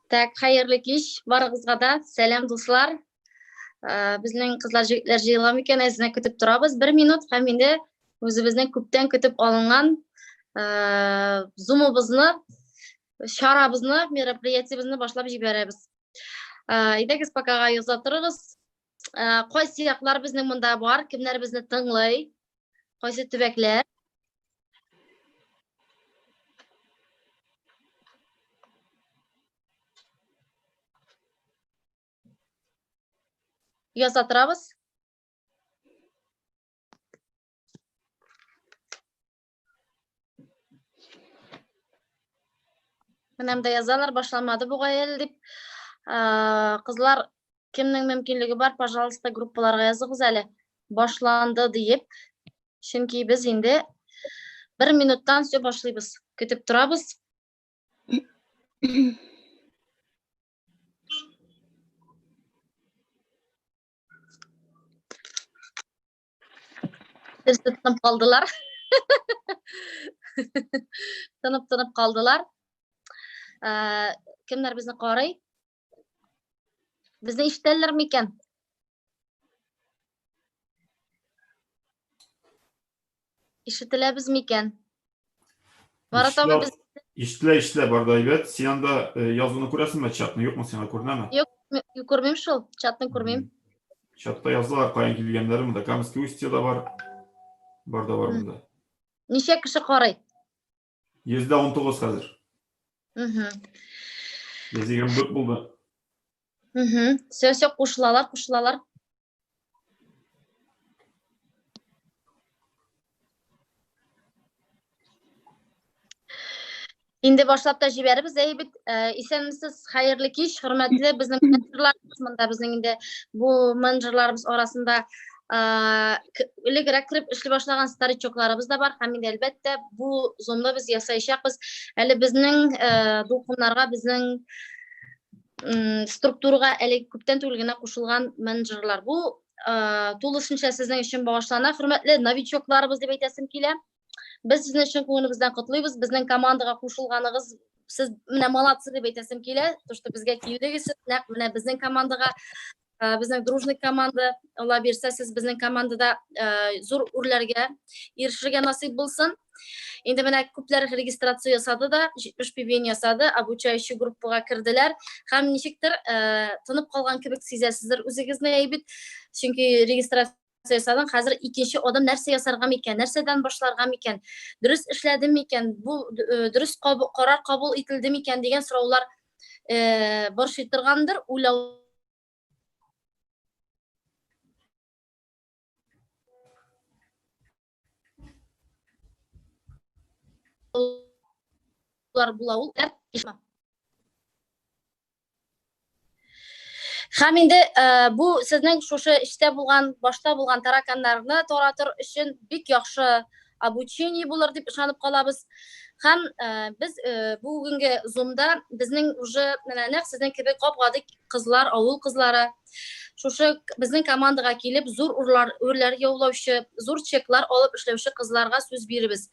Так, hayırlı iş. Barıгызга da сәлем дуслар. Безнең кызлар җегетләр җыелган икән, әзенә көтеп торабыз. 1 минут һәм инде үзебезнең күптән көтеп алынган зумыбызны, шарабызны, мероприятиебезне башлап җибәрәбез. Идегез пакага яза торыгыз. Кайсы яклар безнең монда бар, кемнәр безне тыңлый? Кайсы төбәкләр? Яза торабыз. Менәм дә язалар, башламады бугай әле дип. Кызлар, кемнең мөмкинлеге бар, пожалуйста, группаларга языгыз әле. Башланды диеп. Чөнки без инде 1 минуттан все башлыйбыз. Көтеп торабыз. Тынып калдылар. Тынып калдылар. Кемнәр безне карый? Безне ишетәләр микән? Ишетеләбез микән? Марат абый, без İşle barda Aybet. Sen anda yazını күрәсеңме чатны, юкмы сиңа күренәме? Юк, күрмим шул, чатны күрмим. Чатта язалар, каян килгәннәре монда. Камский Устьеда бар. Барда бар монда. Ничә кеше карый? 119 хәзер. 124 булды. Все кушылалар. Инде башлап та җибәрбез, бит. Исәнмесез, хәерле кич, хөрмәтле безнең менеджерларыбыз монда, безнең инде бу менеджерларыбыз арасында элегрәк кирип эшли башлаган старичокларыбыз да бар. Һәм инде әлбәттә бу зонда без ясаячакбыз. Әле безнең дулкыннарга, безнең структурага әле күптән түгел генә кушылган менеджерлар. Бу тулысынча сезнең өчен багышлана. Хөрмәтле новичокларыбыз дип әйтәсем килә. Без сезне өчен күңелебездән котлыйбыз. Безнең командага кушылганыгыз, сез менә молодцы дип әйтәсем килә. То, что безгә килдегез, нәкъ менә безнең командага, безнең дружный команда, Алла бирсә, сез безнең командада зур үрләргә ирешергә насыйп булсын. Инде менә күпләр регистрация ясады да, 70 пивен ясады, обучающий группага кирделәр. Һәм ничектер тынып калган кебек сизәсездер үзегезне, бит. Чөнки регистрация ясадың, хәзер икенче адам нәрсә ясарга микән, нәрсәдән башларга микән, дөрес эшләдем микән, бу дөрес карар кабул ителде микән дигән сораулар борчый торгандыр, уйлаулар була ул. Һәм инде бу сезнең шушы эштә булган, башта булган тараканнарны таратыр өчен бик яхшы обучение булыр дип ышанып калабыз. Һәм без бүгенге зумда безнең уже нәкъ сезнең кебек капгады кызлар, авыл кызлары, шушы безнең командага килеп зур үрләр яулаучы, зур чеклар алып эшләүче кызларга сүз бирибез.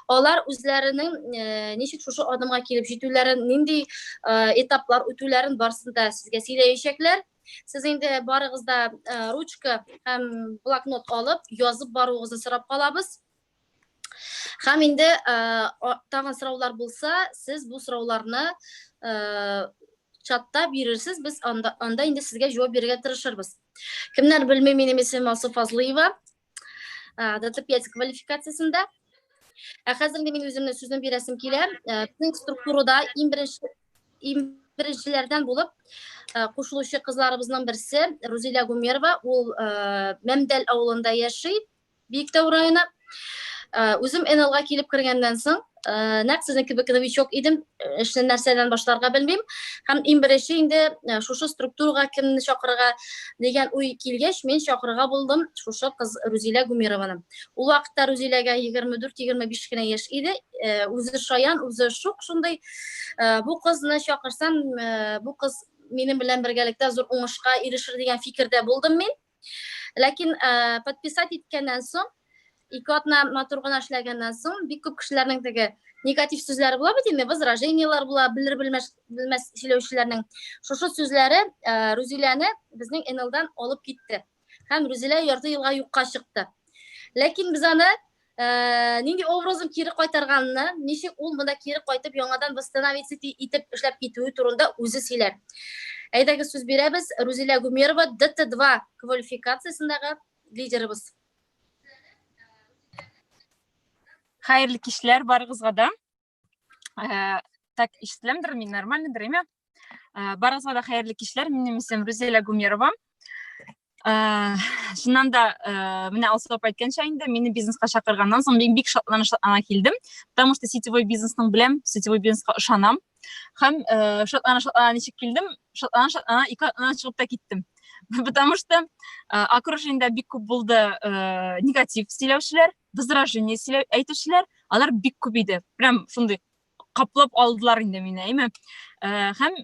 Алар үзләренең ничек шушы адымга килеп җитүләрен, нинди этаплар үтүләрен барсын да сезгә сөйләячәкләр. Сез инде барыгыз да ручка һәм блокнот алып, язып баруыгызны сорап калабыз. Һәм инде тагын сораулар булса, сез бу сорауларны чатта бирерсез, без анда инде сезгә җавап бирергә тырышырбыз. Кемнәр белмәй, минем исемем Алсу Фазлыева, ДТ5 квалификациясендә. Хәзер инде мин үземне сүзне бирәсем килә. Безнең структурада иң беренчеләрдән булып кушылучы кызларыбызның берсе Рузилә Гумерова, ул Мәмдәл авылында яши, Биектау районы. Үзем НЛга килеп кергәннән соң, нәкъ сезнең кебек новичок идем, эшне нәрсәдән башларга белмим. Һәм иң беренче инде шушы структурага кемне чакырырга дигән уй килгәч, мен чакырырга булдым шушы кыз Рузилә Гумерованы. Ул вакытта Рузиләгә 24-25 кенә яшь иде. Үзе шаян, үзе шук шундый. Бу кызны чакырсам, бу кыз минем белән бергәлектә зур уңышка ирешер дигән фикердә булдым мин. Ләкин подписать иткәннән соң, ике атна матур гына эшләгәннән соң, бик күп кешеләрнең теге негатив сүзләре була бит инде, возражениялар була, белмәс сөйләүчеләрнең. Шушы сүзләре Рузиләне безнең НЛдан алып китте. Һәм Рузилә ярты елга юкка чыкты. Ләкин без аны нинди образым кире кайтарганны, ничек ул монда кире кайтып яңадан восстановить итеп эшләп китүе турында үзе сөйләр. Әйдәгез сүз бирәбез. Рузилә Гумерова, ДТ2 квалификациясендәге лидерыбыз. Хәерле кичләр барыгызга да. Так, ишетеләмдер, мин нормальныйдыр, әйме? Барыгызга да хәерле кичләр. Минем исемем Рузилә Гумерова. Шуннан да менә Алсу апа әйткәнчә инде, мине бизнеска чакырганнан соң мин бик шатлана килдем, потому что сетевой бизнесның беләм, сетевой бизнеска ышанам. Һәм шатлана ничек килдем, шатлана ике атнан чыгып та киттем. Потому что окружениедә бик күп булды негатив сөйләүчеләр, возражение әйтүчеләр, алар бик күп иде. Прям шундый каплап алдылар инде мине, әйме? Һәм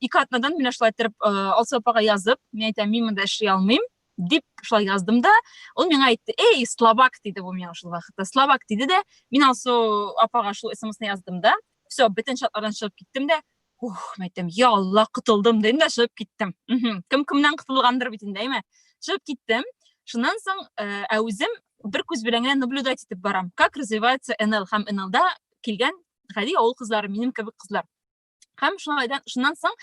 ике атнадан мин шулай итеп Алсу апага язып, мин әйтәм, мин монда эшли алмыйм, дип шулай яздым да, ул миңа әйтте: "Эй, слабак", диде бу миңа шул вакытта. Слабак диде дә, мин Алсу апага шул SMS-ны яздым да, всё, бөтен шатлардан чыгып киттем дә, мен әйтәм, "Я Алла, кытылдым", дидем дә чыгып киттем. Кем кемнән кытылгандыр бит инде, әйме? Чыгып киттем. Шуннан соң үзем бер күз белән генә наблюдать итеп барам, как развивается НЛ һәм НЛда килгән гади авыл кызлары, минем кебек кызлар. Һәм шуннан соң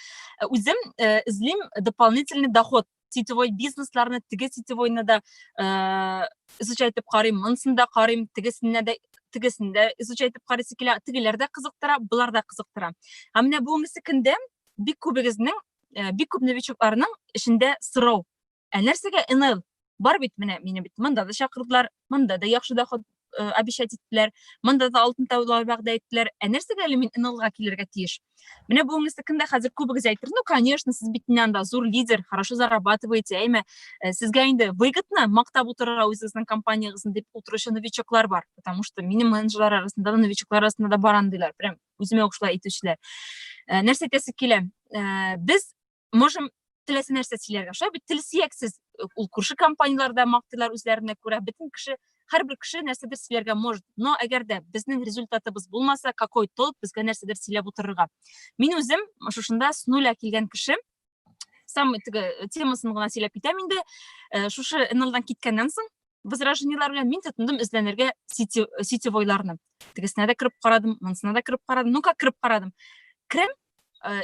үзем эзлим дополнительный доход. Сетевой бизнесларны, теге сетевойны да изучать итеп карыйм, монсын да карыйм, тегесен дә изучать итеп карыйсы килә, тегеләр дә кызыктыра, булар да кызыктыра. Һәм менә бүгенге көндә бик күбегезнең, бик күп новичокларның эшендә сорау. Нәрсәгә НЛ? Бар бит менә, мине бит монда да чакырдылар, монда да яхшы доход обещать иттеләр, монда да алтын таулар вәгъдә иттеләр. Нәрсәгә әле мин НЛга килергә тиеш? Менә бүгенге көндә хәзер күбегез әйтер, ну, конечно, сез бит миннән да зур лидер, хорошо зарабатываете, әйме, сезгә инде выгодно мактап утырырга үзегезнең компаниягызны дип утыручы новичоклар бар, потому что минем менеджерлар арасында да, новичоклар арасында да бар андыйлар, прям үземә охшулай әйтүчеләр. Нәрсә әйтәсе килә? Без можем теләсә нәрсә сөйләргә. Шулай бит тел сөяксез, ул күрше компанияларда мактыйлар үзләренә күрә, бөтен кеше, һәрбер кеше нәрсәдер сөйләргә может. Но әгәр дә безнең результатыбыз булмаса, какой толк безгә нәрсәдер сөйләп утырырга. Мин үзем шушында с нуля килгән кеше, самый теге темасын гына сөйләп китәм инде. Шушы НЛдан киткәннән соң возражениелар белән мин тотындым эзләнергә сетевойларны. Тегесенә дә кереп карадым, монысына да кереп карадым. Ну, как кереп карадым? Керәм,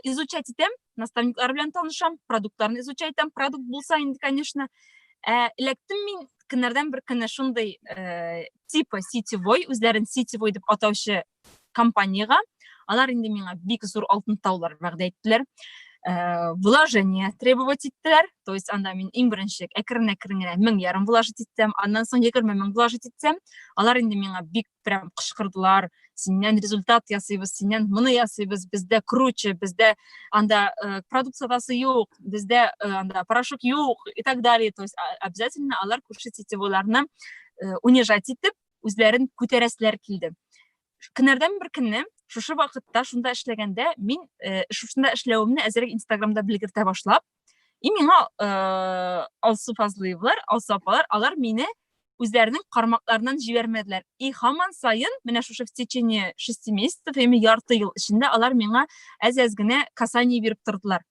изучать итәм, наставниклар белән танышам, продуктларны изучать итәм, продукт булса инде, конечно. Эләктем мин көннәрдән бер көнне шундый типа сетевой, үзләрен сетевой дип атаучы компанияга. Алар инде миңа бик зур алтын таулар вәгъдә иттеләр. Вложение требовать иттеләр. То есть анда мин иң беренче әкрен-әкрен генә 1000 вложить итсәм, аннан соң 20 000 вложить итсәм, алар инде миңа бик прям кычкырдылар. Синнән результат ясыйбыз, синнән моны ясыйбыз, бездә круче, бездә анда продукт сатасы юк, бездә анда порошок юк и так далее. То есть обязательно алар күрше сетевойларны унижать итеп, үзләрен күтәрәселәр килде. Көннәрдән бер көнне шушы вакытта шунда эшләгәндә мин шушында эшләвемне әзерәк Инстаграмда белгертә башлап, и миңа Алсу Фазлыевлар, Алсу апалар, алар мине үзләренең кармакларыннан җибәрмәделәр. И һаман сайын, менә шушы в течение 6 месяцев, ями ярты ел эчендә алар миңа әз-әз генә касание биреп тордылар.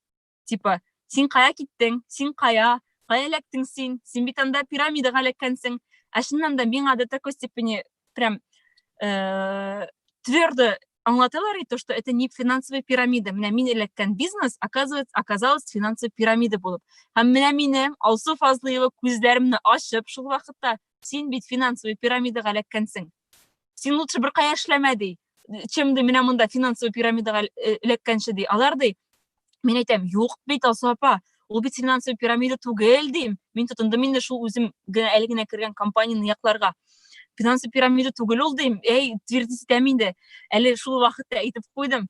Типа, син кая киттең? Син кая эләктең син? Син бит анда пирамидага эләккәнсең. Шуннан да миңа до такой степени прям твердо аңлаталар, то, что это не финансовая пирамида. Менә мин эләккән бизнес, оказалось финансовая пирамида булып. Һәм менә мине Алсу Фазлыева күзләремне ачып шул вакытта, син бит финансовая пирамидага эләккәнсең. Син лучше бер кая эшләмә ди. Чем дә менә монда финансовая пирамидага эләккәнче ди. Алар ди. Мин әйтәм, юк бит Алсу апа, ул бит финансовая пирамида түгел дим. Мин тотындым инде шул үзем әле генә кергән компанияны якларга. Финансовая пирамида түгел ул дим. Твердить итәм инде. Әле шул вакытта әйтеп куйдым.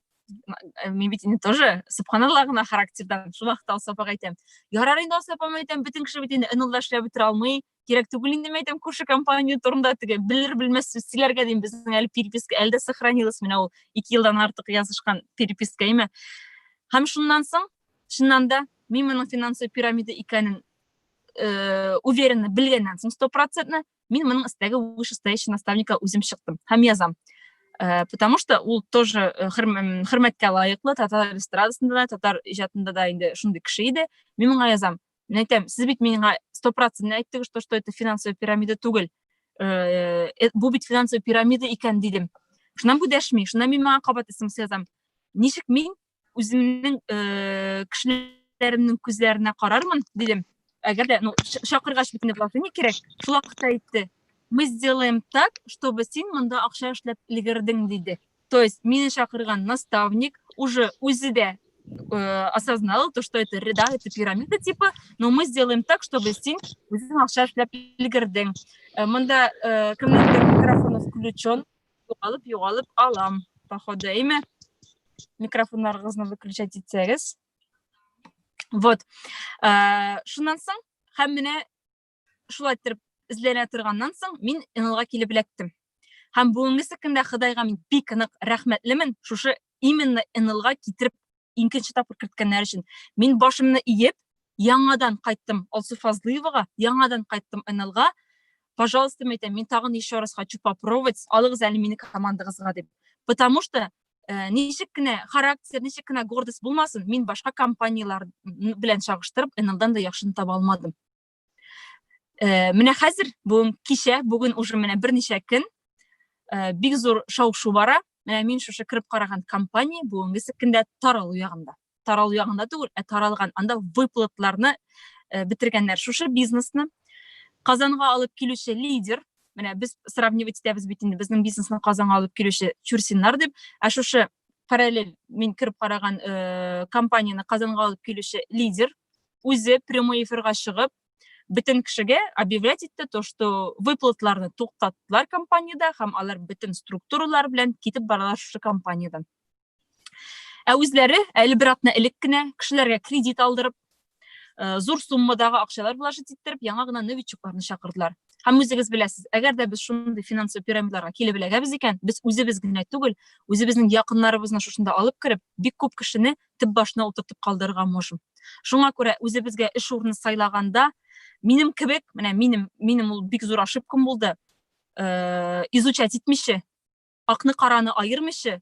Мин бит инде тоже субханаллах гына характердан шул вакытта Алсу апага әйтәм. Ярар инде Алсу апа, әйтәм, бөтен кеше бит инде НЛда эшләп бетерә алмый. Кирәк түгел инде, әйтәм, күрше компания турында теге белер-белмәс сүз сөйләргә дим. Безнең әле переписка әле дә сохранилась, менә ул 2 елдан артык язышкан переписка име. Һәм шуннан соң, чыннан да мин моның финансовый пирамида икәнен уверенно белгәннән соң 100%, мин моның өстәге вышестоящий наставника үзем чыктым һәм язам. Потому что ул тоже хөрмәткә лайыклы, татар эстрадасында да, татар иҗатында да инде шундый кеше иде. Мин моңа язам. Мин әйтәм, сез бит миңа 100% әйттегез, что это финансовая пирамида түгел. Бу бит финансовая пирамида икән дидем. Шуннан бу дәшми, шуннан мин моңа кабат исем язам. Ничек мин үземнең кешеләремнең күзләренә карармын дидем. Әгәр дә, шакыргач бит инде вложение кирәк. Шул вакытта әйтте. Мы сделаем так, чтобы син монда акча эшләп өлгердең диде. То есть мине шакырган наставник уже үзе дә осознал то, что это пирамида типа, но мы сделаем так, чтобы син үзең акча эшләп өлгердең. Монда кемнеңдер микрофоны включен, югалып алам. Походу, имя. Микрофоннарыгызны выключать итсәгез. Вот. Шуннан соң, һәм менә шулай итеп изләнә торганнан соң, мин НЛга килеп эләктем. Һәм бүгенге көндә Худайга мин бик нык рәхмәтлемен, шушы именно НЛга китереп икенче тапкыр керткәннәр өчен. Мин башымны иеп, яңадан кайттым Алсу Фазлыевага, яңадан кайттым НЛга. Пожалуйста, мин тагын еще раз хочу попробовать, алыгыз әле мине командагызга дип. Потому что ничек кенә характер, ничек кенә гордость булмасын, мин башка компаниялар белән чагыштырып, НЛдан да яхшыны таба алмадым. Менә хәзер, бүген уже менә берничә көн бик зур шау-шу бара. Менә мин шушы кирип караган компания бүгенге көндә таралу ягында. Таралу ягында түгел, таралган, анда выплатларны битергәннәр. Шушы бизнесны Казанга алып килүче лидер, менә без сравнивать итәбез бит инде безнең бизнесны Казанга алып килүче Чурсиннар дип, шушы параллель мин кирип караган компанияны Казанга алып килүче лидер үзе прямой эфирга чыгып, бөтен кешегә объявлять итте то, что выплатларны туктаттылар компанияда, һәм алар бөтен структуралар белән китеп баралар шушы компаниядан. Үзләре әле бер атна элек кенә кешеләргә кредит алдырып, зур суммадагы акчалар вложить иттереп, яңа гына новичокларны чакырдылар. Һәм үзегез беләсез, әгәр дә без шундый финансовый пирамидаларга килеп эләгәбез икән, без үзебез генә түгел, үзебезнең якыннарыбызны шушында алып кирип, бик күп кешене тип башына утыртып калдырырга можем. Шуңа күрә үзебезгә эш урыны сайлаганда, минем кебек, менә минем ул бик зур ошибкам булды. Изучать итмичә, акны караны айырмыйча,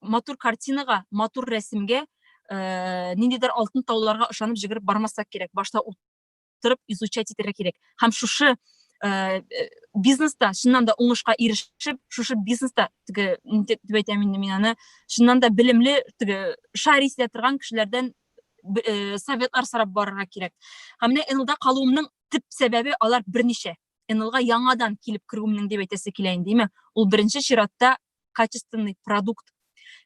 матур картинага, матур рәсемгә, ниндидер алтын тауларга ышанып җигереп бармаска кирәк. Башта утырып изучать итәргә кирәк. Һәм шушы бизнеста шуннан да уңышка ирешеп, шушы бизнеста теге дип әйтәм мин аны, шуннан да белемле, теге шарис итә торган кешеләрдән советлар сорап барырга кирәк. Һәм менә НЛда калуымның төп сәбәбе алар берничә. НЛга яңадан килеп керүемнең дип әйтәсе килә инде, ул беренче чиратта качественный продукт.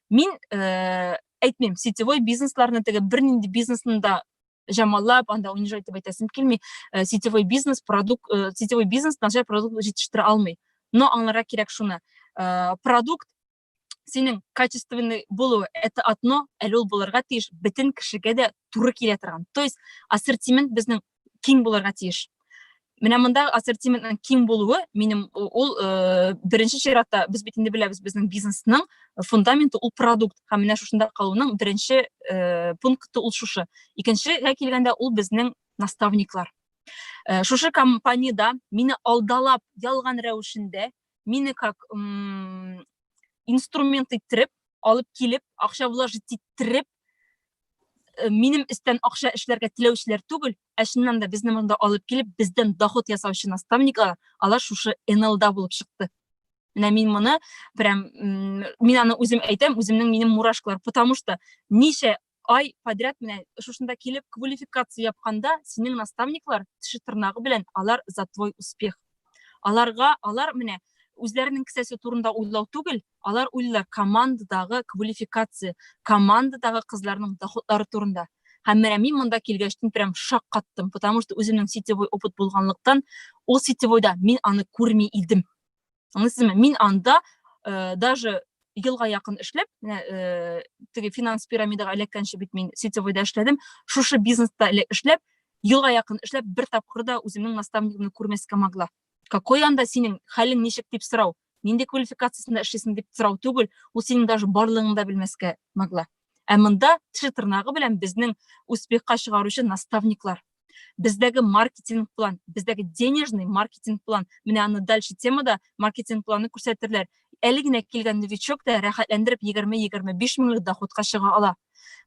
Мин әйтмим, сетевой бизнесларны теге бернинди бизнесны да жамаллап, анда унижать итеп әйтәсем килми, сетевой бизнес начар продукт җитештерә алмый. Но аңларга кирәк шуны. Продукт синең качественный булуы, это одно, әле ул булырга тиеш, бөтен кешегә дә туры килә торган. То есть ассортимент безнең киң булырга тиеш. Менә монда ассортиментның киң булуы, минем ул беренче чиратта без бит инде беләбез, безнең бизнесның фундаменты ул продукт. Һәм менә шушында калуның беренче пункты ул шушы. Икенчегә килгәндә ул безнең наставниклар. Шушы компанияда мине алдалап, ялган рәвешендә, мине как инструмент иттереп, алып килеп, акча вложить иттереп, минем истән акча эшләргә теләүчеләр түгел, шуннан да безне монда алып килеп, бездән доход ясаучы наставниклар, алар шушы НЛда булып чыкты. Менә мин моны прям мин аны үзем әйтәм, үземнең минем мурашкалар, потому что ничә ай подряд менә шушында килеп квалификация япканда, синең наставниклар теше тырнагы белән алар за твой успех. Алар менә үзләренең кесәсе турында уйлау түгел, алар уйлар командадагы квалификация, командадагы кызларның доходлары турында. Һәм менә мин монда килгәчтен прям шок каттым, потому что үземнең сетевой опыт булганлыктан, ул сетевойда мин аны күрми идем. Аңлыйсызмы? Мин анда даже елга якын эшләп, теге финанс пирамидага эләккәнче бит мин сетевойда эшләдем, шушы бизнеста эшләп, елга якын эшләп, бер тапкыр да үземнең наставнигымны күрмәскә могла. Какой анда синең хәлең ничек дип сорау, нинди квалификациясында эшлисең дип сорау түгел, ул синең даже барлыгын да белмәскә могла. Монда теше тырнагы белән безнең успехка чыгаручы наставниклар. Бездәге маркетинг план, бездәге денежный маркетинг план. Менә аны дальше темада маркетинг планы күрсәтерләр. әле генә килгән новичок та рәхәтләндереп 20-25 меңлек доходка чыга ала.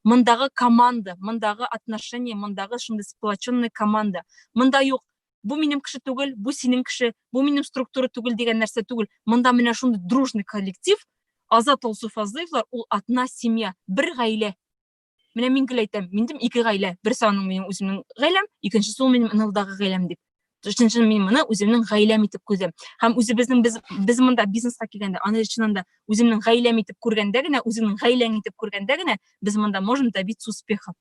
Мындагы команда, мындагы отношение, мындагы шундый сплоченный команда. Мында юк, бу минем кеше түгел, бу синең кеше, бу минем структура түгел дигән нәрсә түгел. Мында менә шундый дружный коллектив, Азат Алсуфазлыевлар, ул одна семья, бер гаилә. Менә мин гел әйтәм, минем 2 гаилә, берсе аның минем үземнең гаиләм, икенчесе ул минем ынылдагы гаиләм дип. Өченче мин моны үземнең гаиләм итеп күзәм. Һәм үзебезнең без монда бизнеска килгәндә, аны чынында үземнең гаиләм итеп күргәндә генә, үземнең гаиләң итеп күргәндә генә, без монда можем добиться успеха.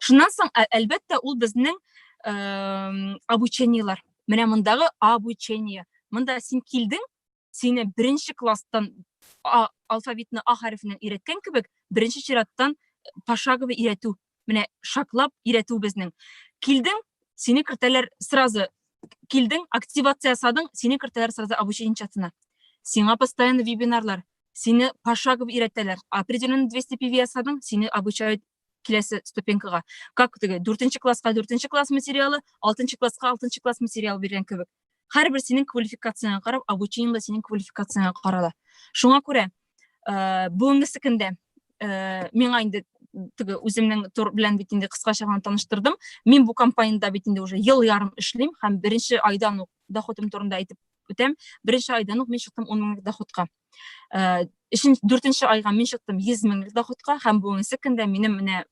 Шуннан соң, әлбәттә, ул безнең обучениелар. Менә мондагы обучение. Монда син килдең, сине беренче класстан алфавитны А хәрефеннән өйрәткән кебек, беренче чираттан пошаговый өйрәтү. Менә шаклап өйрәтү безнең. Килдең, сине кертәләр сразу. Килдең, активация ясадың, сине кертәләр сразу обучение чатына. Сиңа постоянно вебинарлар, сине пошаговый өйрәтәләр. Определенно 200 PV ясадың, сине обучают киләсе ступенькага. Как теге 4-нче класска 4-нче класс материалы, 6-нчы класска 6-нчы класс материалы биргән кебек. Һәрбер синең квалификацияңа карап, обучение да синең квалификацияңа карала. Шуңа күрә, бүгенге көндә миңа инде теге үземнең тур белән бит инде кыскача гына таныштырдым. Мин бу компанияда бит инде уже ел ярым эшлим һәм беренче айдан ук доходым турында әйтеп үтәм. Беренче айдан ук мин чыктым 10 меңлек доходка. 4-нче айга мин чыктым 100 меңлек доходка һәм бүгенге көндә минем менә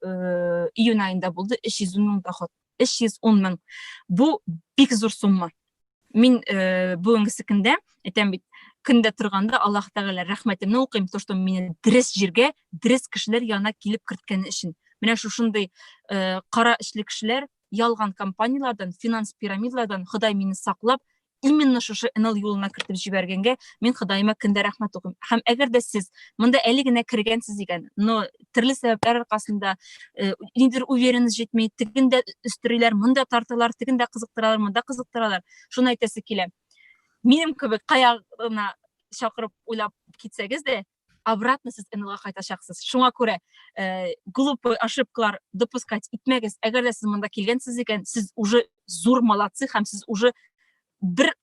июнь айында булды 310 мең доход. 310 мең. Бу бик зур сумма. Мин бүгенге көндә әйтәм бит, көндә торганда Аллаһ Тәгалә рәхмәтемне укыйм, то что мине дөрес җиргә, дөрес кешеләр янына килеп керткәне өчен. Менә шушындый кара эшле кешеләр ялган компаниялардан, финанс пирамидалардан Ходай мине саклап, именно шушы НЛ юлына кертеп җибәргәнгә мин Ходайыма көндә рәхмәт укыйм. Һәм әгәр дә сез монда әле генә кергәнсез дигән, но төрле сәбәпләр аркасында нидер уверенность җитмәй, тегендә үстериләр, монда тарталар, тегендә кызыктыралар, монда кызыктыралар. Шуны әйтәсе килә. Минем кебек каягына чакырып уйлап китсәгез дә, обратно сез НЛга кайтачаксыз. Шуңа күрә глупый ошибкалар допускать итмәгез. Әгәр дә сез монда килгәнсез икән, сез уже зур молодцы һәм сез уже бер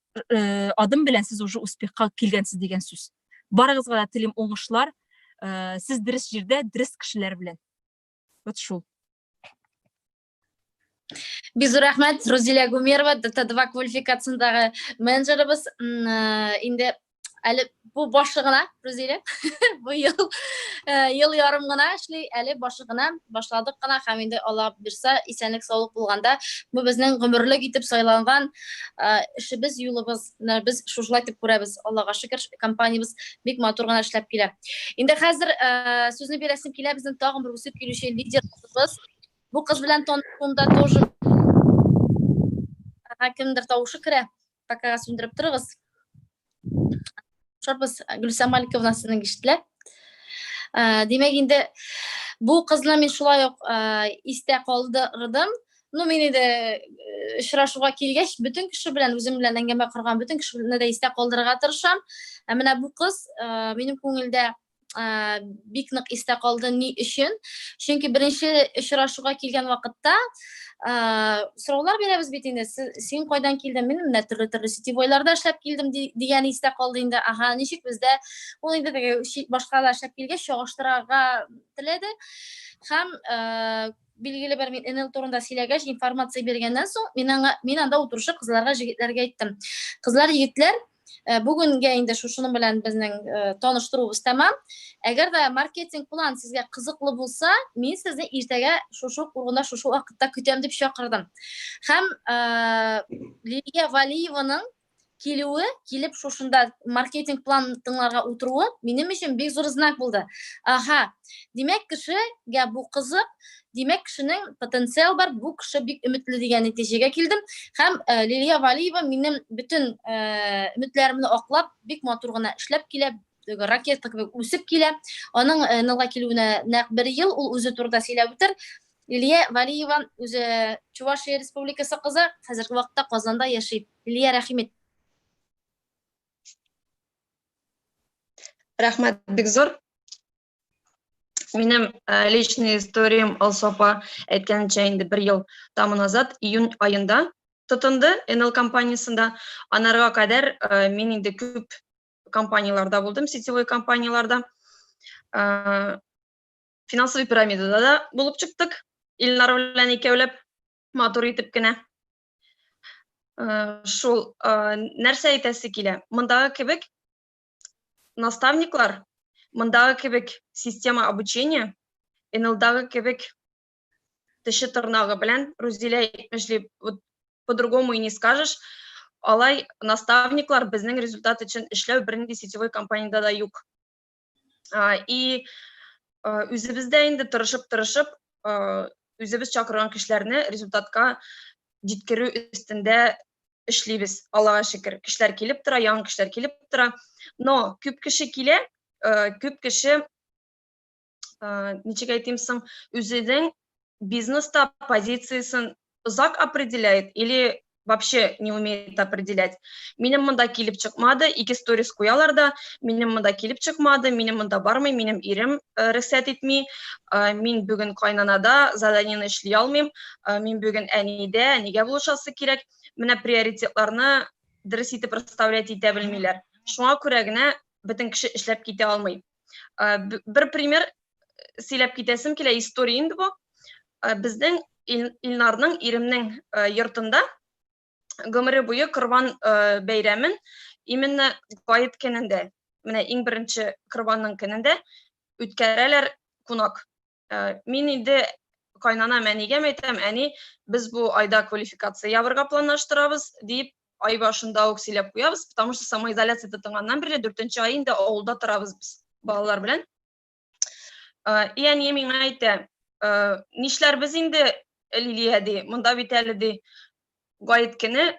адым белән сез уже успехка килгәнсез дигән сүз. Барыгызга да телим уңышлар, сез дөрес җирдә, дөрес кешеләр белән. Вот шул. Бик зур рәхмәт, Розилия Гумерова, ДТ2 квалификациясындагы менеджерыбыз. Инде әле бу башы гына, Розилия, бу ел ярым гына эшли, әле башы гына, башладык кына һәм инде Алла бирсә, исәнлек саулык булганда, бу безнең гомерлек итеп сайланган эшебез, юлыбыз. Без шушылай итеп күрәбез. Аллага шөкер, компаниябыз бик матур гына эшләп килә. Инде хәзер сүзне бирәсем килә, безнең тагын бер үсеп килүче лидерыбыз. Бу кыз белән танышуында тоже кемдер тавышы керә. Пока сүндереп торыгыз. Шарбыз Гөлсәм Маликовна сезнең ишетлә. Димәк инде бу кызны мин шулай ук истә калдырдым. Ну мин инде очрашуга килгәч, бүтән кеше белән үзем белән әңгәмә корган бүтән кешене дә истә калдырырга тырышам. Менә бу кыз минем күңелдә бик нык истә калды ни өчен? Чөнки беренче очрашуга килгән вакытта сораулар бирәбез бит инде. Син кайдан килдең? Мин менә төрле сетевойларда эшләп килдем дигән истә калды инде. Аха, ничек бездә? Ул инде башка да эшләп килгәч чагыштырырга теләде. Һәм билгеле бер мин НЛ турында сөйләгәч, информация биргәннән соң мин анда утырышып кызларга, җегетләргә әйттем. Кызлар, егетләр, бүгенгә инде шушының белән безнең таныштыруыбыз тәмам. Әгәр дә маркетинг план сезгә кызыклы булса, мин сезне иртәгә шушы урында, шушы вакытта көтәм дип чакырдым. Һәм Лилия Валиеваның килеп шушында маркетинг план тыңларга утыруы минем өчен бик зур знак булды. Аха, димәк кешегә бу кызык, димәк кешенең потенциал бар, бу кеше бик өметле дигән нәтиҗәгә килдем. Һәм Лилия Валиева минем бүтән өметләремне аклап, бик матур гына эшләп килә, ракета кебек үсеп килә. Аның НЛга килүенә нәкъ 1 ел, ул үзе турында сөйләп үтер. Лилия Валиева үзе Чувашия Республикасы кызы, хәзерге вакытта Казанда яши. Лилия, рәхимет. Рәхмәт, бик зур. Минем личный историям Алсапа әйткәнчә инде 1 ел тамы назад, июнь айында тотынды НЛ компаниясында. Анарга кадәр мин инде күп компанияларда булдым, сетевой компанияларда. Финансовый пирамидада да булып чыктык. Илнар белән икәүләп матур итеп кенә. Шул нәрсә әйтәсе килә? Мондагы кебек наставниклар, мондагы кебек система обучения, НЛдагы кебек теше тырнагы белән Рузилә әйтмешли, вот по-другому и не скажешь. Алай наставниклар безнең результат өчен эшләү бернинди сетевой компанияда да юк. И үзебездә инде тырышып, үзебез чакырган кешеләрне результатка җиткерү өстендә эшлибез. Аллага шөкер, кешеләр килеп тора, яңа кешеләр килеп тора. Но күп кеше килә, күп кеше ничек әйтим соң, үзенең бизнеста позициясын узак определяет или вообще не умеет определять. Минем монда килеп чыкмады, 2 сторис куялар да, минем монда килеп чыкмады, минем монда бармый, минем ирем рөхсәт итми, мин бүген кайнанада заданиены эшли алмыйм, мин бүген әнидә, әнигә булышасы кирәк. Менә приоритетларны дөрес итеп расставлять итә белмиләр. Шуңа күрә генә бөтен кеше эшләп китә алмый. Бер пример сөйләп китәсем килә, история инде бу. Безнең Илнарның, иремнең йортында гомере буе Корбан бәйрәмен именно Гайет көнендә, менә иң беренче Корбанның көнендә үткәрәләр кунак. Мин инде кайнанам әнигә әйтәм, әни, без бу айда квалификация ябырга планлаштырабыз дип, ай башында ук сөйләп куябыз, потому что самоизоляцияда тыңганнан бирле 4нче ай инде авылда торабыз без балалар белән. И әни миңа әйтә, нишләрбез инде Лилия ди, монда бит әле ди Гайет көне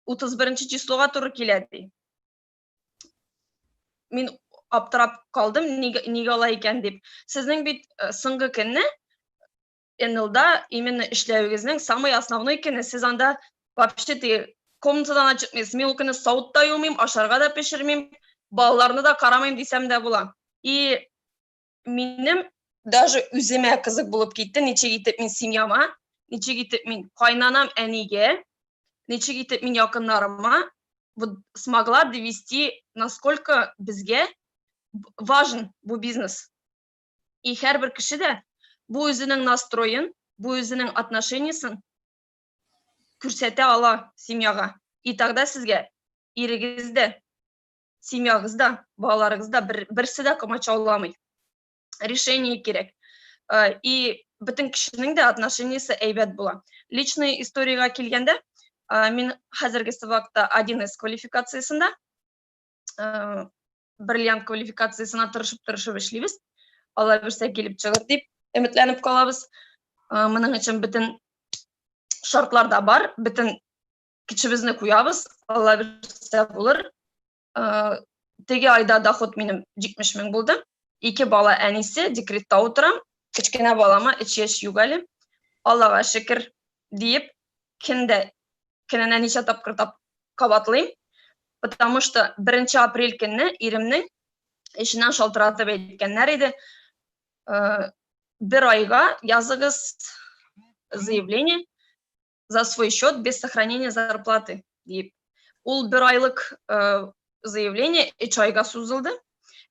31 числога туры килә ди. Мин аптырап калдым, нигә алай икән дип. Сезнең бит соңгы көнне НЛда именно эшләвегезнең самый основной көне, сез анда вообще комнатадан чыкмыйсыз. Мин ул көне савыт та юмыйм, ашарга да пешермим, балаларны да карамыйм дисәм дә була. И минем даже үземә кызык булып китте, ничек итеп мин семьяма, ничек итеп мин кайнанам әнигә, ничек итеп мин якыннарыма смогла довести, насколько безгә важен бу бизнес. И һәрбер кеше дә бу үзенең настроен, бу үзенең отношениясын күрсәтә ала семьяга. И тогда сезгә ирегездә, семьягызда, балаларыгызда берсе дә комачауламый. Решение кирәк. И бөтен кешенең дә отношениясы әйбәт була. Личный историягә килгәндә, мин хәзерге сабакта 1С квалификациясында, бриллиант квалификациясына тырышып эшлибез. Алла берсә килеп чыгыр дип өметләнеп калабыз. Моның өчен бөтен шартлар да бар, бөтен кичебезне куябыз. Алла берсә булыр. Теге айда доход минем 70 мең булды. 2 бала әнисе, декретта утырам. Кечкенә балама 3 яшь юк әле. Аллага шөкер диеп, көненә ничә тапкыр кабатлыйм. Потому что 1 апрель көнне иремнең эшеннән шалтыратып әйткәннәр иде. 1 айга языгыз заявление за свой счет без сохранения зарплаты дип. Ул 1 айлык заявление 3 айга сузылды.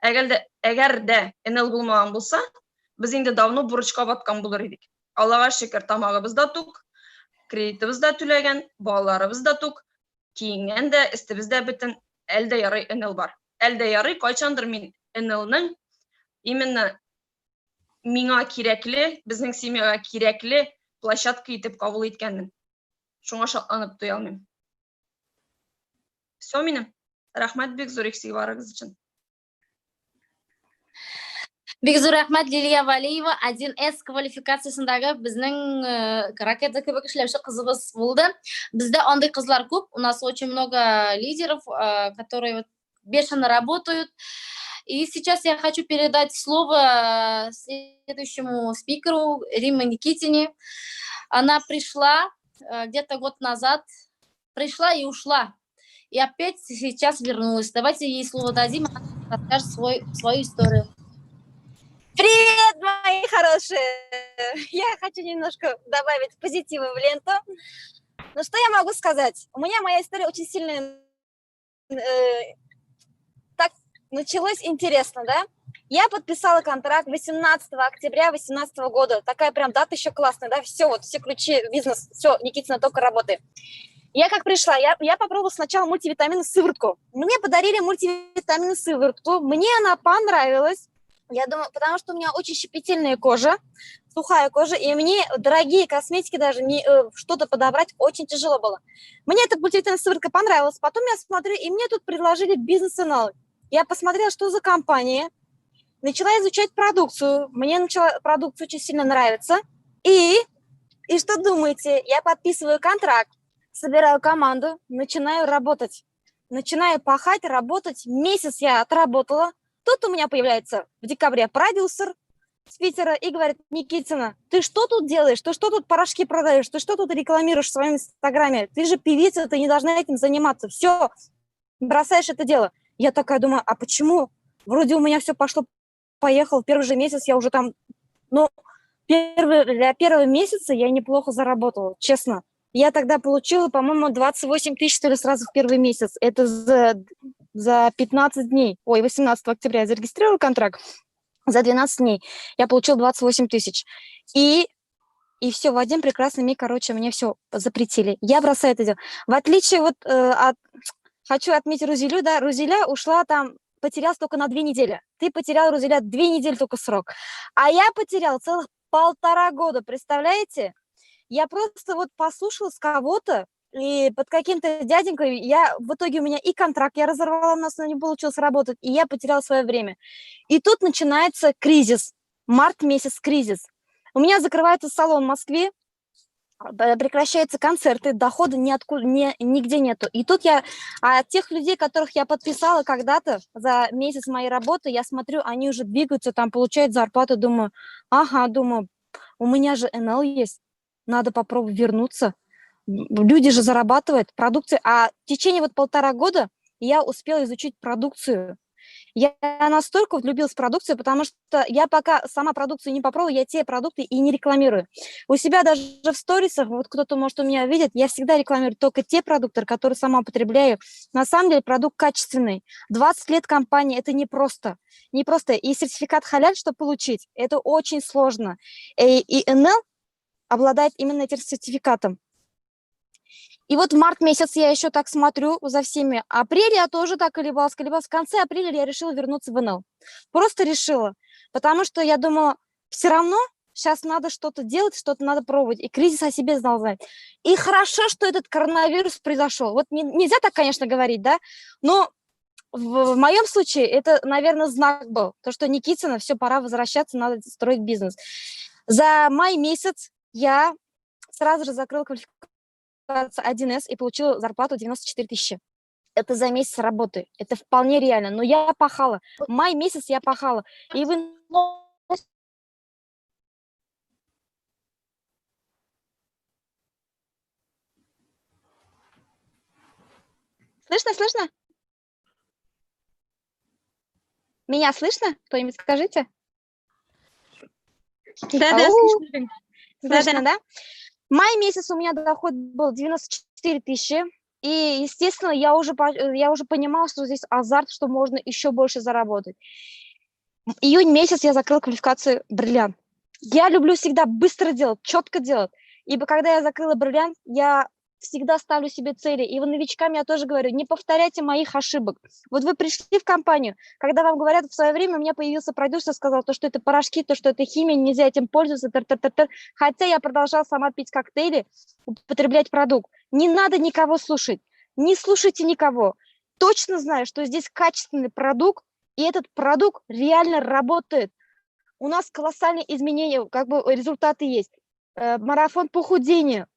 Әгәр дә НЛ булмаган булса, без инде давно бурычка баткан булыр идек. Аллага шөкер, тамагыбыз да тук, кредитыбыз да түләгән, балаларыбыз да тук, киенгән дә, истебез дә бөтен, әлдә ярый НЛ бар. Әлдә ярый, кайчандыр мин НЛның именно миңа кирәкле, безнең семьяга кирәкле площадка итеп кабул иткәнмен. Шуңа шатланып туя алмыйм. Всё минем. Рәхмәт бик зур игътибарыгыз өчен. Бик зур рәхмәт, Лилия Валиева. 1С квалификациясындагы безнең ракета кебек эшләүче кызыбыз булды. Бездә андый кызлар күп. У нас очень много лидеров, которые бешено работают. И сейчас я хочу передать слово следующему спикеру, Римме Никитине. Она пришла где-то год назад, пришла и ушла. И опять сейчас вернулась. Давайте ей слово дадим, она расскажет свою историю. Привет, мои хорошие! Я хочу немножко добавить позитива в ленту. Ну, что я могу сказать? У меня моя история очень сильно началось интересно, да? Я подписала контракт 18 октября 2018 года. Такая прям дата еще классная, да? Все, вот все ключи, бизнес, все, Никитина, только работает. Я как пришла, я попробовала сначала мультивитаминную сыворотку. Мне подарили мультивитаминную сыворотку, мне она понравилась. Я думаю, потому что у меня очень щепетильная кожа, сухая кожа, и мне дорогие косметики даже не, что-то подобрать очень тяжело было. Мне эта мультивитаминная сыворотка понравилась. Потом я смотрю, и мне тут предложили бизнес-аналог. Я посмотрела, что за компания, начала изучать продукцию. Мне начала продукция очень сильно нравиться. И что думаете? Я подписываю контракт, собираю команду, начинаю работать. Начинаю пахать, работать. Месяц я отработала. Тут у меня появляется в декабре продюсер с Питера и говорит: Никитина, ты что тут делаешь? Ты что тут порошки продаешь? Ты что тут рекламируешь в своем инстаграме? Ты же певица, ты не должна этим заниматься. Все, бросаешь это дело. Я такая думаю, а почему? Вроде у меня все пошло-поехало. Первый же месяц я уже там... Ну, для первого месяца я неплохо заработала, честно. Я тогда получила, по-моему, 28 тысяч, что ли, сразу в первый месяц. Это за 15 дней. Ой, 18 октября я зарегистрировала контракт. За 12 дней я получила 28 тысяч. И все, в один прекрасный миг, короче, мне все запретили. Я бросаю это дело. В отличие вот от... Хочу отметить Рузилю, да, Рузиля ушла там, потерялась только на 2 недели. Ты потерял, Рузиля, 2 недели только срок. А я потеряла целых 1,5 года, представляете? Я просто вот послушала с кого-то, и под каким-то дяденькой в итоге у меня и контракт я разорвала, у нас не получилось работать, и я потеряла свое время. И тут начинается кризис, март месяц кризис. У меня закрывается салон в Москве, прекращаются концерты, дохода нигде нету. И тут от тех людей, которых я подписала когда-то за месяц моей работы, я смотрю, они уже двигаются, там получают зарплату, думаю, у меня же НЛ есть. Надо попробовать вернуться. Люди же зарабатывают продукцию. А в течение 1,5 года я успела изучить продукцию. Я настолько влюбилась в продукцию, потому что я пока сама продукцию не попробую, я те продукты и не рекламирую. У себя даже в сторисах, вот кто-то, может, у меня видит, я всегда рекламирую только те продукты, которые сама употребляю. На самом деле продукт качественный. 20 лет компании – это непросто. Непросто. И сертификат халяль, чтобы получить, это очень сложно. И НЛ обладает именно этим сертификатом. И вот в март месяц я еще так смотрю за всеми. Апрель я тоже так колебалась. В конце апреля я решила вернуться в НЛ. Просто решила. Потому что я думала, все равно сейчас надо что-то делать, что-то надо пробовать. И кризис о себе знал знать. И хорошо, что этот коронавирус произошел. Вот нельзя так, конечно, говорить, да? Но в моем случае это, наверное, знак был. То, что Никитина, все, пора возвращаться, надо строить бизнес. За май месяц я сразу же закрыла квалификацию 1С и получила зарплату 94 тысячи. Это за месяц работы. Это вполне реально. Но я пахала. Май месяц я пахала. И вы... Слышно? Меня слышно? Кто-нибудь скажите? Да, Слышно, да? Май месяц у меня доход был 94 тысячи. И, естественно, я уже понимала, что здесь азарт, что можно еще больше заработать. Июнь месяц я закрыла квалификацию бриллиант. Я люблю всегда быстро делать, четко делать. Ибо когда я закрыла бриллиант, я всегда ставлю себе цели. И новичкам я тоже говорю, не повторяйте моих ошибок. Вот вы пришли в компанию, когда вам говорят, в свое время у меня появился продюсер, сказал, то, что это порошки, то, что это химия, нельзя этим пользоваться, хотя я продолжала сама пить коктейли, употреблять продукт. Не надо никого слушать, не слушайте никого. Точно знаю, что здесь качественный продукт, и этот продукт реально работает. У нас колоссальные изменения, результаты есть. Марафон похудения.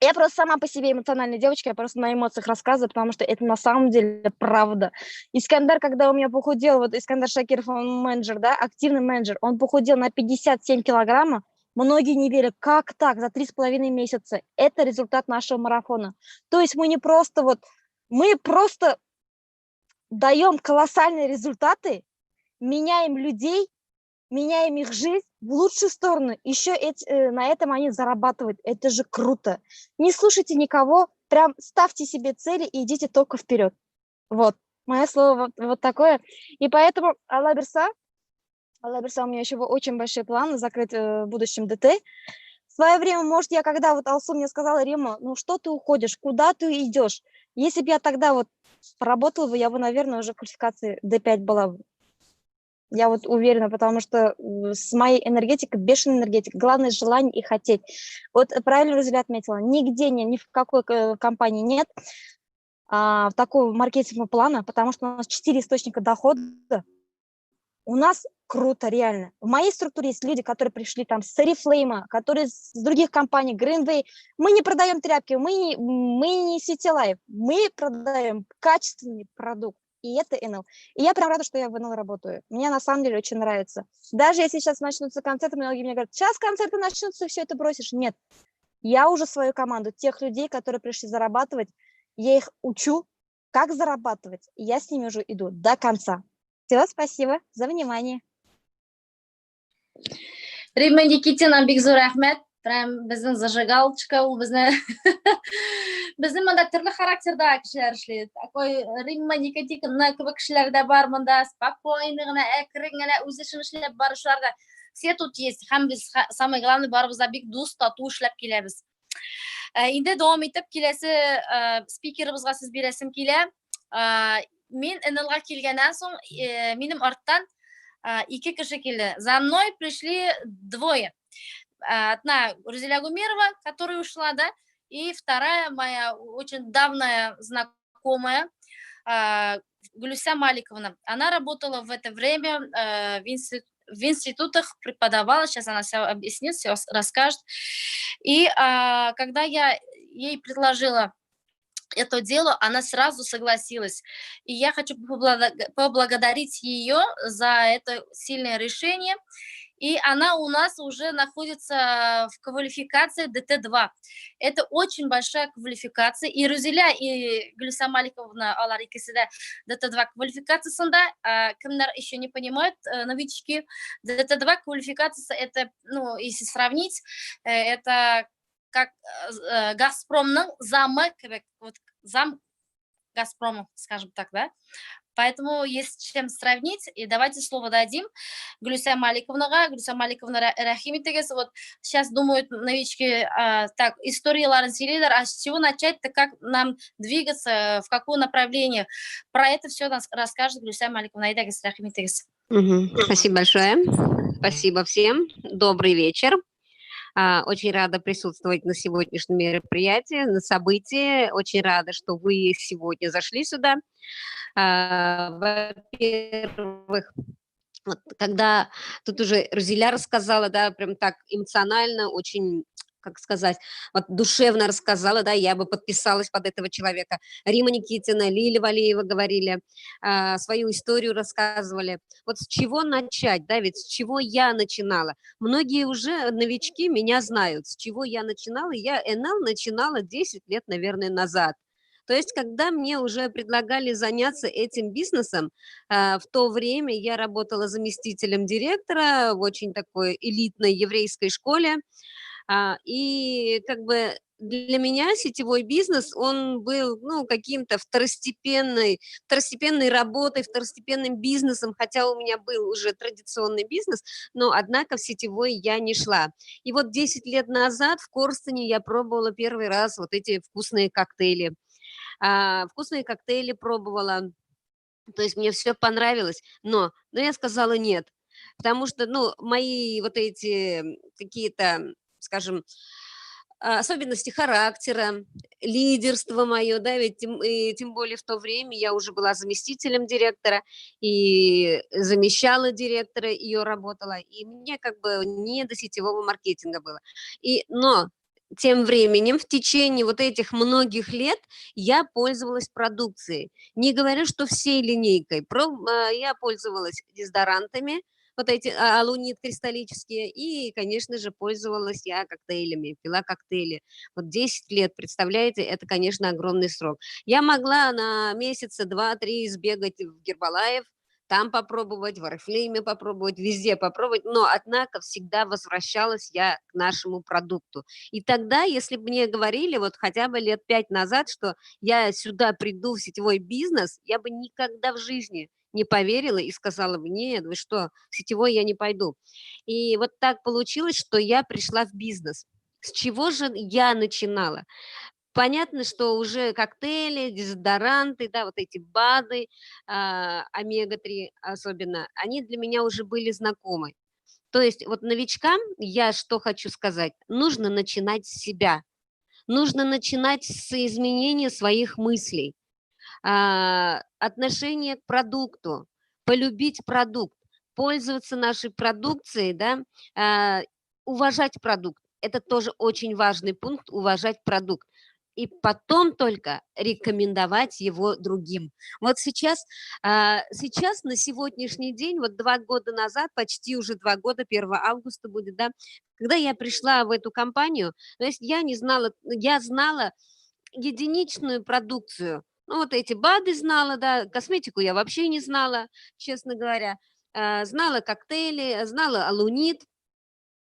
Я просто сама по себе эмоциональная девочка, я просто на эмоциях рассказываю, потому что это на самом деле правда. Искандар, когда у меня похудел, Искандар Шакиров, он менеджер, да, активный менеджер, он похудел на 57 килограммов, многие не верят, как так, за 3,5 месяца. Это результат нашего марафона. То есть мы просто даем колоссальные результаты, меняем людей, меняем их жизнь в лучшую сторону. Еще на этом они зарабатывают. Это же круто. Не слушайте никого, прям ставьте себе цели и идите только вперед. Вот. Мое слово вот такое. И поэтому Алла Берса, у меня еще очень большие планы закрыть в будущем ДТ. В свое время, может, я когда вот Алсу мне сказала: Рима, ну что ты уходишь, куда ты идешь? Если бы я тогда вот поработала бы, я бы, наверное, уже в квалификации D5 была бы. Я вот уверена, потому что с моей энергетикой, бешеная энергетика, главное желание и хотеть. Вот правильно Розеля отметила, нигде, ни в какой компании нет такого маркетингового плана, потому что у нас 4 источника дохода. У нас круто, реально. В моей структуре есть люди, которые пришли там с Oriflame, которые с других компаний, Greenway. Мы не продаем тряпки, мы не City Life, мы продаем качественный продукт. И это НЛ. И я прям рада, что я в НЛ работаю. Мне на самом деле очень нравится. Даже если сейчас начнутся концерты, многие мне говорят: сейчас концерты начнутся, все это бросишь. Нет. Я уже свою команду, тех людей, которые пришли зарабатывать, я их учу, как зарабатывать. И я с ними уже иду до конца. Все, спасибо за внимание. Римма Никитина, бик зор рахмет. Прям біздің зажигалочка, ол біздің біздің мында түрлі характерда кішілер ішлейді. Такой Римма Никитина кебек кішілер де бар мында, спокойный гына, әкрен гына үз ішін эшләп барышулар да. Все тут есть. Һәм без самое главное барыбызда бик дус, тату эшләп киләбез. Инде дәвам итеп киләсе спикерыбызга сүз бирәсем килә. Мин НЛга килгәннән соң минем арттан 2 кеше килде. За мной пришли двое. Одна Розеля Гумерова, которая ушла, да, и вторая моя очень давняя знакомая Гулюся Маликовна. Она работала в это время в институтах, преподавала, сейчас она все объяснит, все расскажет. И когда я ей предложила это дело, она сразу согласилась. И я хочу поблагодарить ее за это сильное решение. И она у нас уже находится в квалификации ДТ-2. Это очень большая квалификация. И Розеля, и Гулюся Маликовна, алар икесе де ДТ-2 квалификациясында, кемнер еще не понимают, новички, ДТ-2 квалификация, это, ну, если сравнить, это как Газпромның замы, вот зам Газпрома, скажем так, да? Поэтому есть чем сравнить. И давайте слово дадим Гулюся Маликовнаға. Гулюся Маликовна рахим итегез. Вот сейчас думают новички, так, историяларын сөйлейлер, а с чего начать-то, как нам двигаться, в какое направление. Про это все нас расскажет Гулюся Маликовна. Итегез, рахим итегез. Спасибо большое. Спасибо всем. Добрый вечер. Очень рада присутствовать на сегодняшнем мероприятии, на событии. Очень рада, что вы сегодня зашли сюда. Во-первых, вот, когда тут уже Розеля рассказала, да, прям так эмоционально, очень, как сказать, вот душевно рассказала, да, я бы подписалась под этого человека. Рима Никитина, Лиля Валеева говорили, свою историю рассказывали. Вот с чего начать, да, ведь с чего я начинала? Многие уже новички меня знают, с чего я начинала. Я НЛ начинала 10 лет, наверное, назад. То есть, когда мне уже предлагали заняться этим бизнесом, в то время я работала заместителем директора в очень такой элитной еврейской школе, и как бы для меня сетевой бизнес, он был, ну, каким-то второстепенной работой, второстепенным бизнесом, хотя у меня был уже традиционный бизнес, но, однако, в сетевой я не шла. И вот 10 лет назад в Корстене я пробовала первый раз вот эти вкусные коктейли. Вкусные коктейли пробовала, то есть мне все понравилось, но я сказала нет, потому что, ну, мои вот эти какие-то, скажем, особенности характера, лидерство мое, да, ведь тем более в то время я уже была заместителем директора и замещала директора, ее работала, и мне как бы не до сетевого маркетинга было. Но тем временем, в течение вот этих многих лет я пользовалась продукцией. Не говорю, что всей линейкой. Я пользовалась дезодорантами, вот эти алунит кристаллические, и, конечно же, пользовалась я коктейлями, пила коктейли. Вот 10 лет, представляете, это, конечно, огромный срок. Я могла на месяца 2-3 сбегать в Гербалаев, там попробовать, в Oriflame попробовать, везде попробовать, но, однако, всегда возвращалась я к нашему продукту. И тогда, если бы мне говорили, вот хотя бы лет 5 назад, что я сюда приду в сетевой бизнес, я бы никогда в жизни не поверила и сказала бы: нет, вы что, в сетевой я не пойду. И вот так получилось, что я пришла в бизнес. С чего же я начинала? Понятно, что уже коктейли, дезодоранты, да, вот эти БАДы, омега-3 особенно, они для меня уже были знакомы. То есть вот новичкам я что хочу сказать: нужно начинать с себя, нужно начинать с изменения своих мыслей, отношение к продукту, полюбить продукт, пользоваться нашей продукцией, да, уважать продукт. Это тоже очень важный пункт — уважать продукт. И потом только рекомендовать его другим. Вот сейчас, сейчас на сегодняшний день, вот 2 года назад, почти уже 2 года, 1 августа будет, да, когда я пришла в эту компанию, то есть я не знала, я знала единичную продукцию. Ну, вот эти БАДы знала, да, косметику я вообще не знала, честно говоря. Знала коктейли, знала алунит,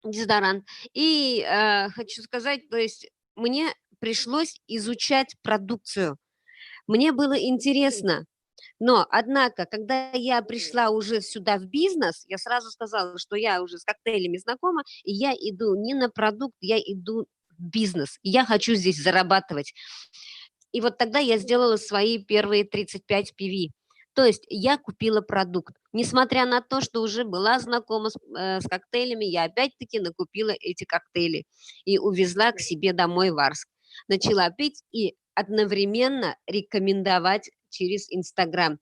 дезодорант. И хочу сказать, то есть мне пришлось изучать продукцию. Мне было интересно. Но, однако, когда я пришла уже сюда в бизнес, я сразу сказала, что я уже с коктейлями знакома, и я иду не на продукт, я иду в бизнес. Я хочу здесь зарабатывать. И вот тогда я сделала свои первые 35 PV. То есть я купила продукт. Несмотря на то, что уже была знакома с коктейлями, я опять-таки накупила эти коктейли и увезла к себе домой в Арск. Начала пить и одновременно рекомендовать через Инстаграм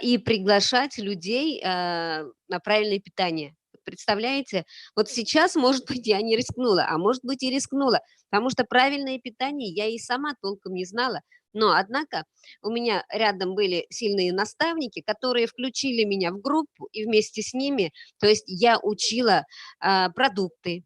и приглашать людей на правильное питание. Представляете? Вот сейчас, может быть, я не рискнула, а может быть и рискнула, потому что правильное питание я и сама толком не знала. Но, однако, у меня рядом были сильные наставники, которые включили меня в группу, и вместе с ними, то есть я учила продукты,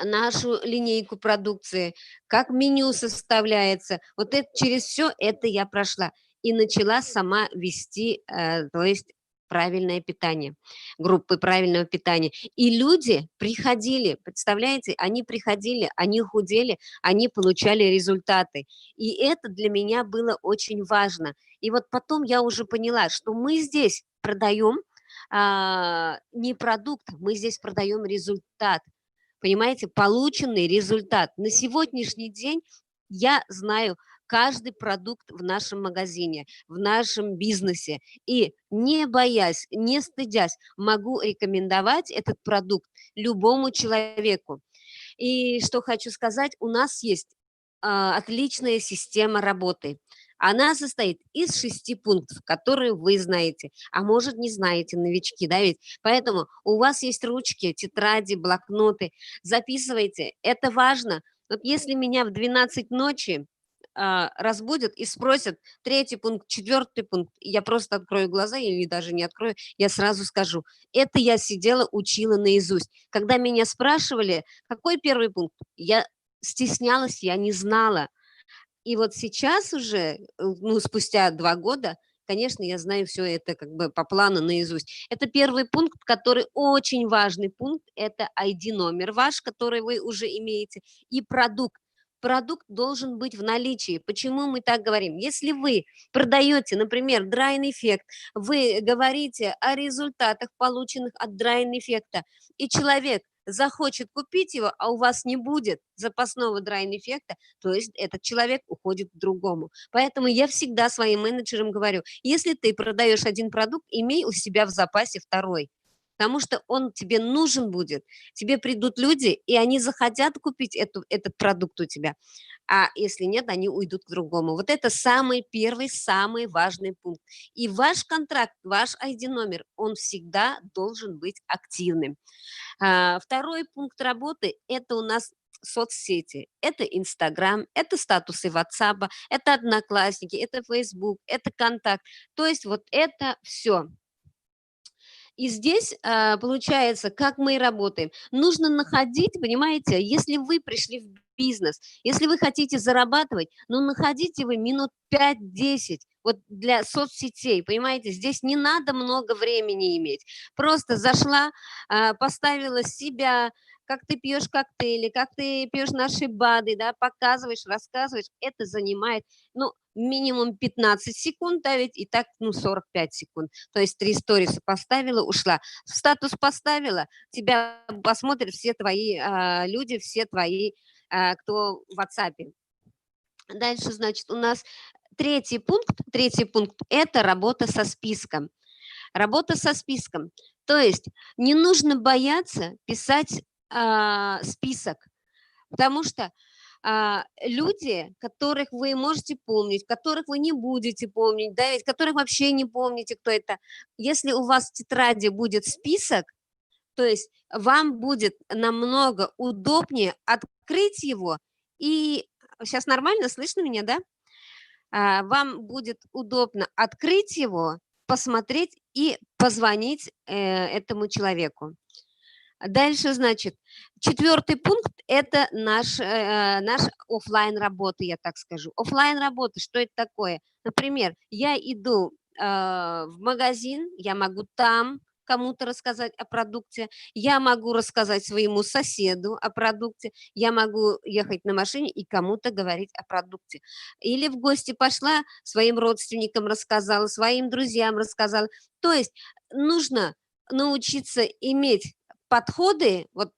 нашу линейку продукции, как меню составляется. Вот это, через все это я прошла и начала сама вести, то есть правильное питание, группы правильного питания. И люди приходили, представляете, они приходили, они худели, они получали результаты. И это для меня было очень важно. И вот потом я уже поняла, что мы здесь продаем не продукт, мы здесь продаем результат. Понимаете, полученный результат. На сегодняшний день я знаю каждый продукт в нашем магазине, в нашем бизнесе. И не боясь, не стыдясь, могу рекомендовать этот продукт любому человеку. И что хочу сказать, у нас есть отличная система работы. Она состоит из 6 пунктов, которые вы знаете, а может не знаете, новички, да ведь? Поэтому у вас есть ручки, тетради, блокноты, записывайте, это важно. Вот если меня в 12 ночи разбудят и спросят 3 пункт, 4 пункт, я просто открою глаза или даже не открою, я сразу скажу, это я сидела, учила наизусть. Когда меня спрашивали, какой 1 пункт, я стеснялась, я не знала. И вот сейчас уже, ну, спустя 2 года, конечно, я знаю все это как бы по плану наизусть. Это 1 пункт, который очень важный пункт, это ID-номер ваш, который вы уже имеете, и продукт. Продукт должен быть в наличии. Почему мы так говорим? Если вы продаете, например, драйный эффект, вы говорите о результатах, полученных от драйного эффекта, и человек захочет купить его, а у вас не будет запасного драйного эффекта, то есть этот человек уходит к другому. Поэтому я всегда своим менеджерам говорю, если ты продаешь 1 продукт, имей у себя в запасе 2, потому что он тебе нужен будет. Тебе придут люди, и они захотят купить этот продукт у тебя, а если нет, они уйдут к другому. Вот это самый первый, самый важный пункт. И ваш контракт, ваш ID-номер, он всегда должен быть активным. 2 пункт работы – это у нас соцсети. Это Инстаграм, это статусы WhatsApp, это Одноклассники, это Facebook, это Контакт. То есть вот это все. И здесь получается, как мы и работаем. Нужно находить, понимаете, если вы пришли в бизнес, если вы хотите зарабатывать, ну находите вы минут 5-10, вот для соцсетей, понимаете, здесь не надо много времени иметь. Просто зашла, поставила себя, как ты пьешь коктейли, как ты пьешь наши БАДы, да, показываешь, рассказываешь, это занимает, ну, минимум 15 секунд, да, ведь и так, ну, 45 секунд. То есть 3 сториса поставила, ушла. В статус поставила, тебя посмотрят все твои люди, все твои, кто в WhatsApp. Дальше, значит, у нас третий пункт – это работа со списком. Работа со списком. То есть не нужно бояться писать список, потому что люди, которых вы можете помнить, которых вы не будете помнить, да, ведь которых вообще не помните, кто это, если у вас в тетради будет список, то есть вам будет намного удобнее открыть его и... Сейчас нормально слышно меня, да? Вам будет удобно открыть его, посмотреть и позвонить этому человеку. Дальше, значит, 4 пункт – это наш оффлайн работа, я так скажу. Оффлайн работа, что это такое? Например, я иду в магазин, я могу там кому-то рассказать о продукте, я могу рассказать своему соседу о продукте, я могу ехать на машине и кому-то говорить о продукте. Или в гости пошла, своим родственникам рассказала, своим друзьям рассказала. То есть нужно научиться иметь подходы, вот,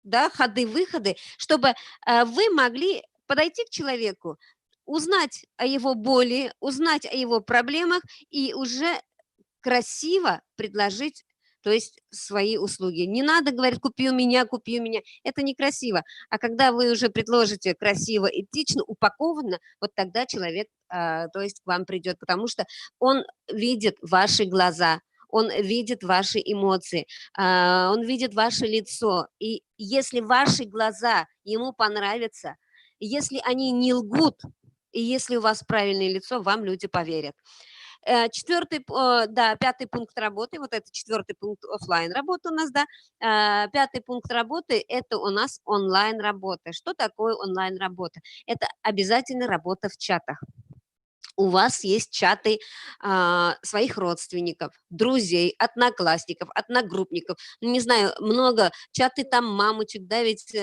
да, ходы-выходы, чтобы вы могли подойти к человеку, узнать о его боли, узнать о его проблемах и уже красиво предложить, то есть свои услуги. Не надо говорить купи у меня, это некрасиво. А когда вы уже предложите красиво, этично, упакованно, вот тогда человек, то есть к вам придет, потому что он видит ваши глаза, он видит ваши эмоции, он видит ваше лицо. И если ваши глаза ему понравятся, если они не лгут, и если у вас правильное лицо, вам люди поверят. 5 пункт работы, вот это 4 пункт оффлайн работы у нас, да, 5 пункт работы – это у нас онлайн работа. Что такое онлайн работа? Это обязательно работа в чатах. У вас есть чаты своих родственников, друзей, одноклассников, одногруппников, ну, не знаю, много, чаты там мамочек, да, ведь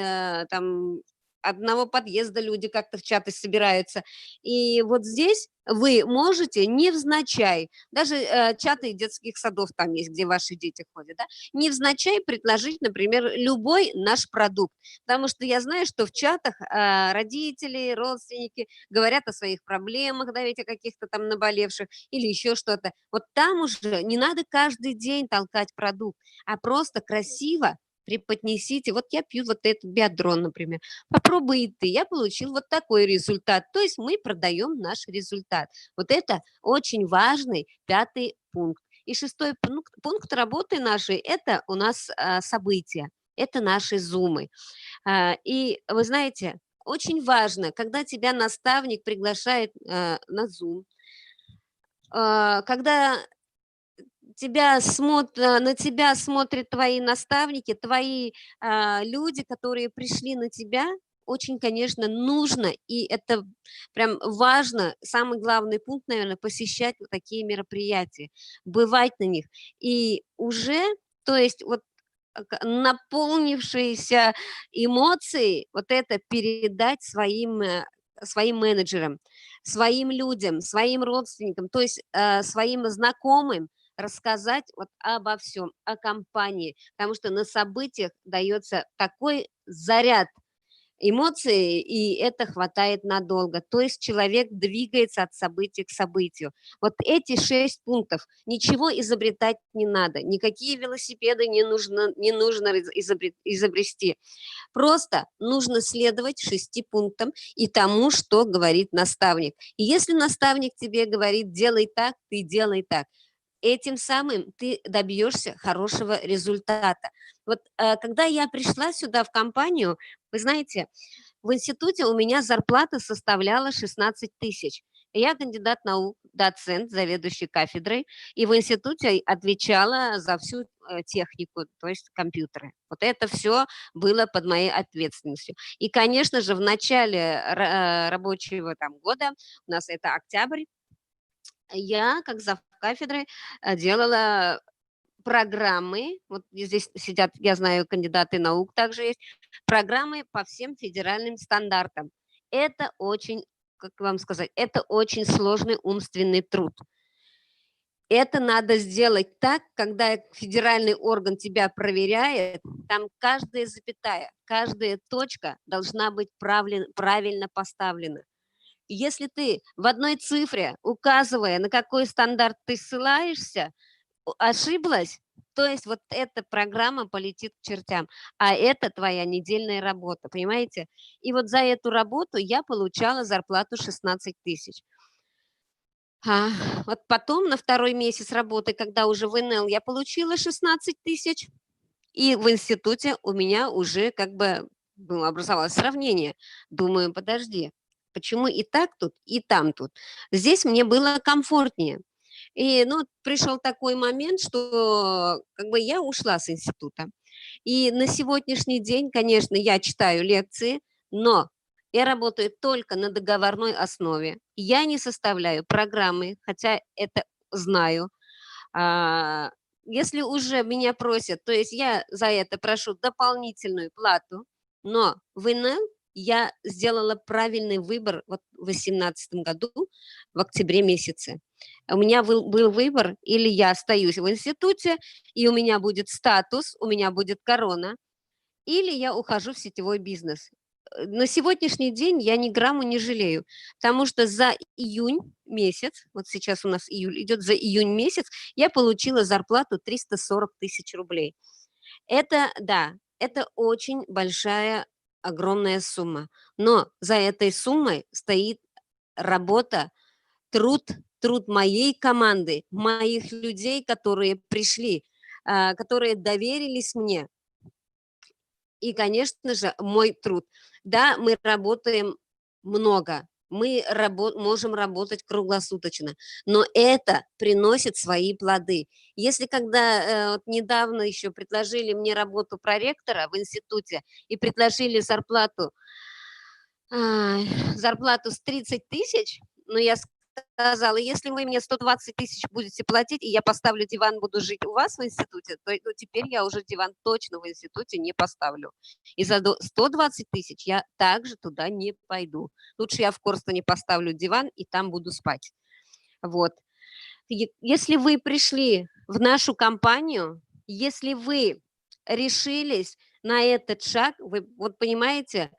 там одного подъезда люди как-то в чаты собираются. И вот здесь вы можете невзначай, даже чаты детских садов там есть, где ваши дети ходят, да, невзначай предложить, например, любой наш продукт. Потому что я знаю, что в чатах родители, родственники говорят о своих проблемах, да, ведь о каких-то там наболевших или еще что-то. Вот там уже не надо каждый день толкать продукт, а просто красиво преподнесите. Вот я пью вот этот биодрон, например. Попробуй и ты. Я получил вот такой результат. То есть мы продаем наш результат. Вот это очень важный 5 пункт. И 6 пункт работы нашей – это у нас события. Это наши зумы. И вы знаете, очень важно, когда тебя наставник приглашает на Zoom, когда на тебя смотрят твои наставники, твои люди, которые пришли на тебя, очень, конечно, нужно, и это прям важно, самый главный пункт, наверное, посещать вот такие мероприятия, бывать на них. И уже, то есть вот наполнившиеся эмоции, вот это передать своим менеджерам, своим людям, своим родственникам, то есть своим знакомым, рассказать вот обо всем, о компании, потому что на событиях дается такой заряд эмоций, и это хватает надолго. То есть человек двигается от события к событию. Вот эти 6 пунктов. Ничего изобретать не надо, никакие велосипеды не нужно изобрести. Просто нужно следовать 6 пунктам и тому, что говорит наставник. И если наставник тебе говорит «делай так», ты делай так. Этим самым ты добьешься хорошего результата. Вот когда я пришла сюда в компанию, вы знаете, в институте у меня зарплата составляла 16 тысяч. Я кандидат наук, доцент, заведующий кафедрой, и в институте отвечала за всю технику, то есть компьютеры. Вот это все было под моей ответственностью. И, конечно же, в начале рабочего года, у нас это октябрь, я, как завкафедры, делала программы, вот здесь сидят, я знаю, кандидаты наук также есть, программы по всем федеральным стандартам. Это очень, как вам сказать, это очень сложный умственный труд. Это надо сделать так, когда федеральный орган тебя проверяет, там каждая запятая, каждая точка должна быть правильно поставлена. Если ты в одной цифре, указывая, на какой стандарт ты ссылаешься, ошиблась, то есть вот эта программа полетит к чертям, а это твоя недельная работа, понимаете? И вот за эту работу я получала зарплату 16 тысяч. Вот потом на второй месяц работы, когда уже в НЛ я получила 16 тысяч, и в институте у меня уже как бы образовалось сравнение. Думаю, подожди, почему и так тут, и там тут? Здесь мне было комфортнее. И пришел такой момент, что как бы я ушла с института. И на сегодняшний день, конечно, я читаю лекции, но я работаю только на договорной основе. Я не составляю программы, хотя это знаю. Если уже меня просят, то есть я за это прошу дополнительную плату, но в ИНЛ я сделала правильный выбор вот в 2018 году, в октябре месяце. У меня был выбор, или я остаюсь в институте, и у меня будет статус, у меня будет корона, или я ухожу в сетевой бизнес. На сегодняшний день я ни грамму не жалею, потому что за июнь месяц, вот сейчас у нас июль идет, за июнь месяц я получила зарплату 340 тысяч рублей. Это, да, это очень большая, огромная сумма, но за этой суммой стоит работа, труд моей команды, моих людей, которые пришли, которые доверились мне. И, конечно же, мой труд. Да, мы работаем много, мы можем работать круглосуточно, но это приносит свои плоды. Если когда недавно еще предложили мне работу проректора в институте и предложили зарплату с 30 тысяч, но я сказала, если вы мне 120 тысяч будете платить, и я поставлю диван, буду жить у вас в институте, то теперь я уже диван точно в институте не поставлю. И за 120 тысяч я также туда не пойду. Лучше я в Корстоне поставлю диван и там буду спать. Вот. Если вы пришли в нашу компанию, если вы решились на этот шаг, вы вот понимаете,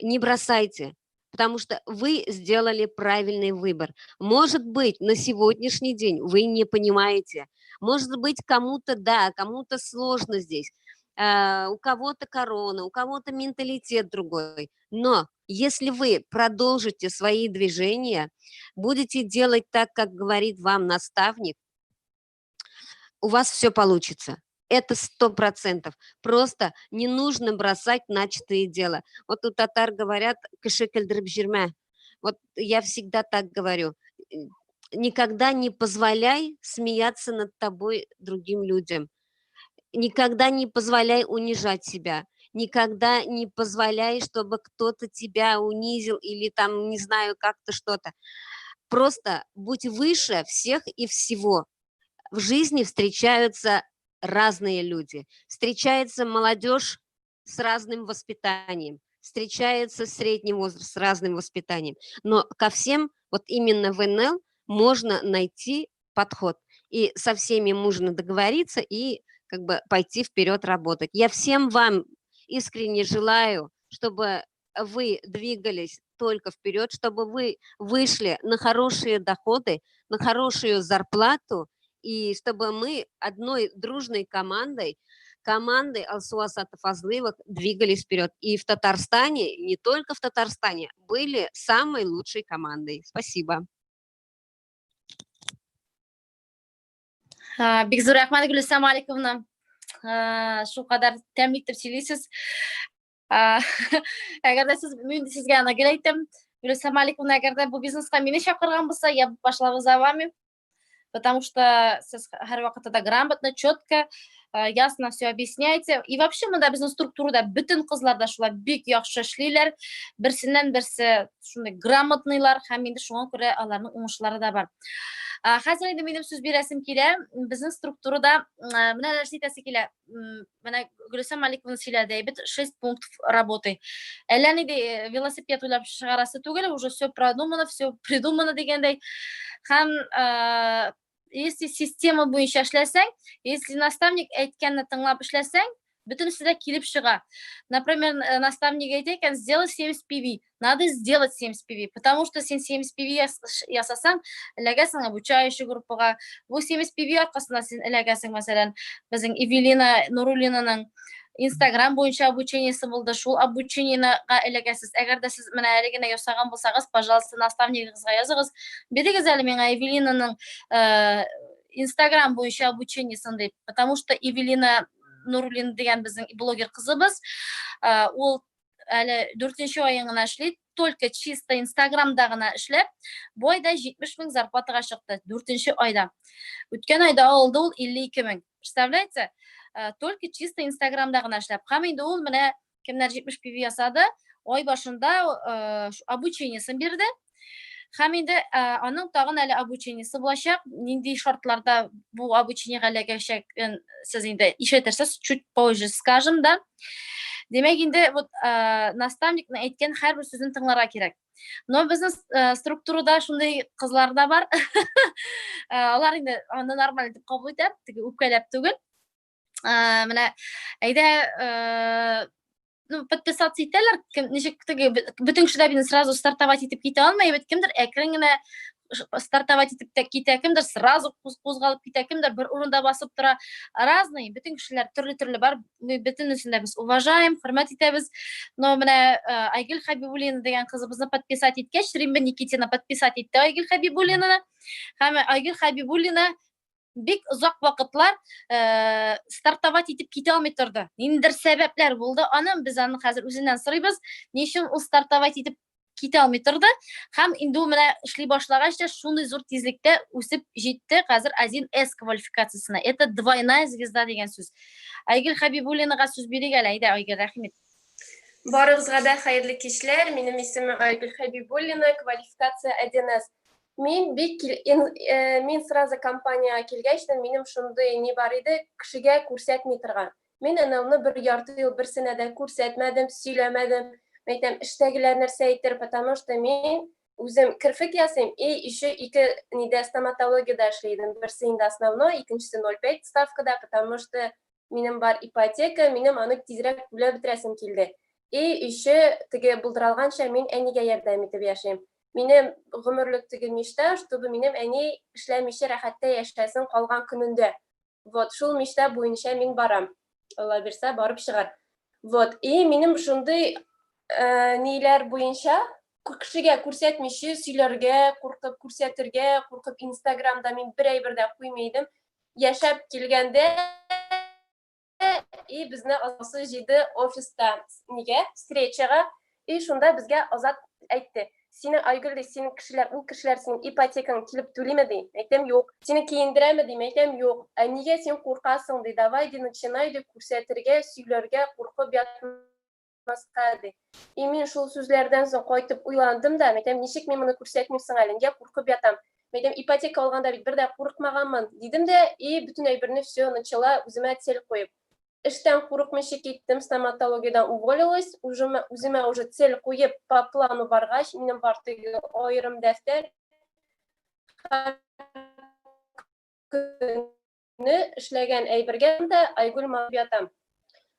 не бросайте, потому что вы сделали правильный выбор. Может быть, на сегодняшний день вы не понимаете, может быть, кому-то да, кому-то сложно здесь, у кого-то корона, у кого-то менталитет другой, но если вы продолжите свои движения, будете делать так, как говорит вам наставник, у вас все получится. Это 100%. Просто не нужно бросать начатое дело. Вот у татар говорят «кышекель дрыбжирме». Вот я всегда так говорю. Никогда не позволяй смеяться над тобой другим людям. Никогда не позволяй унижать себя. Никогда не позволяй, чтобы кто-то тебя унизил или там, не знаю, как-то что-то. Просто будь выше всех и всего. В жизни встречаются разные люди. Встречается молодежь с разным воспитанием, встречается средний возраст с разным воспитанием. Но ко всем, вот именно в НЛ, можно найти подход. И со всеми можно договориться и как бы пойти вперед работать. Я всем вам искренне желаю, чтобы вы двигались только вперед, чтобы вы вышли на хорошие доходы, на хорошую зарплату, и чтобы мы одной дружной командой Алсу-Асата Фазлыевых двигались вперед. И в Татарстане, не только в Татарстане, были самой лучшей командой. Спасибо. Бекзур рахмат, Гүлсам Аликовна. Шу кадар тәмле итеп сөйлисез. Әгәр дә мин сезгә аны әйтәм, Гүлсам Аликовна, әгәр дә бу бизнеска мине чакырган булса, я пошла бы за вами. потому что сіз һәр вакытта грамотно, четко, ясно все объясняете. И вообще мында безнең структурада бүтән кызлар да шулай бик яхшы эшлиләр. Берсеннән берсе шундый грамотныйлар һәм инде шуңа күрә аларның уңышлары да бар. Хәзер инде минем сүз бирәсем килә. Безнең структурада менә нәрсә әйтәсе килә. Менә Гөлсем Маликовна сөйләде, әйбет 6 пунктов работы. Әллә нинди велосипед уйлап чыгарасы түгел, уже все продумано, все придумано дигәндәй. Һәм если система буенча эшләсәң, если наставник әйткәнне тыңлап эшләсәң, бөтенесе дә килеп чыга. Например, наставник әйтә икән, сделай 70 PV. Надо сделать 70 PV, потому что сен 70 PV ясасаң, эләгәсең обучающий группага. Бу 70 PV аркасында сен эләгәсең, мәсәлән, безнең Эвелина Нуруллинаның Instagram буенча обучениесе булды. Шул обучениега эләгәсез. Әгәр дә сез менә әле генә ясаган булсагыз, пожалуйста, наставнигыгызга языгыз. Бирегез әле миңа Эвелинаның Instagram буенча обучениесен дип, потому что Эвелина Нуруллина дигән безнең блогер кызыбыз, ул әле 4нче аеңына эшли, только чисто Instagramда гына эшләп, бу айда 70 000 зарплатага чыкты 4нче айда. Үткән айда алды ул 52 000. Представляете? Только чисто Instagramда гына эшләп. Һәм инде ул менә кемнәр 70 PV ясады, ай башында обучениесен бирде. Һәм инде аның тагын әле обучениесе булачак. Нинди шартларда бу обучениегә эләгәчәген сез инде ишетерсез, чуть позже скажем, да. Демәк инде вот наставникның әйткән һәрбер сүзен тыңларга кирәк. Но безнең структурада шундый кызлар да бар. Алар инде аны нормаль дип кабул итә, теге үпкәләп түгел. Менә әйдә подписаться итәләр, ничек теге бүтән кешеләр бит сразу стартовать итеп китә алмый, бит кемдер әкрен генә стартовать итеп китә, кемдер сразу кузгалып китә, кемдер бер урында басып тора. Разный, бүтән кешеләр төрле бар. Бөтенесен дә без уважаем, хөрмәт итәбез. Но менә Айгөл Хәбибуллина дигән кызыбызны подписать иткәч, Римма Никитина подписать итте Айгөл Хәбибуллинаны. Һәм Айгөл Хәбибуллина бик озак вакытлар стартовать итеп китә алмый торды. Ниндидер сәбәпләр булды. Аны без аны хәзер үзеннән сорыйбыз. Ничек ул стартовать итеп китә алмый торды? Һәм инде ул менә эшли башлагач та шундый зур тизлектә үсеп җитте хәзер 1С квалификациясына. Это двойная звезда дигән сүз. Айгөл Хәбибуллинага сүз бирик әле, әйдә Айгөл, рәхмәт. Барыгызга да хәерле кичләр. Минем исемем Айгөл Хәбибуллина, квалификация 1С. Мин сразу компанияга килгәч, минем шундый ни бар иде, кешегә күрсәтми торган. Мин анауны бер ярты ел берсенә дә күрсәтмәдем, сөйләмәдем. Мәйтәм, эштәгеләр нәрсә әйтер, потому что мин үзем кирфик ясыйм, и еще ике нидә стоматологиядә эшлидем. Берсе инде основной, икенчесе 0,5 ставкада, потому что минем бар ипотека, минем аны тизрәк түләп бетерәсем килде. И еще теге булдыралганча мин әнигә ярдәм итеп яшим. Минем гомерлек теге мечта, чтобы минем әни эшләмичә рәхәттә яшәсен калган көнендә. Вот, шул мечта буенча мин барам. Алла бирсә, барып чыгар. Вот, и минем шундый ниләр буенча кешегә күрсәтмичә, сөйләргә, куркып күрсәтергә, куркып Instagramда мин бер әйбер дә куймыйдым. Яшәп килгәндә и безне асы җиде офиста нигә встречага, и шунда безгә Азат әйтте. Сине Айгөл, синең кешеләр, ул кешеләр синең ипотекаң килеп түлиме ди? Әйтәм, юк. Сине киендерәме ди? Әйтәм, юк. Ә нигә син куркасың ди? Давай ди, начинай ди күрсәтергә, сөйләргә, куркып ятмаска ди. И мин шул сүзләрдән соң кайтып уйландым да, әйтәм, ничек мин моны күрсәтмисең әле? Нигә куркып ятам? Әйтәм, ипотека алганда бит бер дә курыкмаганмын дидем дә, и бүтән әйберне все начала үземә цель куеп. Эштән курыкмыйча киттем, стоматологиядән уволилась, үземә уже цель куеп по плану баргач, минем бар теге аерым дәфтәр. Көне эшләгән әйбергә дә Айгөл ятам.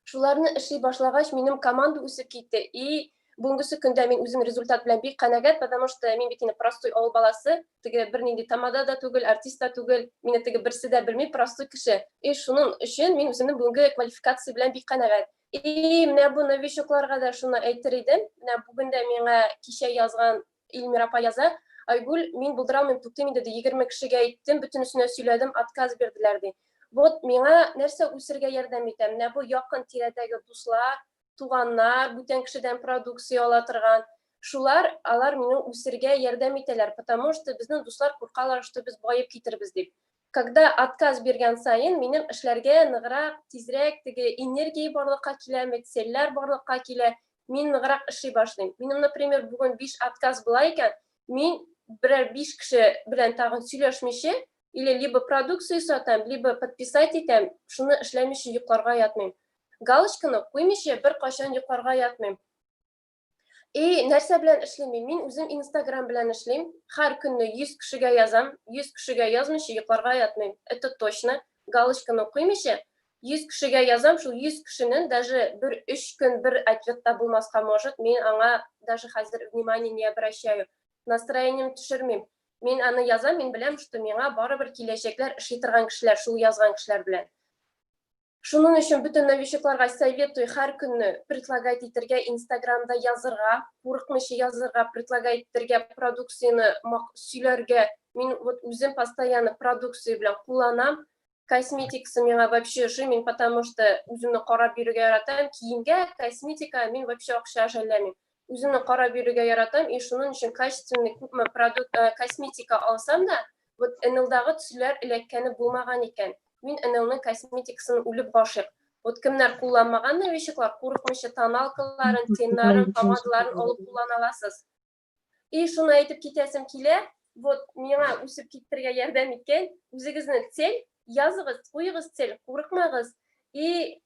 Шуларны эшли башлагач, минем команда үсеп китте. И бүгенге көндә мин үзем результат белән бик канәгать, потому что мин бит инде простой авыл баласы, теге бер нинди тамада да түгел, артист да түгел, мине теге берсе дә белми, простой кеше. И шуның өчен мин үземнең бүгенге квалификация белән бик канәгать. И менә бу новичокларга да шуны әйтер идем. Менә бүген дә миңа кичә язган Илмира апа яза. Айгүл, мин булдырам, мин туктыйм инде 20 кешегә әйттем, бөтенесенә сөйләдем, отказ бирделәр ди. Вот миңа нәрсә үсергә ярдәм итә? Менә бу якын тирәдәге дуслар, туганнар, бүтән кешедән продукция ала торган. Шулар, алар мине үсергә ярдәм итәләр, потому что безнең дуслар куркалар, что без байып китербез дип. Когда отказ биргән сайын, минем эшләргә ныграк, тизрәк, теге энергия барлыкка килә, мәселләр барлыкка килә, мин ныграк эшли башлыйм. Минем, например, бүген 5 отказ була икән, мин берәр 5 кеше белән тагын сөйләшмичә, или либо продукция сатам, либо подписать итәм, шуны эшләмичә йокларга ятмыйм. Галочканы куймичә бер качан йокларга ятмыйм. И нәрсә белән эшлим? Мин үзем Instagram белән эшлим. Һәр көнне 100 кешегә язам, 100 кешегә язмыйча йокларга ятмыйм. Это точно. Галочканы куймичә 100 кешегә язам, шул 100 кешенең даже бер 3 көн бер ответта булмаска может, мин аңа даже хәзер внимание не обращаю. Настроением төшермим. Мин аны язам, мин беләм, что миңа барыбер киләчәкләр эшли торган кешеләр, шул язган кешеләр белән. Шуның өчен бөтен новичокларга советую һәр көнне предлагать итәргә, Instagramда язырга, курыкмыйча язырга, предлагать итәргә, продукцияны сөйләргә. Мин вот үзем постоянно продукция белән кулланам. Косметикасы миңа вообще ошый, потому что үземне карап йөрергә яратам, киемгә, косметика мин вообще акча жәлләмим. Үземне карап йөрергә яратам, и шуның өчен качественный күпме косметика алсам да, вот NL-дагы төсләр эләккәне булмаган икән. Мин NL-ның косметикасын үлеп башыйк. Вот кемнәр кулланмаган новичоклар, курыкмыйча тоналкаларын, теннарын, помадаларын алып куллана аласыз. И шуны әйтеп китәсем килә, вот миңа үсеп китәргә ярдәм иткән, үзегезнең цель, языгыз, куйыгыз цель, курыкмагыз и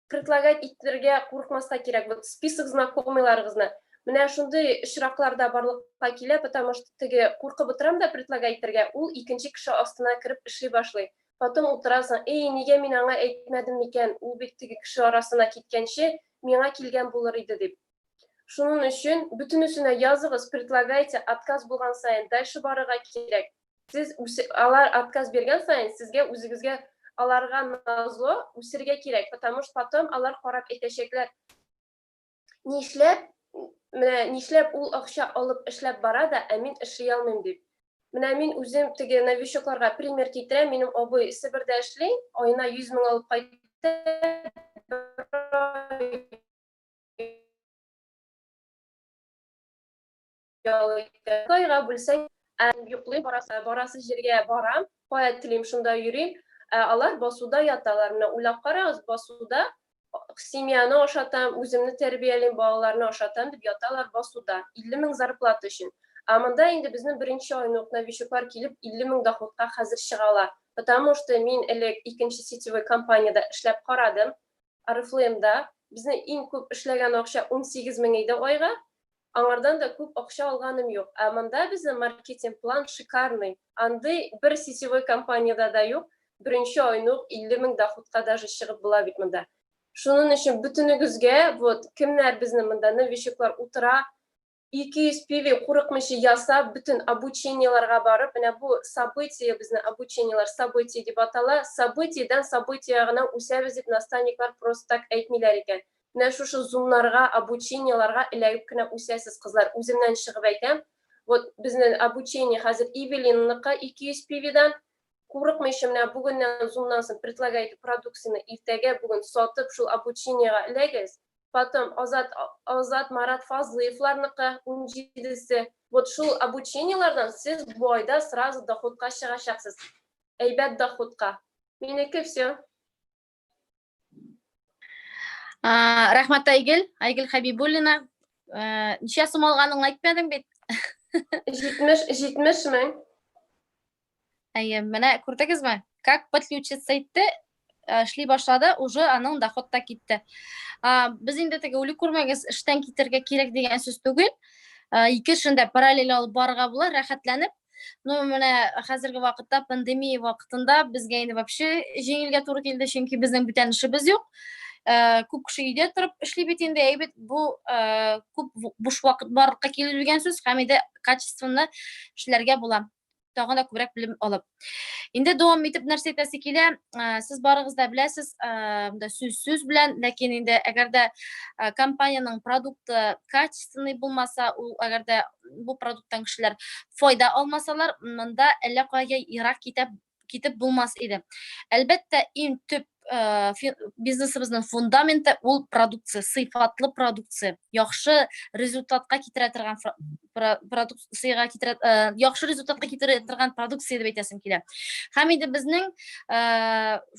предлагать итәргә курыкмаска кирәк. Вот список знакомыйларыгызны. Менә шундый очракларда барлыкка килә, потому что теге куркып утырам да предлагать итәргә, ул икенче кеше астына кирип эшли башлый. Потом утырасың, нигә мин аңа әйтмәдем микән, ул бит теге кеше арасына киткәнче миңа килгән булыр иде дип. Шуның өчен бөтенесенә языгыз, предлагайте, отказ булган сайын дальше барырга кирәк. Сез алар отказ бергән сайын сезгә үзегезгә аларга назло үсергә кирәк, потому что потом алар карап әйтәчәкләр. Нишләп ул акча алып эшләп бара да, мин эшли алмыйм дип. Менә мин үзем теге новичокларга пример китерәм, минем абый Себердә эшли, айына 100 мең алып кайтты. Кайга бүлсәң, юклый барасы җиргә барам, кая телим шунда йөрим. Алар басуда яталар. Менә уйлап карагыз, басуда семьяны ашатам, үземне тәрбиялим, балаларны ашатам дип яталар басуда. 50 мең зарплата өчен. Монда инде безнең беренче айны новичоклар килеп 50 мең доходка хәзер чыгалар. Потому что мин элек икенче сетевой компанияда эшләп карадым. Арифлеймда безнең иң күп эшләгән акча 18 мең иде айга. Аңардан да күп акча алганым юк. Монда безнең маркетинг план шикарный. Андый бер сетевой компанияда да юк. Беренче айны 50 мең доходка даже чыгып була бит монда. Шуның өчен бөтенегезгә, вот кемнәр безнең монда новичоклар утыра, 200 пиви курыкмыйча ясап, бөтен обучениеларга барып, менә бу событие безнең обучениелар событие дип атала, событиедән событие гына үсәбез дип наставниклар просто так әйтмиләр икән. Менә шушы зумнарга, обучениеларга эләгеп кенә үсәсез кызлар. Үземнән чыгып әйтәм. Вот безнең обучение хәзер Ивелинныкка 200 пивидан курыкмыйча менә бүгеннән зумнан соң предлагайте продукцияны иртәгә бүген сатып шул обучениега эләгез. Потом Азат Марат Фазлыевларныкы 17-се. Вот шул обучениелардан сез бу айда сразу доходка чыгачаксыз. Әйбәт доходка. Минеке все. Рәхмәт Айгөл Хәбибуллина. Ничә сум алганыңны әйтмәдең бит? 70 мең. Менә күрдегезме? Как подключиться итте, эшли башлады, уже аның доходта китте. Без инде теге үлек күрмәгез, эштән китәргә кирәк дигән сүз түгел. Икешендә параллель алып барырга була, рәхәтләнеп. Ну, менә хәзерге вакытта, пандемия вакытында безгә инде вообще җиңелгә туры килде, чөнки безнең бүтән эшебез юк. Күп кеше өйдә торып эшли бит инде, әйбәт бу күп буш вакыт барлыкка килер дигән сүз, һәм инде качественно эшләргә була. Тагын да күбрәк белем алып. Инде дәвам итеп нәрсә әйтәсе килә, сез барыгыз да беләсез, сүз белән, ләкин инде әгәр дә компанияның продукты качественный булмаса, ул әгәр дә бу продукттан кешеләр файда алмасалар, монда әллә кая ерак китеп булмас иде. Әлбәттә, иң төп бизнесыбыздын фундаменты ул продукция, сыйфатлы продукция. Яхшы результатка китерә торган продукцияга яхшы результатка китерә торган продукция дип әйтәсем килә. Һәм инде безнең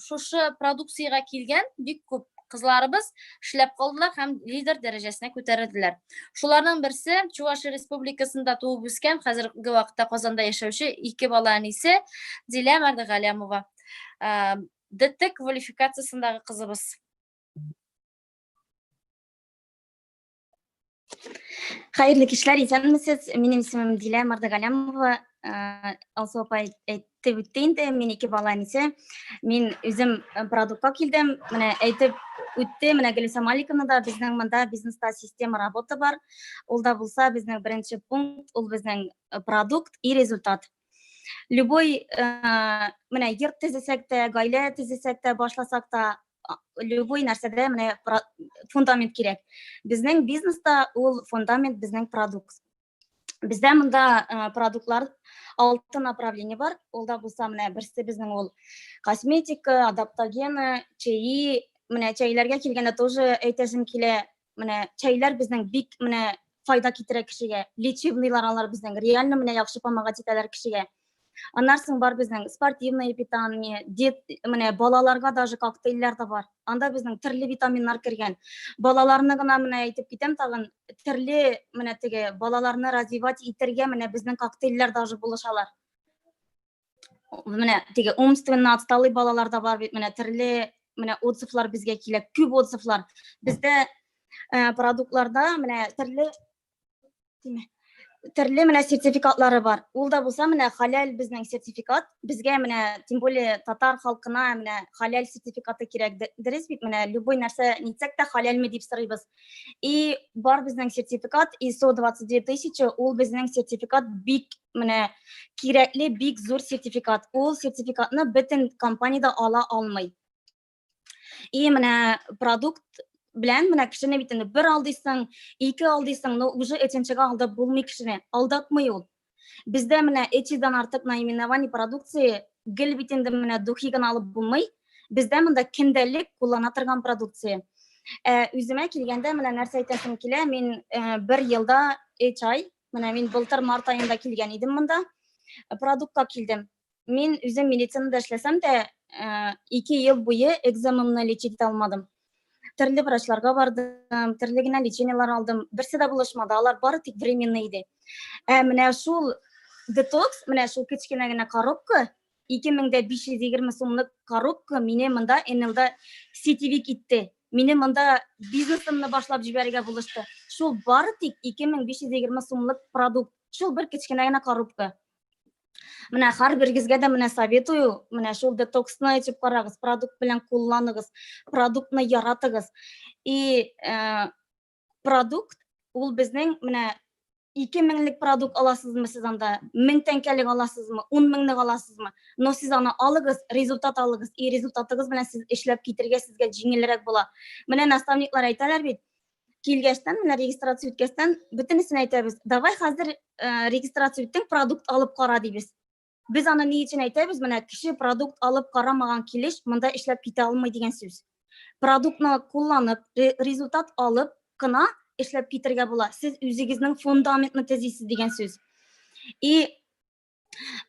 шушы продукцияга килгән бик күп кызларыбыз эшләп калдылар һәм лидер дәрәҗәсенә күтәрелделәр. Шуларның берсе Чувашия Республикасында туып үскән, хәзерге вакытта Казанда яшәүче 2 бала әнисе Дилә Мәрдәгалямова. ДТ квалификациясындагы кызыбыз. Hayırlı kişiler, исәнмесез? Минем исемем Дилә Мәрдәгалямова. Алсу апай әйтеп үтте инде, мин 2 бала әнисе. Мин үзем продуктка килдем. Менә әйтеп үтте, менә Гөлсәм Маликовна да безнең монда бизнеста система работа бар. Ул да булса безнең беренче пункт, ул безнең продукт и результат. Любой менә йорт төзесәк тә, гаилә төзесәк тә, башласак та, любой нәрсәдә менә фундамент кирәк. Безнең бизнеста ул фундамент безнең продукт. Бездә монда продуктлар 6 направление бар. Ул да булса менә берсе безнең ул косметика, адаптогены, чәй. Менә чәйләргә килгәндә тоже әйтәсем килә. Менә чәйләр безнең бик менә файда китерә кешегә. Лечебныйлар алар безнең реально менә яхшы помогать итәләр кешегә. Аннан соң бар безнең спортивное питание, менә балаларга даже коктейльләр да бар. Анда безнең төрле витаминнар кергән. Балаларны гына менә әйтеп китәм тагын, төрле менә теге балаларны развивать итәргә менә безнең коктейльләр даже булышалар. Менә теге умственно отсталый балалар да бар бит, менә төрле менә отзывлар безгә килә, күп отзывлар. Бездә продуктларда менә төрле менә сертификатлары бар. Ул да булса менә халяль безнең сертификат. Безгә менә тем более татар халкына менә халяль сертификаты кирәк. Дөрес бит, менә любой нәрсә нитсәк тә халяльме дип сорыйбыз. И бар безнең сертификат ISO 22000, ул безнең сертификат бик менә кирәкле, бик зур сертификат. Ул сертификатны бөтен компанияда ала алмый. И менә продукт белән менә кешене бит инде бер алдыйсың, 2 алдыйсың, но уже өченчегә алдап булмый кешене. Алдатмый ул. Бездә менә 300-дан артык наименование продукция, гел бит инде менә духиган алып булмый. Бездә монда көндәлек куллана торган продукция. Үземә килгәндә менә нәрсә әйтәсем килә, мин 1 елда 3 ай, менә мин былтыр март айында килгән идем монда. Продуктка килдем. Мин үзем медицинада эшләсәм дә 2 ел буе экзамымны лечить итә алмадым. Төрле врачларга бардым, төрле генә лечениялар алдым. Берсе дә булышмады, алар бары тик временный иде. Менә шул детокс, менә шул кечкенә генә коробка, 2520 сумлык коробка мине монда НЛда сетевик итте. Мине монда бизнесымны башлап җибәрергә булышты. Шул бары тик 2520 сумлык продукт. Шул бер кечкенә генә коробка. Менә һәрбергезгә дә менә советую, менә шул детоксны эчеп карагыз, продукт белән кулланыгыз, продуктны яратыгыз. И продукт ул безнең менә 2000лек продукт аласызмы сез анда, 1000 тәңкәлек аласызмы, 10 меңлек аласызмы, но сез аны алыгыз, результат алыгыз, и результатыгыз белән сез эшләп китергә сезгә җиңелрәк була. Менә наставниклар әйтәләр бит, килгәчтән менә регистрация үткәчтән бөтенесен әйтәбез. Давай хәзер регистрация үттең, продукт алып кара дибез. Biz аны ни өчен әйтәбез? Менә кеше продукт алып карамаган килеш монда эшләп китә алмый дигән сүз. Продуктны кулланып, результат алып кына эшләп китергә була. Сез үзегезнең фундаментны төзисез дигән сүз. И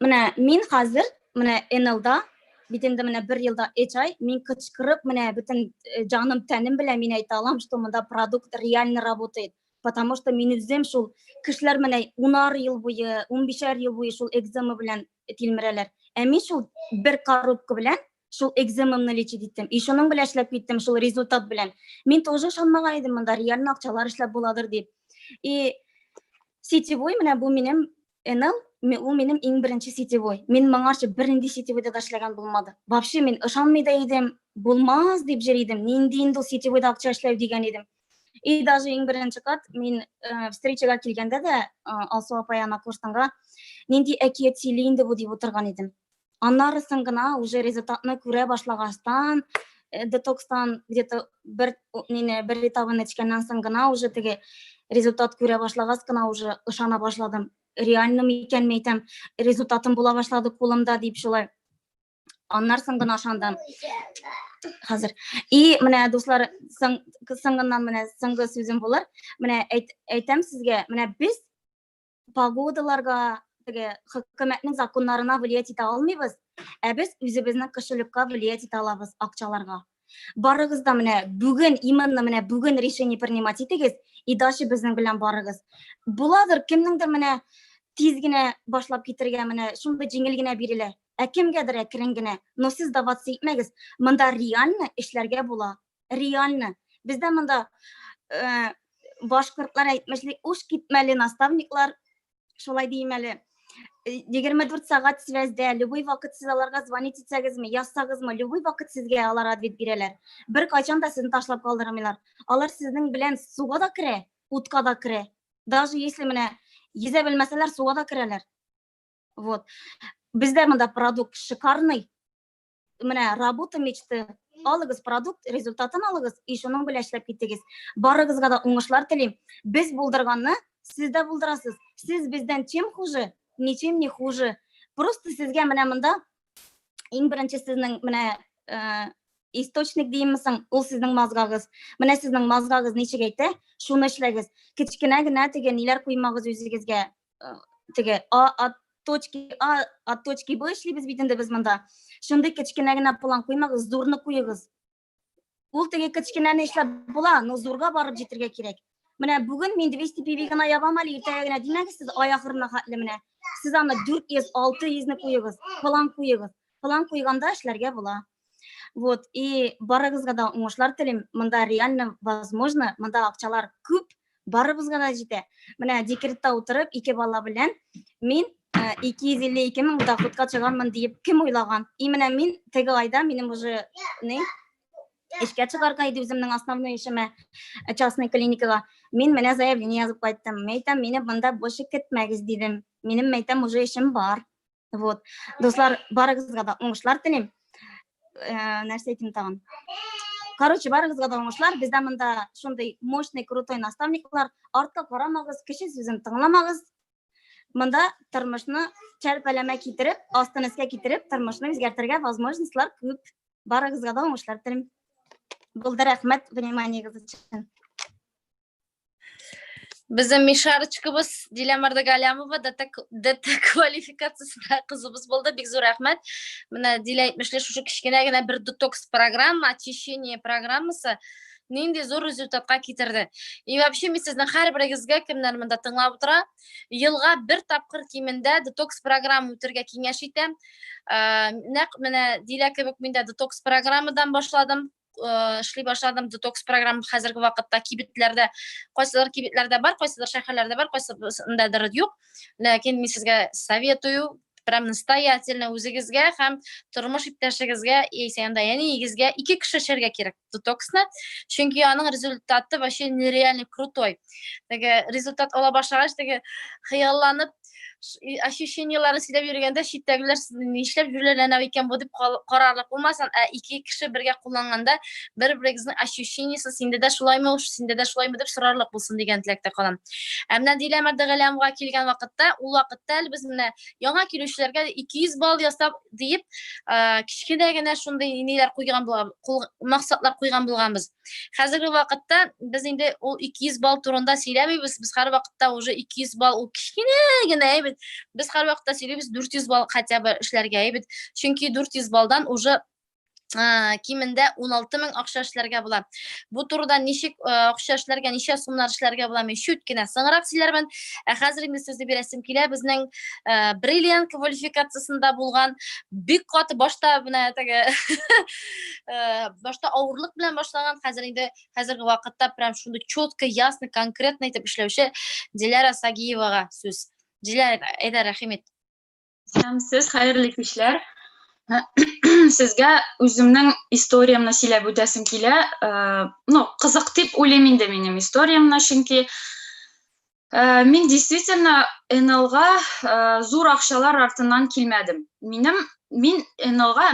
менә мин хәзер менә НЛда бит инде менә 1 елда 3 ай мин кычкырып менә бөтен җаным тәнем белән мин әйтә алам, что монда продукт реально работает. Потому что мин үзем шул кешеләр менә 10 ел буе, 15 ел буе шул экзема белән тилмерәләр. Мин шул бер коробка белән шул экземамны лечить иттем. И шуның белән эшләп киттем, шул результат белән. Мин тоже ышанмаган идем, монда реально акчалар эшләп буладыр дип. И сетевой менә бу минем НЛ, ул минем иң беренче сетевой. Мин моңарчы бернинди сетевойда да эшләгән булмады. Вообще мин ышанмый да идем, булмас дип җөридем. Нинди инде сетевойда акча эшләү дигән идем. И даже иң беренче кат мин встречага килгәндә дә Алсу апай ана курстанга нинди әкият сөйли инде бу дип утырган идем. Аннарысын гына уже результатны күрә башлагастан, детокстан где-то бер этабын эчкәннән соң гына уже теге результат күрә башлагас кына уже ышана башладым. Реально микәнме әйтәм, результатым була башлады кулымда дип шулай. Аннарсын гына ышандым. хәзер. И менә дуслар, соңыннан менә соңгы сүзем булыр. Менә әйтәм сезгә, менә без погодаларга, теге хөкүмәтнең законнарына влиять итә алмыйбыз, ә без үзебезнең кошелекка влиять итә алабыз, акчаларга. Барыгыз да менә бүген, именно менә бүген решение принимать итегез, и дальше безнең белән барыгыз. Буладыр, кемнеңдер менә тиз генә башлап китергә менә шундый җиңел генә бирелә. Ә кемгәдер әкрен генә. Но сез даваться итмәгез. Монда реально эшләргә була. Реально. Бездә монда башкортлар әйтмешли, уш китмәле наставниклар, шулай дим әле. 24 сәгать связьдә, любой вакыт сез аларга звонить итсәгезме, язсагызмы, любой вакыт сезгә алар ответ бирәләр. Бер кайчан да сезне ташлап калдырмыйлар. Алар сезнең белән суга да керә, утка да керә. Даже если менә йөзә белмәсәләр, суга да керәләр. Вот. Бездә монда продукт шикарный. Менә работа мечты. Алыгыз продукт, результатын алыгыз, и шуның белән эшләп китегез. Барыгызга да уңышлар телим. Без булдырганны сез дә булдырасыз. Сез бездән чем хуже? Ничем не хуже. Просто сезгә менә монда иң беренче сезнең менә источник деймсең, ул сезнең мозгагыз. Менә сезнең мозгагыз ничек әйтә, шуны эшләгез. Кичкенә генә теге ниләр куймагыз үзегезгә. Теге от точки А от точки Б эшлибез бит инде без монда. Шундый кичкенә генә план куймагыз, зурны куегыз. Ул теге кичкенәне эшләп була, но зурга барып җитәргә кирәк. Менә бүген мин 200 пиви гына ябам әле, иртәгә генә димәгез, сез ай ахырына хәтле менә. Сез аны 400-600-ны куегыз, план куегыз. План куйганда эшләргә була. Вот, и барыгызга да уңышлар телим. Монда реально возможно, монда акчалар күп, барыбызга да җитә. Менә декретта утырып, 2 бала белән мин 252 мең доходка чыганмын дип кем уйлаган? И менә мин теге айда минем уже эшкә чыгарга иде үземнең основной эшемә, частный клиникага. Мин менә заявление язып кайттым. Мәйтәм, мине монда больше көтмәгез дидем. Минем мәйтәм уже эшем бар. Вот. Дуслар, барыгызга да уңышлар телим. Нәрсә әйтим тагын? Короче, барыгызга да уңышлар. Бездә монда шундый мощный, крутой наставниклар. Артка карамагыз, кеше сүзен тыңламагыз. Монда тормышны чәрпәләмә китереп, астын өскә китереп, тормышны үзгәртергә возможностьлар күп. Барыгызга да уңышлар телим. Булды, рәхмәт вниманиегез өчен. Біздің Мишарочкабыз Дилә Галямова ДТ квалификациясында қызыбыз болды. Бик зор рәхмәт. Мына Дилә әйтмешле, шушы кішкене генә бер детокс программа, очищение программасы нинди зор результатка китерде. И вообще мен сезнең һәрберегезгә кемнәр монда тыңлап утыра, елга бер тапкыр кимендә детокс программа үтәргә киңәш итәм. Нәкъ менә Дилә кебек мин дә детокс программадан башладым. Эшли башладым. Детокс программа хәзерге вакытта кибетләрдә, кайсылар кибетләрдә бар, кайсылар шәһәрләрдә бар, кайсыларда юк. Ләкин мин сезгә советую, прям настоятельно үзегезгә һәм тормыш иптәшегезгә, яисә янигезгә 2 кеше эшләргә кирәк детоксны. Чөнки аның результаты вообще нереально крутой. Теге результат ала башлагач, теге хыялланып, ощущенияларын сөйләп йөргәндә читтәгеләр сезне нишләп җүләләнә икән бу дип карарлык булмасын, 2 кеше бергә кулланганда бер-берегезнең ощущениясе синдә дә шулаймы, синдә дә шулаймы дип сорарлык булсын дигән теләктә калам. Менә Дилә Галямова килгән вакытта, ул вакытта без менә яңа килүчеләргә 200 балл ясап дип, кичкенә генә шундый ниләр куйган булган, максатлар куйган булганбыз. Хәзерге вакытта без инде ул 200 балл турында сөйләмибез. Без һәр вакытта уже 200 балл ул кичкенә генә. Без һәр вакытта сөйлибез 400 балл хотя бы эшләргә әйбет. Чөнки 400 баллдан уже кимендә 16 мең акча эшләргә була. Бу турыда ничек акча эшләргә, ничә сумнар эшләргә була, мен шут кенә соңрак сөйләрмен. Хәзер инде сезне бирәсем килә. Безнең бриллиант квалификациясында булган бик каты башта менә теге башта авырлык белән башлаган, хәзер инде хәзерге вакытта прям шундый четко, ясно, конкретно итеп эшләүче Диләрә Сагиевага сүз. Диләрә, әйдә, рәхимет. Сез хәерле кичләр. Сезгә үземнең историямны сөйләп үтәсем килә. Кызык дип уйлыйм инде минем историямны, чөнки мин действительно НЛга зур акчалар артыннан килмәдем. Мин НЛга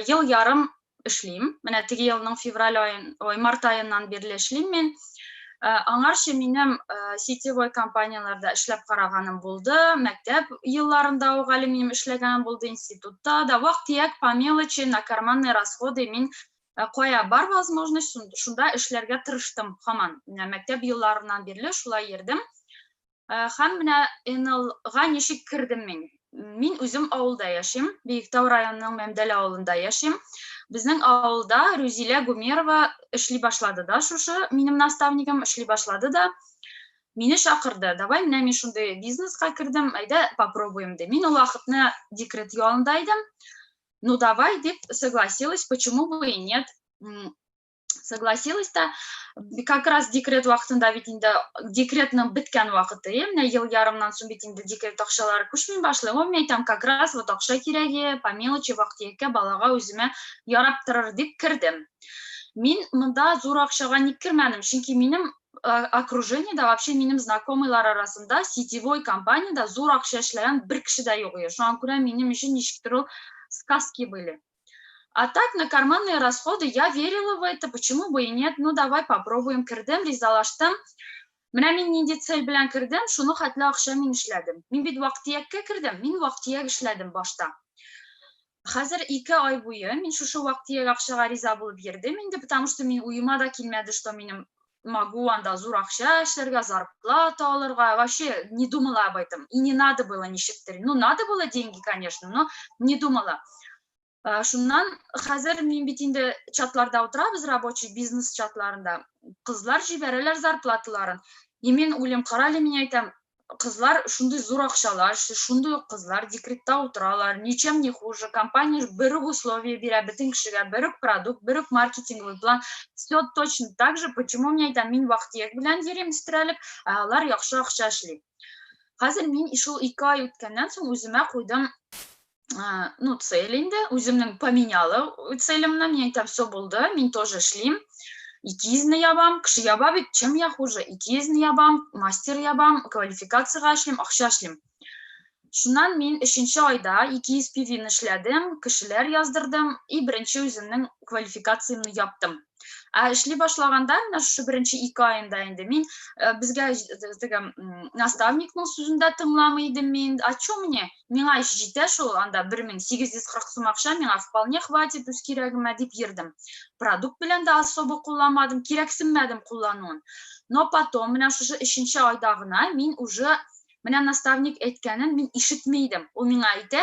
ел ярым эшлим. Менә теге елның февраль март аеннан бирле эшлим мин. Аңарчы минем сетевой компанияларда эшләп караганым булды. Мәктәп елларында ук әле минем эшләгәнем булды, институтта да. Вак-төяк по мелочи, на карманные расходы мин Кая бар возможность, шунда эшләргә тырыштым һаман. Мәктәп елларынан бирле шулай йөрдем. Һәм менә НЛ-га ничек кирдем мин? Мин үзем авылда яшим, Биектау районының Мәмдәл авылында яшим. Безнең авылда Рузилә Гумерова эшли башлады да, шушы минем наставникым эшли башлады да, мине шакырды. Давай, менә мин шундый бизнеска кирдем, әйдә попробуем ди. Мин ул вакытны декрет ялында идем. Ну давай, дип согласилась, почему бы и нет. Согласилась да, как раз декрет вакытында бит инде декретның биткән вакыты, менә ел ярымнан соң бит инде декрет акчалары күчми башлый. Мен әйтәм, как раз вот акча кирәге, по мелочи вакытка балага үземә ярап торыр дип кирдем. Мин монда зур акчага ник кирмәдем, чөнки минем окружениеда, вообще минем знакомыйлар арасында сетевой компанияда зур акча эшләгән бер кеше дә юк иде. Шуңа күрә минем өчен ничектер ул сказки были. А так, на карманные расходы я верила в это, почему бы и нет, ну давай попробуем, кирдем, ризалаштым. Менә мин нинди цель белән кирдем, шуны хәтле акча мин эшләдем. Мин бит вакытияккә кирдем, мин вакытияк эшләдем башта. Хәзер 2 ай буе мин шушы вакытияк акчага риза булып йөрдем инде, потому что мин уйыма да килмәде, что минем могу анда зур акча эшләргә, зарплата алырга, вообще не думала об этом. И не надо было ничектер. Ну, надо было деньги, конечно, но не думала. Шуннан хәзер мин бит инде чатларда утырабыз, рабочий бизнес чатларында. Кызлар җибәрәләр зарплаталарын. И мен уйлыйм, карале, мин әйтәм, кызлар шундый зур акчалар, шундый ук кызлар декретта утыралар, ничем не хуже. Компания бер үк условия бирә бөтен кешегә, бер үк продукт, бер үк маркетинговый план. Все точно так же, почему мен әйтәм, мин вакытияк белән йөрим истерәлеп, алар яхшы акча эшли. Хәзер мин шул 2 ай үткәннән соң үземә куйдым ну, цель инде, үземнең поменяла целемне, мен әйтәм, все булды, мин тоже эшлим. 2 изне ябам, кеше яба бит, чем я хуже? 2 изне ябам, мастер ябам, квалификацияга эшлим, акча эшлим. Шуннан мин 3нче айда 200 PV-ны эшләдем, кешеләр яздырдым и беренче үземнең квалификациямны яптым. Эшли башлаганда, менә шушы беренче 2 айында инде мин безгә наставникның сүзендә тыңламый идем мин. А чё мне? Миңа иш җитә шул, анда 1840 сум акча миңа вполне хватит үз кирәгемә дип йөрдем. Продукт белән дә особо кулланмадым, кирәксенмәдем куллануын. Но потом, менә шушы 3нче айда гына мин уже менә наставник әйткәнен мин ишетмәйдем. Ул миңа әйтә,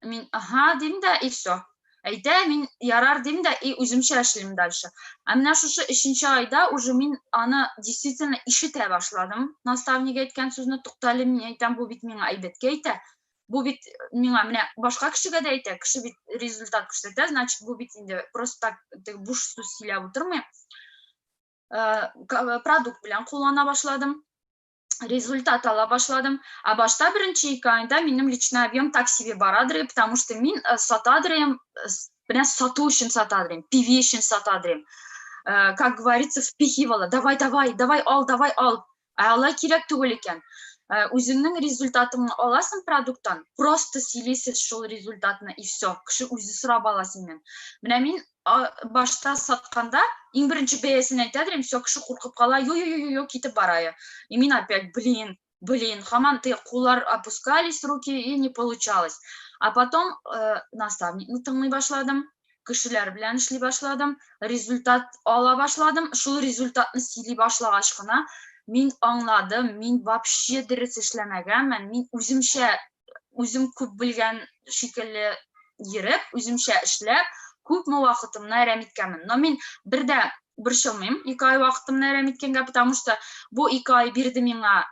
мин ага дим дә и всё. Әйтә, мин ярар дим дә и үземчә эшлим дальше. А менә шушы 3нче айда уже мин аны действительно ишетә башладым. Наставник әйткән сүзне туктале, мин әйтәм, бу бит миңа әйбәткә әйтә. Бу бит миңа менә башка кешегә дә әйтә, кеше бит результат күрсәтә, значит, бу бит инде просто так буш сүз сөйләп утырмый. Продукт белән куллана башладым. Результат ала башладым. А башта беренче 2 айда минем личный объем так себе барадыр, потому что мин сатадырым, менә сату өчен сатадырым, PV өчен сатадырым. Как говорится, впихивала. Давай, ал. Алай кирәк түгел икән. Үзеңнең результатын аласың продукттан, просто сөйләсез шул результатны и всё. Кеше үзе сорап ала синнән. Менә мин башта сатканда иң беренче бәясен әйтәдем, всё, кеше куркып кала, ё, китеп барая. И мин опять, блин, һаман куллар опускались, руки, и не получалось. А потом наставникны тыңлый башладым, кешеләр белән эшли башладым, результат ала башладым. Шул результатны сөйли башлагач кына мин аңладым, мин вообще дөрес эшләмәгәнмен, мин үзем күп белгән шикелле йөреп, үземчә эшләп, күпме вакытымны әрәм иткәнмен. Но мин бердә борчылмыйм 2 ай вакытымны әрәм иткәнгә, потому что бу 2 ай бирде миңа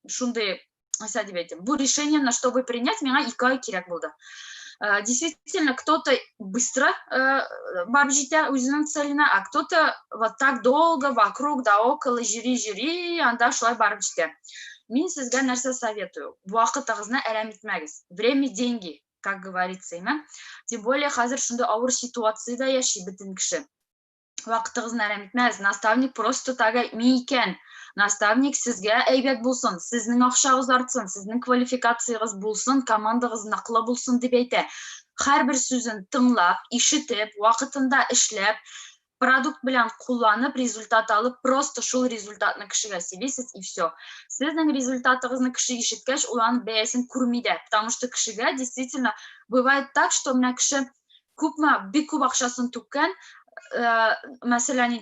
шундый, дип әйтим, бу решение, чтобы принять, миңа 2 ай кирәк булды. Действительно, кто-то быстро барып җитә үзенең целенә, а кто-то вот так долго вокруг да около жюри, анда шулай барып җитә. Мин сезгә нәрсә советую? Вакытыгызны әрәм итмәгез. Время – деньги, как говорится, имя. Тем более, хәзер шундай авыр ситуацияда яши бөтен кеше. Вакытыгызны әрәм итмәгез. Наставник просто тага микән. Наставник сезгә әйбәт булсын, сезнең акчагыз артсын, сезнең квалификациягыз булсын, командагыз наклы булсын дип әйтә. Һәрбер сүзен тыңлап, ишетеп, вакытында эшләп, продукт белән кулланып, результат алып, просто шул результатны кешегә сөйләсез и всё. Сезнең результатыгызны кеше ишеткәч, ул аны бәясен күрми дә, потому что кешегә действительно бывает так, что менә кеше күпме, бик күп акчасын түккән, Мәсәлән,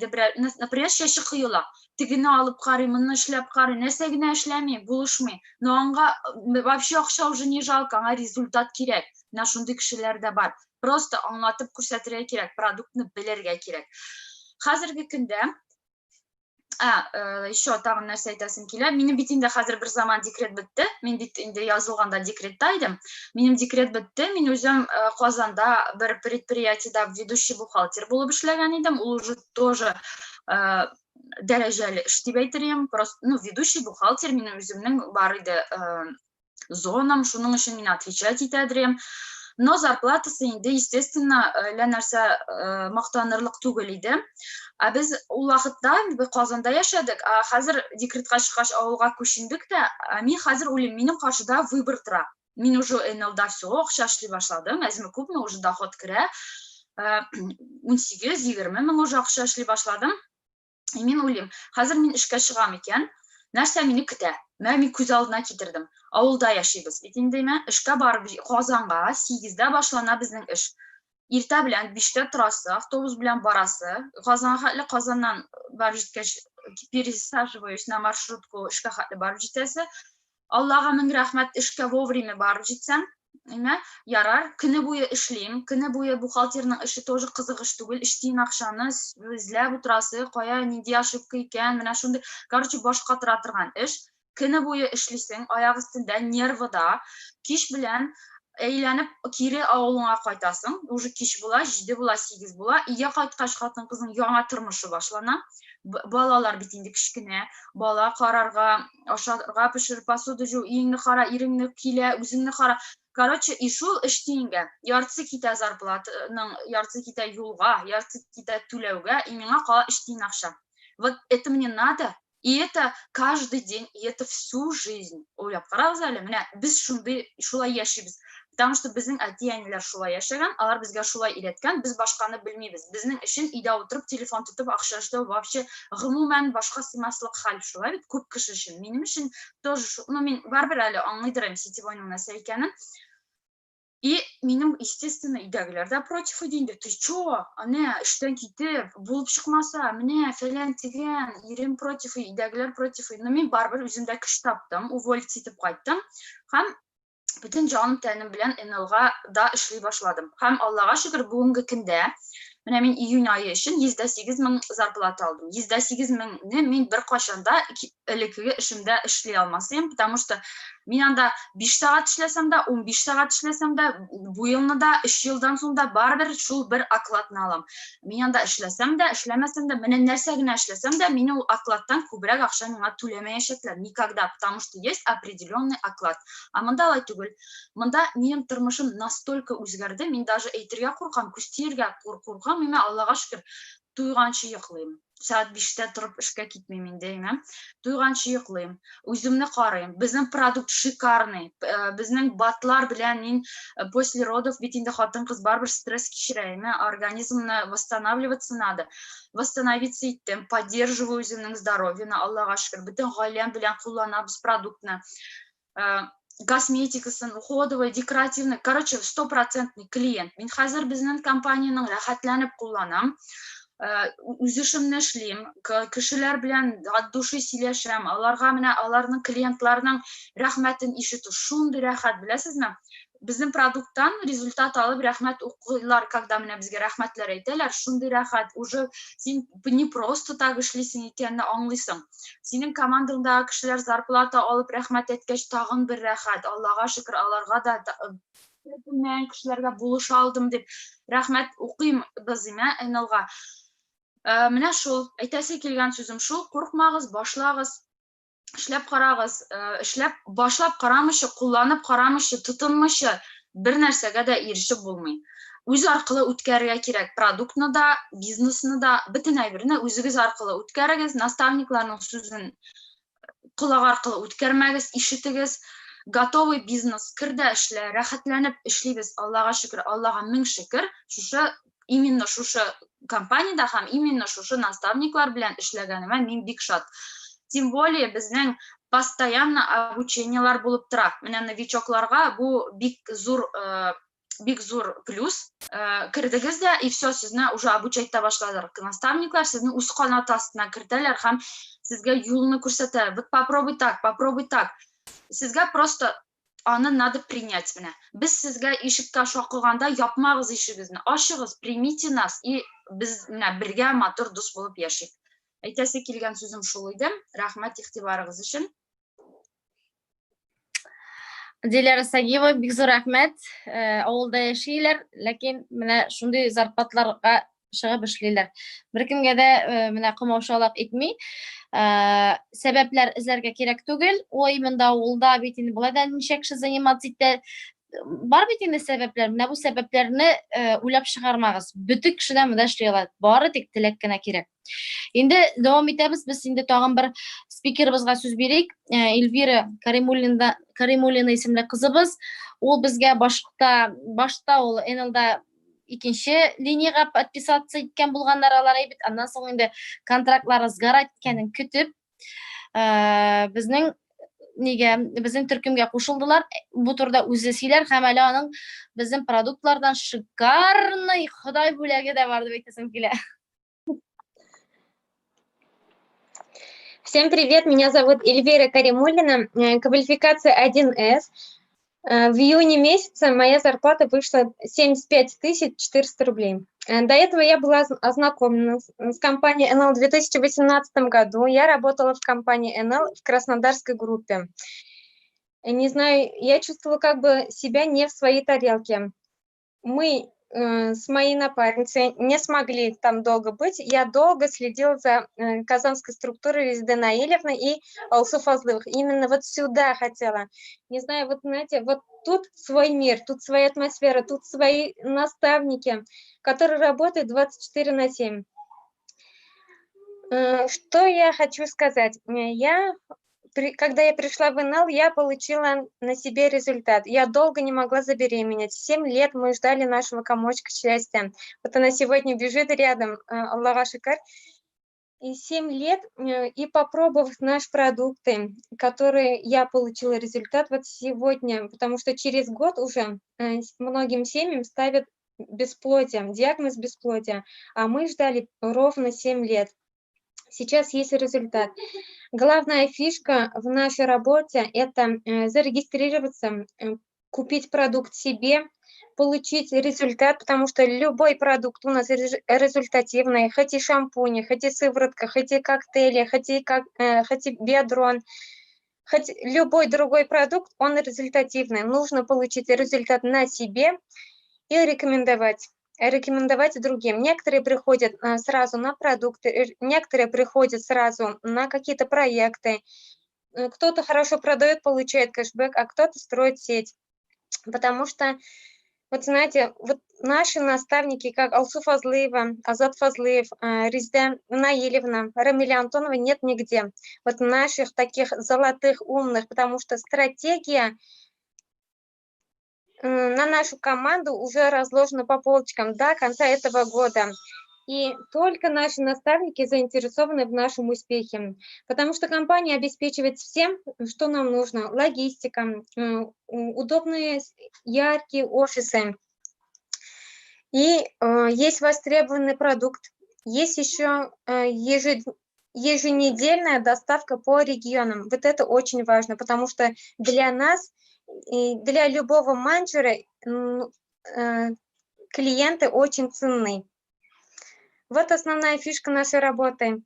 например, шәші қыйыла. Тегіне алып қарай, мұны эшләп қарай, нәрсә генә эшләмей, булышмый. Но аңа вообще акча уже не жалко, аңа результат кирәк. Менә шундый кешеләр дә бар. Просто аңлатып күрсәтергә кирәк, продуктны белергә кирәк. Хәзерге көндә еще тагын нәрсә әйтәсем килә. Минем бит инде хәзер бер заман декрет бетте. Мин бит инде язылганда декретта идем. Минем декрет бетте. Мин үзем Казанда бер предприятиедә ведущий бухгалтер булып эшләгән идем. Ул уже тоже дәрәҗәле эш дип әйтергәм. Просто, ведущий бухгалтер минем үземнең бар иде зонам, шуның өчен мин отвечать итәдем. Но зарплатасы инде, естественно, нәрсә мактанырлык түгел иде. Без ул вакытта Казанда яшәдек, хәзер декретка чыккач авылга күчендек тә, мин хәзер уйлыйм, минем каршыда выбор тора. Мин уже НЛда все, акча эшли башладым, әзме күпме уже доход керә, 18-20 мең уже акча эшли башладым. Мин уйлыйм, хәзер мин эшкә чыгам икән, нәрсә мине көтә? Мин күз алдына китердем. Авылда яшибез. Бит инде эшкә барып Казанга 8-дә башлана безнең эш. Иртә белән 5-тә торасы, автобус белән барасы, Казаннан барып җиткәч пересаживаюсь на маршрутку, эшкә хәтле барып җитәсе. Аллага мең рәхмәт, эшкә вовремя барып җитсәм, ярар, көне буе эшлим, көне буе бухгалтерның эше тоже кызык эш түгел, эштин акчаны эзләп утырасы, кая нинди ошибка икән, менә шундый, короче, башка тора торган эш. Көне буе эшлисең, аяк өстендә, нервыда, кич белән әйләнеп кире авылыңа кайтасың, уже кич була, 7 була, 8 була, өйгә кайткач хатын-кызның яңа тормышы башлана. Балалар бит инде кичкенә, бала карарга, ашарга пешереп, посуда жуу, иңне кара, иреңне килә, үзеңне кара. Короче, и шул эштингә, яртысы китә зарплатаның, яртысы китә юлга, яртысы китә түләүгә, и миңа кала эштин акча. Вот это мне надо. И это каждый день, и это всю жизнь. Ойлап карагыз әле, менә без шулай яшибез. Потому что безнең әти-әниләр шулай яшәгән, алар безгә шулай өйрәткән, без башканы белмибез. Безнең өчен өйдә утырып, телефон тотып, акча эшләү вообще гомумән башка сыймаслык хәл шулай бит, күп кеше өчен. Минем өчен тоже, мин барбер әле аңлыйдырым сетевойның нәрсә икәнен. И минем, естественно, өйдәгеләр дә против иде инде. Ты чё? Аны эштән китеп, булып чыкмаса, менә фәлән тигән, ирем против, өйдәгеләр против. Но мин барбер үземдә көч таптым, уволить итеп кайттым. Һәм бүтән җаным тәнем белән НЛга да эшли башладым. Һәм Аллага шөкер, бүгенге көндә менә мин июнь ае өчен 108 мең зарплата алдым. 108 меңне мин бер качанда элекеге эшемдә эшли алмасым, потому что мин анда 5 сагать эшләсәм дә, 15 сагать эшләсәм дә, бу елны да 3 елдан соң да барбер шул бер окладны алам. Мин анда эшләсәм дә, эшләмәсәм дә, менә нәрсә генә эшләсәм дә, мине ул окладтан күбрәк акча миңа түләмәячәкләр никогда, потому что есть определенный оклад. А монда алай түгел. Монда минем тормышым настолько үзгәрде, мин даже әйтергә куркам, күз тиергә куркам, мин Аллага шөкер, туйганчы йоклыйм. Saat 5-тә торып эшкә китмим инде, туйганчы йоклыйм, үземне карыйм. Безнең продукт шикарный. Безнең батлар белән мин после родов бит инде хатын-кыз барбер стресс кичерә, организмны восстанавливаться надо. Восстановиться иттем, поддерживаю үземнең здоровьены, Аллага шөкер. Бөтен гаиләм белән кулланабыз продуктны. Косметикасын, уходовый, декоративный, короче, 100% клиент. Мин хәзер безнең компанияның рәхәтләнеп кулланам. Үз эшемне эшлим, кешеләр белән от души сөйләшәм, аларга менә аларның клиентларның рәхмәтен ишетү шундый рәхәт, беләсезме? Безнең продукттан результат алып рәхмәт укыйлар, когда менә безгә рәхмәтләр әйтәләр, шундый рәхәт, уже син не просто так эшлисең икәнне аңлыйсың. Синең командаңдагы кешеләр зарплата алып рәхмәт әйткәч, тагын бер рәхәт. Аллага шөкер, аларга да мен кешеләргә булыша алдым дип рәхмәт укыйм безгә НЛга. Менә шул, әйтәсе килгән сүзем шул, куркмагыз, башлагыз, эшләп карагыз, эшләп башлап карамыйча, кулланып карамыйча, тотынмыйча бер нәрсәгә дә ирешеп булмый. Үз аркылы үткәрергә кирәк, продуктны да, бизнесны да, бөтен әйберне үзегез аркылы үткәрегез, наставникларның сүзен кулак аркылы үткәрмәгез, ишетегез. Готовый бизнес, кирдә эшлә, рәхәтләнеп эшлибез, Аллага шөкер, Аллага мең шөкер. Именно шушы компанияда һәм именно шушы наставниклар белән эшләгәнемә мин бик шат. Тем более безнең постоянно обучениелар булып тора. Менә новичокларга бу бик зур бик зур плюс. Кірдігіз де, и все, сізні уже обучайтта башладыр. Наставниклар сізні үз қанат астына кірділер, һәм сізге юлны көрсетті. Вот попробуй так. Сізге просто аны надо принять. Біз сізге ишікке шақылғанда япмағыз ишігізні. Ашығыз, примите нас, и біз бірге матур дос болып яшик. Әйтәсе келген сөзім шул иде. Рахмет игътибарыгыз өчен. Диляра Сагиева, бик зур рәхмәт. Авылда яшиләр, ләкин менә шундый зарплатларга чыгып эшлиләр. Беркемгә дә менә кымаушалык итми. Сәбәпләр эзләргә кирәк түгел. Ой, монда авылда бит инде булай да ничек заниматься итә. Бар бит инде сәбәпләр. Менә бу сәбәпләрне уйлап чыгармагыз. Бөтен кешедән монда эшли алат. Бары тик теләк кенә кирәк. Инде дәвам итәбез. Без инде тагын бер спикерыбызга сүз бирик. Эльвира Каримуллина исемле кызыбыз. Ул безгә башта ул НЛда икенче линияга подписаться иткән булганнар алар бит. Аннан соң инде контрактлары сгорать иткәнен көтеп, безнең төркемгә кушылдылар. Бу турда үзе сөйләр һәм әле аның безнең продуктлардан шикарный Ходай бүләге дә бар дип әйтәсем килә. Всем привет, меня зовут Эльвира Каримуллина, квалификация 1С. В июне месяце моя зарплата вышла 75 400 рублей. До этого я была ознакомлена с компанией НЛ в 2018 году. Я работала в компании НЛ в краснодарской группе. Не знаю, я чувствовала как бы себя не в своей тарелке. Мы с моей напарницей не смогли там долго быть. Я долго следила за казанской структурой Резиды Наилевны и Алсу Фазлывых. Именно вот сюда хотела. Не знаю, вот знаете, вот тут свой мир, тут своя атмосфера, тут свои наставники, которые работают 24/7. Что я хочу сказать? Когда я пришла в НЛ, я получила на себе результат. Я долго не могла забеременеть. 7 лет мы ждали нашего комочка счастья. Вот она сегодня бежит рядом, Аллаха шикар. И 7 лет, и попробовав наши продукты, которые я получила результат вот сегодня, потому что через год уже многим семьям ставят бесплодие, диагноз бесплодия, а мы ждали ровно 7 лет. Сейчас есть результат. Главная фишка в нашей работе – это зарегистрироваться, купить продукт себе, получить результат, потому что любой продукт у нас результативный, хоть и шампуни, хоть и сыворотка, хоть и коктейли, хоть и биодрон, хоть любой другой продукт, он результативный. Нужно получить результат на себе и рекомендовать другим. Некоторые приходят сразу на продукты, некоторые приходят сразу на какие-то проекты. Кто-то хорошо продает, получает кэшбэк, а кто-то строит сеть. Потому что, вот знаете, вот наши наставники, как Алсу Фазлыева, Азат Фазлыев, Резида Наилевна, Рамиля Антонова нет нигде. Вот наших таких золотых, умных, потому что стратегия на нашу команду уже разложено по полочкам до конца этого года. И только наши наставники заинтересованы в нашем успехе, потому что компания обеспечивает всем, что нам нужно. Логистика, удобные, яркие офисы. И есть востребованный продукт. Есть еще еженедельная доставка по регионам. Вот это очень важно, потому что для нас и для любого менеджера клиенты очень ценны. Вот основная фишка нашей работы.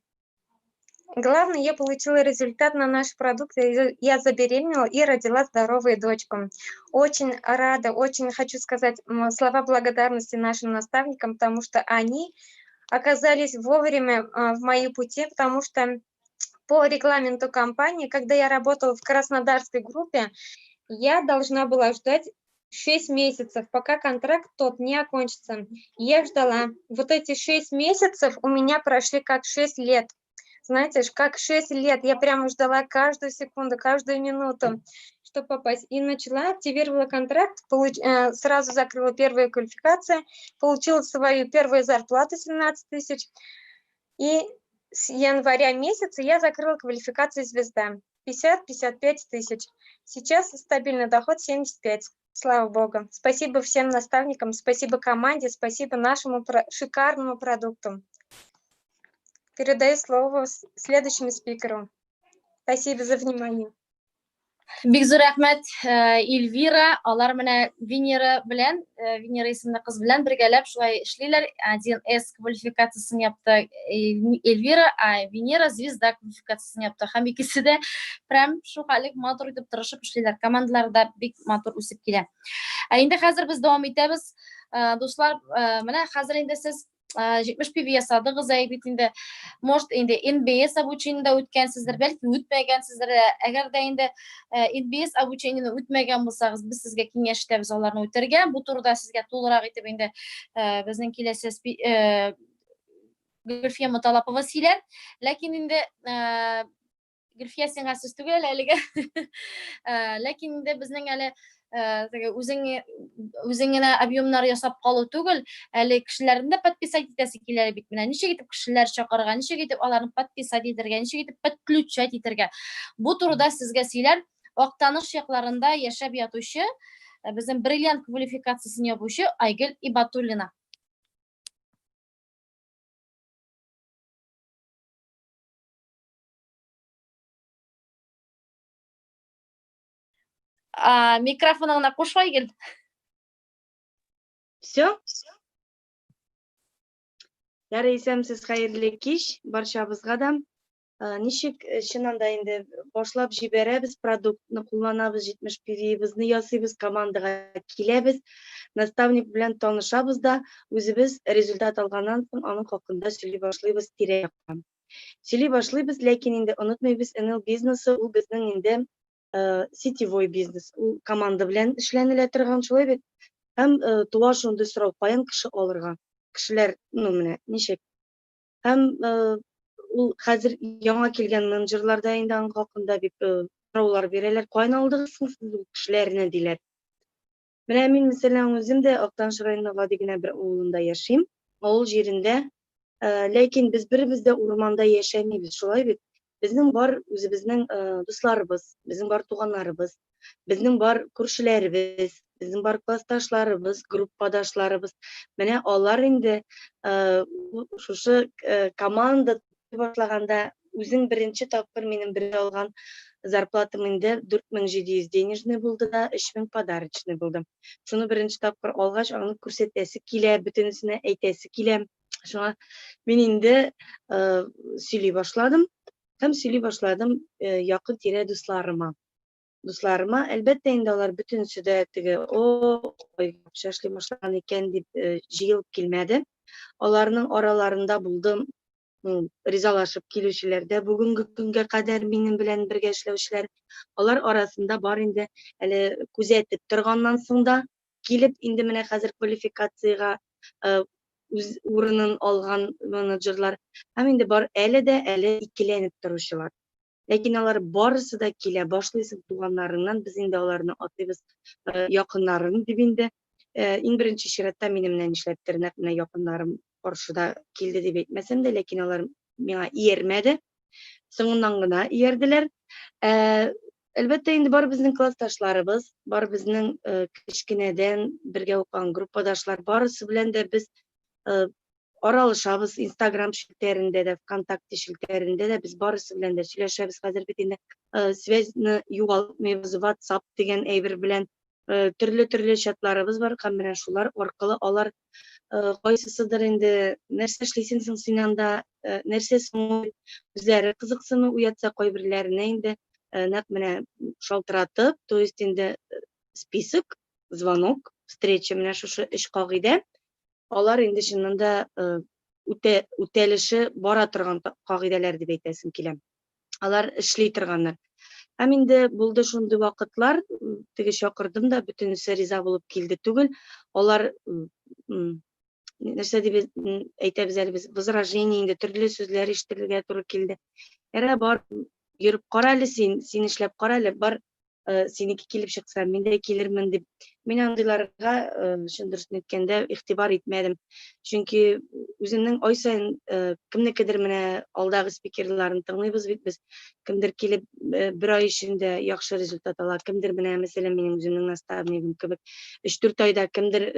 Главное, я получила результат на наши продукты. Я забеременела и родила здоровую дочку. Очень рада, очень хочу сказать слова благодарности нашим наставникам, потому что они оказались вовремя в моем пути, потому что по регламенту компании, когда я работала в краснодарской группе, я должна была ждать 6 месяцев, пока контракт тот не окончится. Я ждала. Вот эти 6 месяцев у меня прошли как 6 лет. Знаете, как 6 лет. Я прямо ждала каждую секунду, каждую минуту, чтобы попасть. И начала, активировала контракт, сразу закрыла первую квалификацию, получила свою первую зарплату 17 тысяч. И с января месяца я закрыла квалификацию звезда. 50-55 тысяч. Сейчас стабильный доход 75. Слава богу. Спасибо всем наставникам, спасибо команде, спасибо нашему шикарному продукту. Передаю слово следующему спикеру. Спасибо за внимание. Бик зур рәхмәт, Эльвира. Алар менә Венера исемле кыз белән бергәләп шулай эшлиләр. 1С квалификациясын япты Эльвира, Венера звезда квалификациясын япты. Һәм икесе дә прям шул хәлек матур итеп тырышып эшлиләр. Командаларда бик матур үсеп килә. Инде хәзер без дәвам итәбез. Дуслар, менә хәзер инде сез 70 PV ясадыгыз, бит инде может инде NBS обучениедә үткәнсездер, бәлки үтмәгәнсездер. Әгәр дә инде NBS обучениене үтмәгән булсагыз, без сезгә киңәш итәбез аларны үтәргә. Бу турыда сезгә тулырак итеп инде безнең киләсе Гөлфия Муталапова сөйләр. Ләкин инде Гөлфия сиңа сүз түгел әлегә. Ләкин инде безнең әле үзеңне объемнар ясап калу түгел, әле кешеләрне подписать итәсе килә бит. Менә ничек итеп кешеләр чакырга, ничек итеп аларны подписать итәргә, ничек итеп подключать итәргә. Бу турыда сезгә сөйләр Актаныш якларында яшәп ятучы, безнең бриллиант квалификациясын ябучы Айгөл Ибатуллина. Микрофоныңны куш, Айгөл. Все? Ярый, исәмсез хәерле кич барчабызга да. Ничек чыннан да инде башлап җибәрәбез, продуктны кулланабыз, 70 PV-бызны ясыйбыз, командага киләбез, наставник белән танышабыз да, үзебез результат алганнан соң аның хакында сөйли башлыйбыз тирә-якка. Сөйли башлыйбыз, ләкин инде онытмыйбыз, НЛ бизнесы ул безнең инде сетевой бизнес, ул команда белән эшләнелә торган шулай бит. Һәм туа шундый сорау, каян кеше алырга? Кешеләр, менә ничек? Һәм ул хәзер яңа килгән менеджерларда инде аның хакында бик сораулар бирәләр. Каян алдыгыз сез ул кешеләрне диләр. Менә мин мәсәлән үзем дә Актаныш районының гади генә бер авылында яшим, авыл җирендә. Ләкин без беребез дә урманда яшәмибез, шулай бит. Безнең бар үзебезнең дусларыбыз, безнең бар туганнарыбыз, безнең бар күршеләребез, безнең бар классташларыбыз, группадашларыбыз. Менә алар инде шушы команда башлаганда үзең беренче тапкыр минем бер алган зарплатам инде 4700 денежный булды да 3000 подарочный булды. Шуны беренче тапкыр алгач, аны күрсәтәсе килә, бөтенесенә әйтәсе килә. Шуңа мин инде сөйли башладым. Һәм сөйли башладым якын тирә дусларыма. Дусларыма, әлбәттә инде алар бөтенесе дә теге, яхшы эшли башлаган икән дип җыелып килмәде. Аларның араларында булдым ризалашып килүчеләр дә бүгенге көнгә кадәр минем белән бергә эшләүчеләр. Алар арасында бар инде әле күзәтеп торганнан соң да килеп инде менә хәзер квалификацияга үз урынын алган менеджерлар. Һәм инде бар әле икеләнеп торучылар. Ләкин алар барысы да килә, башлыйсың туганнарыңнан, без инде аларны атыйбыз якыннарың дип инде. Иң беренче чиратта минем менән эшләптер, менә якыннарым каршыда килде дип әйтмәсәм дә, ләкин алар миңа иярмәде. Соңыннан гына иярделәр. Әлбәттә инде бар безнең классташларыбыз, бар безнең кечкенәдән бергә укыган группадашлар, барысы белән дә без аралашабыз, Instagram шелтәрендә дә, ВКонтакте шелтәрендә дә без барысы белән дә сөйләшәбез. Хәзер бит инде связьны югалтмыйбыз, WhatsApp дигән әйбер белән төрле чатларыбыз бар. Һәм менә шулар аркылы алар кайсысыдыр инде нәрсә эшлисең соң син анда, нәрсә соң үзләре кызыксыну уятса, кайберләренә инде нәкъ менә шалтыратып, то есть инде список, звонок, встреча, менә шушы 3 кагыйдә. Алар инде чыннан да үтәлеше бара торган кагыйдәләр дип әйтәсем килә. Алар эшли торганнар. Һәм инде булды шундый вакытлар, теге чакырдым да, бөтенесе риза булып килде түгел. Алар нәрсә дип әйтәбез әле без, возражение инде төрле сүзләр ишетергә туры килде. Ярый, бар, йөреп кара әле син эшләп кара әле, бар, синеке килеп чыкса, мин дә килермен дип. Мин андыйларга чын дөресен әйткәндә игътибар итмәдем. Чөнки үземнең ай сайын кемнекедер менә алдагы спикерларны тыңлыйбыз бит без. Кемдер килеп бер ай эчендә яхшы результат ала, кемдер менә мәсәлән минем үземнең наставнигым кебек 3-4 айда, кемдер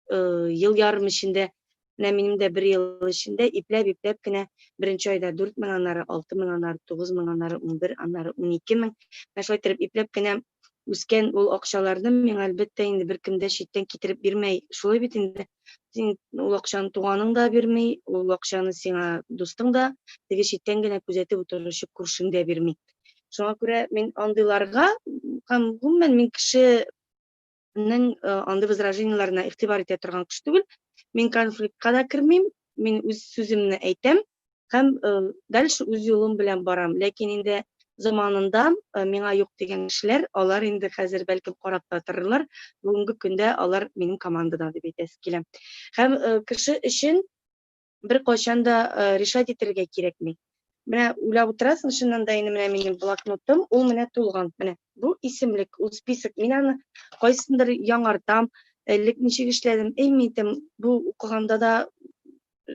ел ярым эчендә, менә минем дә 1 ел эчендә ипләп кенә беренче айда 4,000, аннары 6,000, аннары 9,000, аннары 11, аннары 12,000. Менә шулай итеп ипләп кенә үскән ул акчаларны миңа әлбәттә инде беркем дә читтән китереп бирмәй. Шулай бит инде. Син ул акчаны туганың да бирмәй, ул акчаны сиңа дустың да, теге читтән генә күзәтеп утыручы күршең дә бирмәй. Шуңа күрә мин андыйларга һәм гомумән мин кешенең андый возражениеларына игътибар итә торган кеше түгел. Мин конфликтка да кермим, мин үз сүземне әйтәм һәм дальше үз юлым белән барам. Ләкин инде заманында миңа юк дигән кешеләр, алар инде хәзер бәлкем карап та торырлар. Бүгенге көндә алар минем командада дип әйтәсе килә. Һәм кеше өчен бер кайчан да решать итәргә кирәкми. Менә уйлап утырасың, чыннан да инде менә минем блокнотым, ул менә тулган. Менә бу исемлек, ул список. Мин аны кайсындыр яңартам, элек ничек эшләдем, әйтмим, бу укыганда да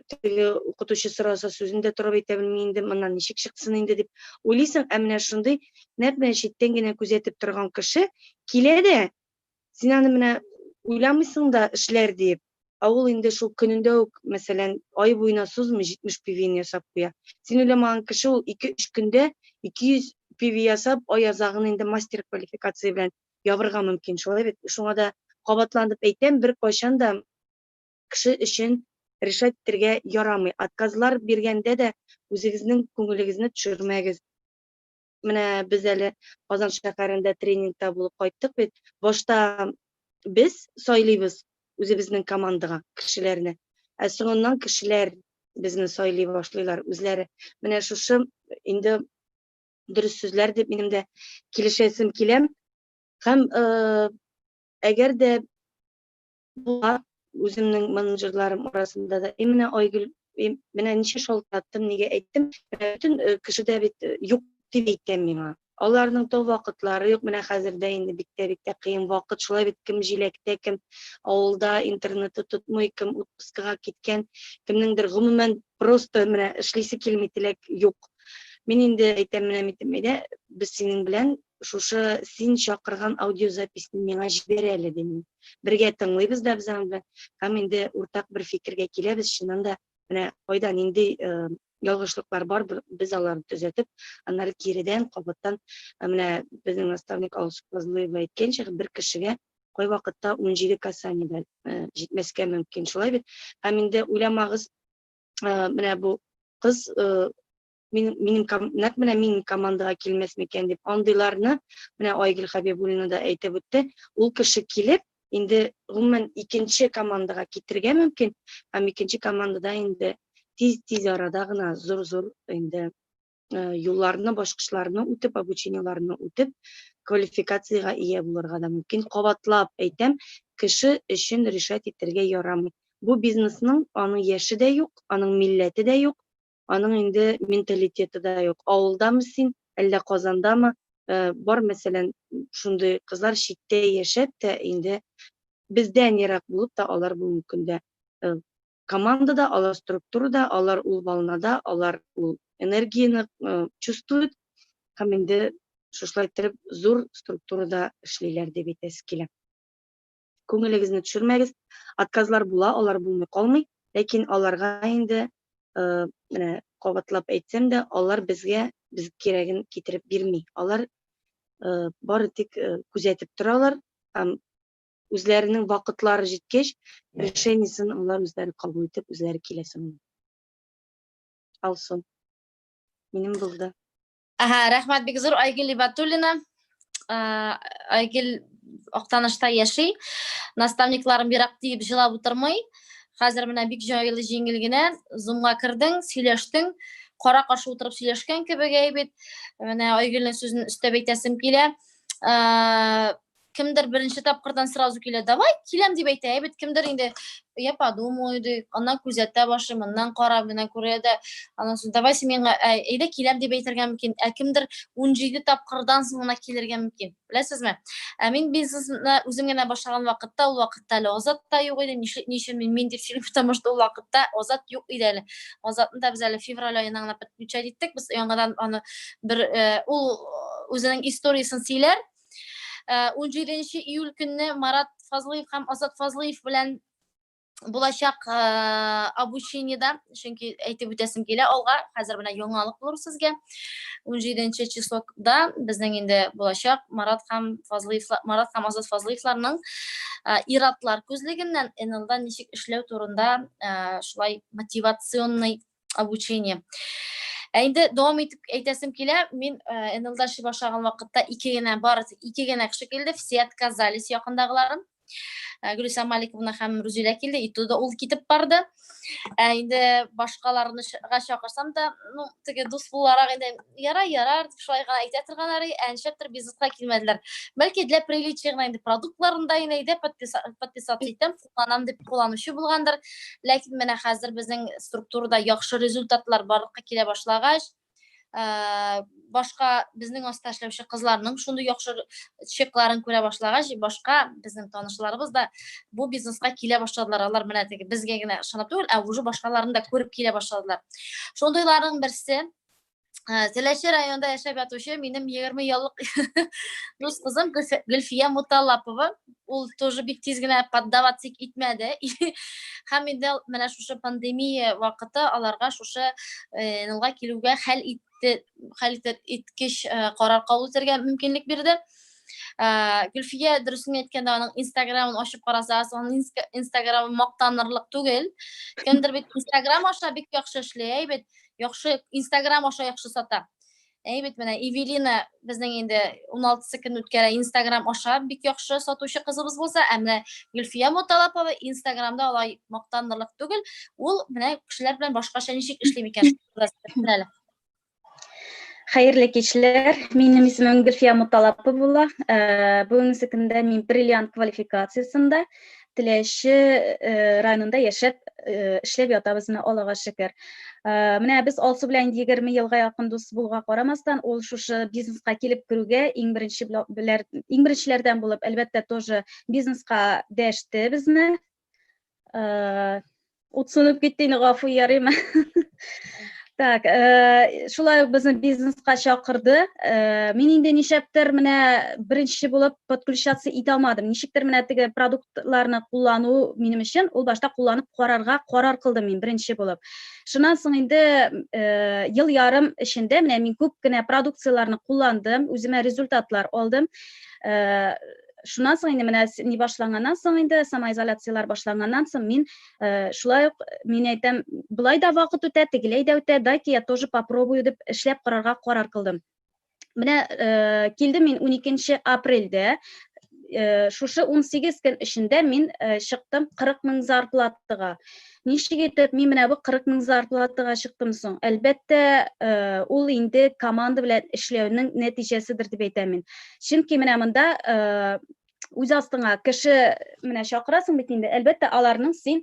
теге укытучы сораса сүзендә торып әйтә белми инде, моннан ничек чыксын инде дип уйлыйсың, ә менә шундый нәкъ менә читтән генә күзәтеп торган кеше килә дә, син аны менә уйламыйсың да эшләр дип. Ул инде шул көнендә үк, мәсәлән, ай буена сузмый 70 PV ясап куя. Син уйламаган кеше ул 2-3 көндә 200 PV ясап, ай азагын инде мастер квалификация белән ябырга мөмкин. Шулай бит. Шуңа да кабатланып әйтәм, бер кайчан да кеше өчен решать итәргә ярамый. Отказлар биргәндә дә үзегезнең күңелегезне төшермәгез. Менә без әле Казан шәһәрендә тренингта булып кайттык бит. Башта без сайлыйбыз үзебезнең командага кешеләрне. Ә соңыннан кешеләр безне сайлый башлыйлар үзләре. Менә шушы инде дөрес сүзләр дип минем дә килешәсем килә. Һәм әгәр дә була үземнең менеджерларым арасында да менә Айгөл, менә ничә шалтыраттым, нигә әйттем, бөтен кеше дә бит юк дип әйтәм миңа. Аларның да вакытлары юк, менә хәзердә инде бик тә кыен вакыт, шулай бит кем җиләктә, кем авылда интернеты тотмый, кем отпускага киткән, кемнеңдер гомумән просто менә эшлисе килми теләк юк. Мин инде әйтәм, менә без синең белән шушы син чакырган аудиозаписьне миңа җибәр әле дим. Бергә тыңлыйбыз да без аны белән. Һәм инде уртак бер фикергә киләбез, чыннан да менә кайдан инде ялгышлыклар бар, без аларны төзәтеп, аннары киридән кабаттан менә безнең наставник Алсу Фазлыева әйткәнчә, бер кешегә кай вакытта 17 касание җитмәскә мөмкин. Шулай бит. Һәм инде уйламагыз, менә бу кыз минем командага килмәс микән дип андыйларны менә Айгөл Хәбибуллина да әйтеп үтте. Ул кеше килеп, инде гомумән икенче командага китергә мөмкин, һәм икенче командада инде тиз арада гына зур инде юлларны, башкычларны үтеп, обучениеларны үтеп, квалификацияга ия булырга да мөмкин. Кабатлап әйтәм, кеше өчен решать итәргә ярамый. Бу бизнесның аның яше дә юк, аның милләте дә юк, аның инде менталитеты да юк. Авылдамы син, әллә Казандамы? Бар, мәсәлән, шундый кызлар читтә яшәп тә инде бездән ерак булып та алар бүгенге көндә командада, алар структурада, алар ул волнада, алар ул энергияны чувствуют, һәм инде шушлай итеп зур структурада эшлиләр дип әйтәсе килә. Күңелегезне төшермәгез. Отказлар була, алар булмый калмый, ләкин аларга инде менә кабатлап әйтсәм дә, алар безгә кирәген китереп бирми. Алар бары тик күзәтеп торалар һәм үзләренең вакытлары җиткәч, решениесен алар үзләре кабул итеп, үзләре киләсен. Алсын. Минем булды. Рәхмәт бик зур Айгөл Ибатуллина. Айгөл Актанышта яши. Наставникларым бирак дип җылап утырмый. Хәзер менә бик җайлы җиңел генә зумга кирдең, сөйләштең, кара каршы утырып сөйләшкән кебек әйбит. Менә Айгөлнең сүзен өстәп әйтәсем килә. kimdir birinchi topqirdan sразу keladi. Давай, kelem deb aytay. Kimdir endi я подумаю, ondan kuzatda boshim, ondan qarab, bundan ko'radi. Ondan so'ng давай sen menga ayda kelem deb aytirgan mumkin. Kimdir 17 topqirdan so'ng kelirgan mumkin. Bilasizmi? Men biznesni o'zimga boshlagan vaqtda, ul vaqtda ozatda yo'q edi. Nishim men deb film потому что ul vaqtda ozat yo'q edi. Ozatni da biz hali fevral oyida anglab o'tdik. Biz yangadan uni bir ul o'zining istoriyasini siylar. 17-iyul kuni Marat Fazliyev ham Azat Fazliyev bilan bo'lajak обучениеda, chunki aytib o'tasim kela olg'a, hozir bilan yangilik bo'lur sizga. 17-числоda bizning endi bo'lajak Marat ham Azat Fazliyevlarning iratlar ko'zligidan NLda nishik ishlav turida shulay motivatsionniy обучение. Endi davom etib aytasim kela, men NLda ish boshlagan vaqtda ikkigina kishi keldi, все отказались yaqindag'ilarim. Gulsam Malikovna ham Ruzila keldi, itda ul ketib bordi. Endi boshqalarni chaqirsam da, tege do'st bo'laroq endi yarar deb shulay g'ana ayta turganlari, anchaptir biznesga kelmadilar. Balki для приличия endi produktlarında endi подписаться etdim, qo'llanam deb qo'llanuvchi bo'lgandir. Lekin mana hozir bizning strukturada yaxshi rezultatlar borlikqa kela boshlagach, boshqa bizning ostda ishlovchi qizlarning shunday yaxshi cheklarini ko'ra boshlagach, boshqa bizning tanishlarimiz da bu biznesga kela boshladilar. Ular mana bizgagina ishonib turib, уже boshqalarini da ko'rib kela boshladilar. Shundaylarning birisi Telashi rayonida yashab yotuvchi mening 20 yillik do'st qizim Gulfiya Mutallapova. U тоже bek tezgina поддаваться etmadi. Ham endi mana shu pandemiya vaqtida ularga shu nilga keluvga hal etkish qaror qabul qilgan mumkinlik berdi. Gulfiya durustini aytganda uning Instagramini ochib qarasangiz, uning Instagrami maqtanirlik tugul. Kimdir bit Instagram ochsa bek yaxshi ishlaydi, yaxshi Instagram ochsa yaxshi sota. Evet, mana Evelina bizning endi 16 kun o'tgan Instagram ochib bek yaxshi sotuvchi qizimiz bo'lsa, ammo Gulfiya Mutallapova Instagramda olay maqtanirlik tugul, u mana kishilar bilan boshqacha nishik ishlaymi ekan. Xayrli kechlar. Mening ismim Gulfiya Mutallapova. Bugungi kunda men Brilliant kvalifikatsiyasida Telashi rayonida yashab ishlab yotamizni Allohga shukr. Mana biz olsa bilan 20 yilga yaqin do'st bo'lgan qaramasdan, ol shu biznesga kelib kiruvga eng birinchilardan bo'lib, albatta тоже biznesga dashdi bizni. O'tsunib ketdini g'afu yarima. Tak, shulay bizni biznesga chaqirdi. Men endi nishaptir mana birinchi bo'lib podключаться eta olmadim. Nishikdir mana tege produktlarni qo'llanuv menim uchun u boshda qo'llanib qaror qildim men birinchi bo'lib. Shundan so'ng endi yil yarim ichida mana men ko'pgina produksiyalarni qo'llandim, o'zimga rezultatlar oldim. Shundan so'ng endi mana ne boshlangandan so'ng endi samoizolyatsiyalar boshlangandan so'ng men shulay men aytam, bulayda vaqt o'tadi, tegilayda o'tadi, dayki я тоже попробую deb ishlab qaror qildim. Mana keldim men 12 aprelda shu 18 kun ichida men chiqdim 40 ming zarplataga. Nishiga aytib, men mana bu 40 ming zarplataga chiqdim so'ng, albatta u endi komanda bilan ishlovning natijasidir deb aytaman. Chunki mana bunda o'z ostingga kishi mana chaqirasan bitindi, albatta ularning sen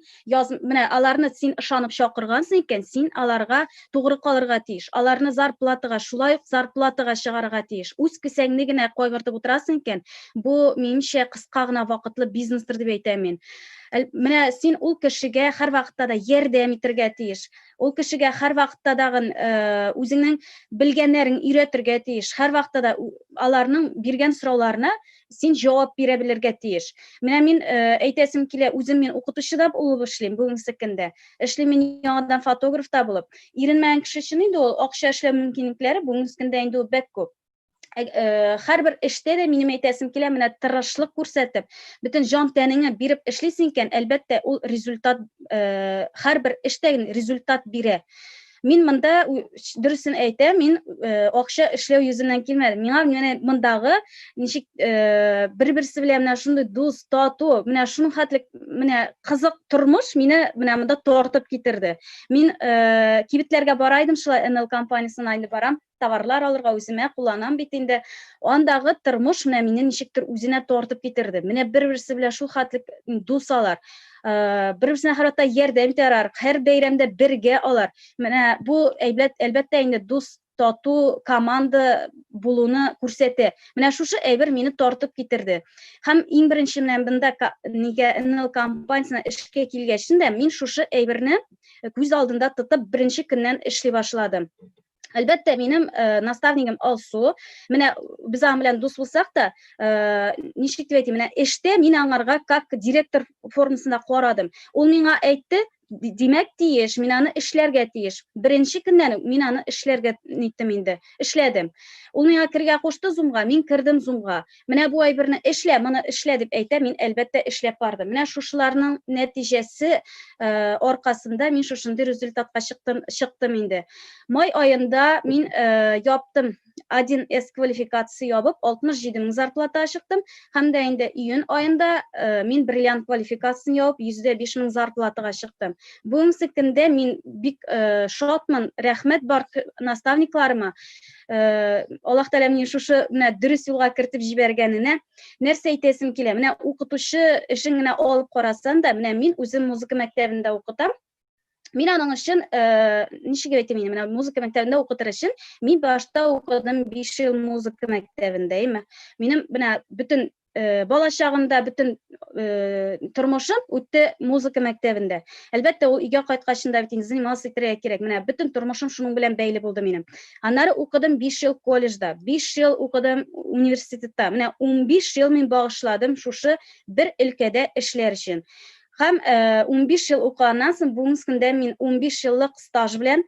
mana ularni sen ishonib chaqirgansan ekan, sen ularga to'g'ri qolirga tegish, ularni zarplataga shulay zarplataga chiqarga tegish. O'z kisangligini qo'yib o'tirasan ekan, bu menimcha qisqagina vaqtli biznesdir deb aytaman. Mana sen ul kishiga har vaqtda yordam etirga tegish, ul kishiga har vaqtda o'zingning bilganlaring o'rgatirga tegish, har vaqtda ularning bergan so'rovlarini sen javob bera bilirga tegish. Mana men aytasim kela, o'zim men o'qituvchida bo'lib ishlayman bugungi kunda. Ishlayman yangidan fotografda bo'lib. Erinmagan kishi uchun endi o'qisha ishlash mumkinliklari bugungi kunda endi bek ko'p. Har bir ishda da mening aytasim kela, mana tirishlik ko'rsatib, butun jon taningni berib ishlaysan ekan, albatta u rezultat har bir ishda rezultat beradi. Men bunda durustini aytay, men o'qisha ishlash yuzidan kelmadim. Menga bundagi nishik bir-birisi bilan mana shunday do'st, totuv, mana shuni xatlik, mana qiziq turmush meni mana bunda tortib ketirdi. Men kibitlarga boraydim, shu NL kompaniyasiga ayni boram. товарлар алырга үземә кулланам бит инде. Андагы тормыш менә мине ничектер үзенә тартып китерде. Менә бер-берсе белән шул хәтлек дусалар. Бер-берсенә һәрвакыт ярдәм итәләр, һәр бәйрәмдә бергә алар. Менә бу әлбәттә инде дус тату команда булуны күрсәтә. Менә шушы әйбер мине тартып китерде. Һәм иң беренче менә монда нигә НЛ компаниясына эшкә килгәчендә мин шушы әйберне күз алдында тотып беренче көннән эшли башладым. Әлбәттә, минем наставнигым Алсу, менә без аның белән дус булсак та, ничек дип әйтим, менә эштә мин аңарга как директор формасында карадым. Ул миңа әйтте, димәк тиеш, мин аны эшләргә тиеш. Беренче көннән мин аны эшләргә ниттем инде, эшләдем. Ул миңа кергә кушты Zoom-га, мин кирдем Zoom-га. Менә бу әйберне эшлә, моны эшлә дип әйтә, мин әлбәттә эшләп бардым. Менә шушыларның нәтиҗәсе аркасында мин шушындый результатка чыктым инде. Май айында мин яптым 1С квалификация ябып 67 мең зарплата чыктым. Һәм дә инде июнь айында мин бриллиант квалификациясын ябып 105 мең зарплатага чыктым. Бүгенге көндә мин бик шатман, рәхмәт бар наставникларыма. Аллаһ Тәгалә мине шушы менә дөрес юлга кертеп җибәргәненә нәрсә әйтәсем килә. Менә укытучы эшен генә алып карасам да, менә мин үзем музыка мәктәбендә укытам. Мин аның өчен ничек әйтим инде, менә музыка мәктәбендә укытыр өчен мин башта укыдым 5 ел музыка мәктәбендә. Минем менә бөтен бала чагында бөтен тормышым үтте музыка мәктәбендә. Әлбәттә, ул өйгә кайткачында бит инде заниматься итәргә кирәк. Менә бөтен тормышым шуның белән бәйле булды минем. Аннары укыдым 5 ел колледжда, 5 ел укыдым университетта. Менә 15 ел мин багышладым шушы бер өлкәдә эшләр өчен. Һәм 15 ел укыганнан соң бүгенге көндә мин 15 еллык стаж белән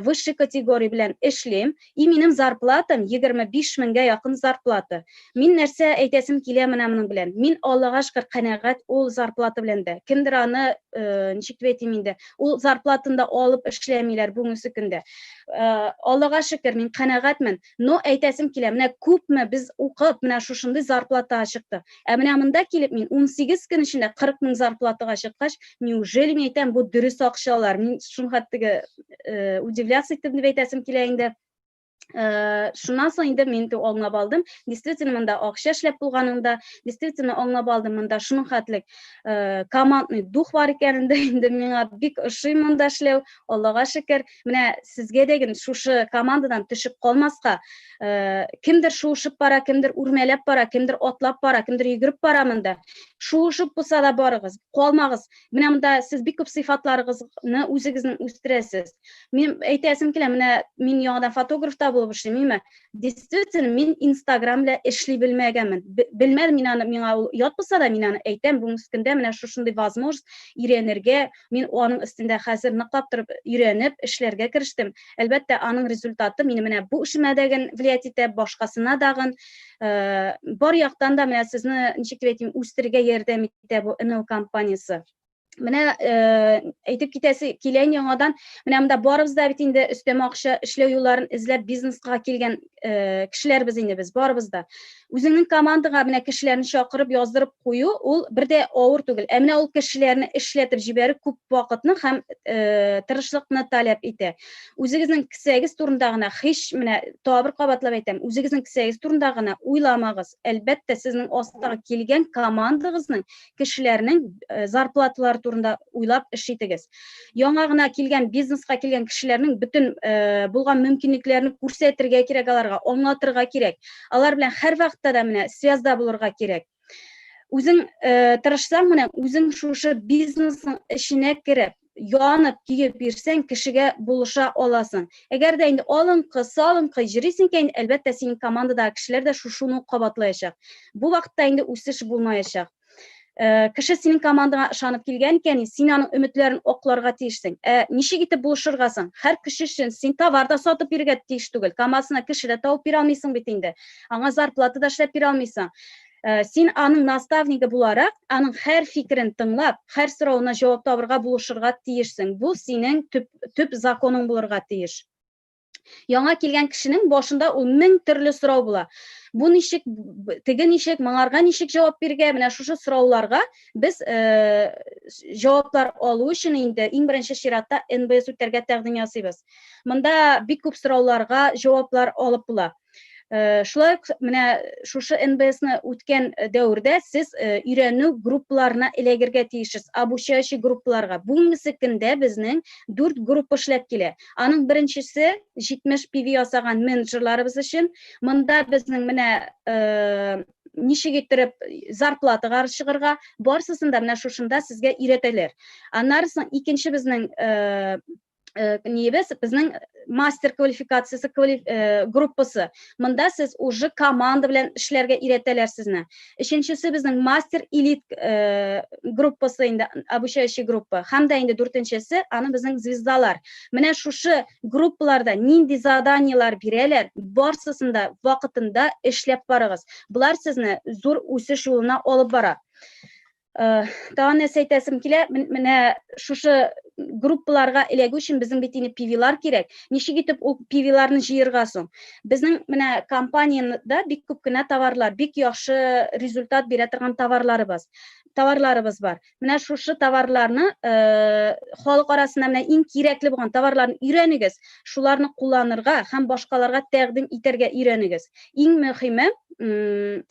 высший категория белән эшлим. И минем зарплатам 25 меңгә якын зарплата. Мин нәрсә әйтәсем килә менә моның белән. Мин Аллага шөкер канәгать ул зарплата белән дә. Кемдер аны ничек дип әйтим инде, ул зарплатында алып эшләмиләр бүгенге көндә. Аллага шөкер мин канәгатьмен. Но әйтәсем килә, менә күпме без укып, менә шушындый зарплата чыкты. Менә монда килеп мин 18 көн эчендә 40 мең зарплатага чыккач, неужели мин әйтәм бу дөрес акчалар? Мин шуның хәттәге удивляться итеп дип әйтәсем килә инде. Шуннан соң инде мин аңлап алдым. Действительно монда акча эшләп булганында, действительно аңлап алдым монда шуның хәтлек командный дух бар икәнен дә инде миңа бик ошый монда эшләү. Аллага шөкер. Менә сезгә дәген шушы командадан төшеп калмаска, кемдер шуышып бара, кемдер үрмәләп бара, кемдер атлап бара, кемдер йөгереп бара монда. Шуышып булса да барыгыз, калмагыз. Менә монда сез бик күп сыйфатларыгызны үзегезнең үстерәсез. Мин әйтәсем килә, менә мин яңадан фотографта булып эшлим. Действительно, мин Instagram белән эшли белмәгәнмен. Белмәдем, миңа ул ят булса да мин аны әйтәм. Бүгенге көндә менә шушындый возможность өйрәнергә, мин аның өстендә хәзер ныклап торып өйрәнеп эшләргә керештем. Әлбәттә, аның результаты мине менә бу эшемә дәген влиять итә, башкасына дагын бар яктан да менә сезне ничек дип әйтим, үстерергә ярдәм итә бу НЛ компаниясе. Менә әйтеп китәсе килән яңадан, менә монда барыбыз да бит инде өстәмә акча эшләү юлларын эзләп бизнеска килгән кешеләрбез инде без, барыбыз да. Үзеңнең командага менә кешеләрне чакырып яздырып кую, ул бердә авыр түгел. Менә ул кешеләрне эшләтеп җибәрү күп вакытны һәм тырышлыкны таләп итә. Үзегезнең кесәгез турында гына һич, менә табыр кабатлап әйтәм, үзегезнең кесәгез турында гына уйламагыз. Әлбәттә, сезнең астыга килгән командагызның кешеләрнең зарплаталары турында уйлап эш итегез. Яңа гына килгән бизнеска килгән кешеләрнең бөтен булган мөмкинлекләрне күрсәтергә кирәк, аларга аңлатырга кирәк. Алар белән һәр вакытта да менә связьда булырга кирәк. Үзең тырышсаң, менә үзең шушы бизнесның эшенә кереп, янып киеп бирсәң, кешегә булыша аласың. Әгәр дә инде алынкы, салынкы җирисең икән, әлбәттә синең командадагы кешеләр дә шушыны кабатлаячак. Бу вакытта инде үсеш булмаячак. Кеше синең командаңа ышанып килгән икән, син аның өметләрен акларга тиешсең. Ничек итеп булышыргасың? Һәр кеше өчен син товар да сатып бирергә тиеш түгел. Камасына кеше дә табып бирә алмыйсың бит инде. Аңа зарплата да эшләп бирә алмыйсың. Син аның наставнигы буларак, аның һәр фикерен тыңлап, һәр сорауына җавап табырга булышырга тиешсең. Бу синең төп законың булырга тиеш. Яңа килгән кешенең башында ул 1000 төрле сорау була. Бу ничек, теге ничек, моңарга ничек җавап бирергә, менә шушы сорауларга без җаваплар алу өчен инде иң беренче чиратта НБС үтәргә тәкъдим ясыйбыз. Монда бик күп сорауларга җаваплар алып була. Шулай менә шушы НБСны үткән дәврдә сез өйрәнү группаларына эләгергә тиешсез, обучающий группаларга. Бүгенге көндә безнең 4 группа эшләп килә. Аның беренчесе 70 PV ясаган менеджерларыбыз өчен. Монда безнең менә ничек иттереп зарплатага чыгарга, барсысында менә шушында сезгә өйрәтәләр. Аннарысын икенче безнең безнең мастер квалификациясы группасы. Монда сез уже команда белән эшләргә өйрәтәләр сезне. Өченчесе безнең мастер элит группасы инде, обучающий группа. Һәм дә инде 4нчесе аны безнең звездалар. Менә шушы группаларда нинди заданиялар бирәләр, барсысында вакытында эшләп барыгыз. Булар сезне зур үсеш юлына алып бара. Тагын нәрсә әйтәсем килә, менә шушы группаларга эләгү өчен безнең бит инде PV-лар кирәк. Ничек итеп ул PV-ларны җыярга соң? Безнең менә компаниядә бик күп кенә товарлар, бик яхшы результат бирә торган товарларыбыз бар. Менә шушы товарларны халык арасында менә иң кирәкле булган товарларны өйрәнегез, шуларны кулланырга һәм башкаларга тәкъдим итәргә өйрәнегез. Иң мөһиме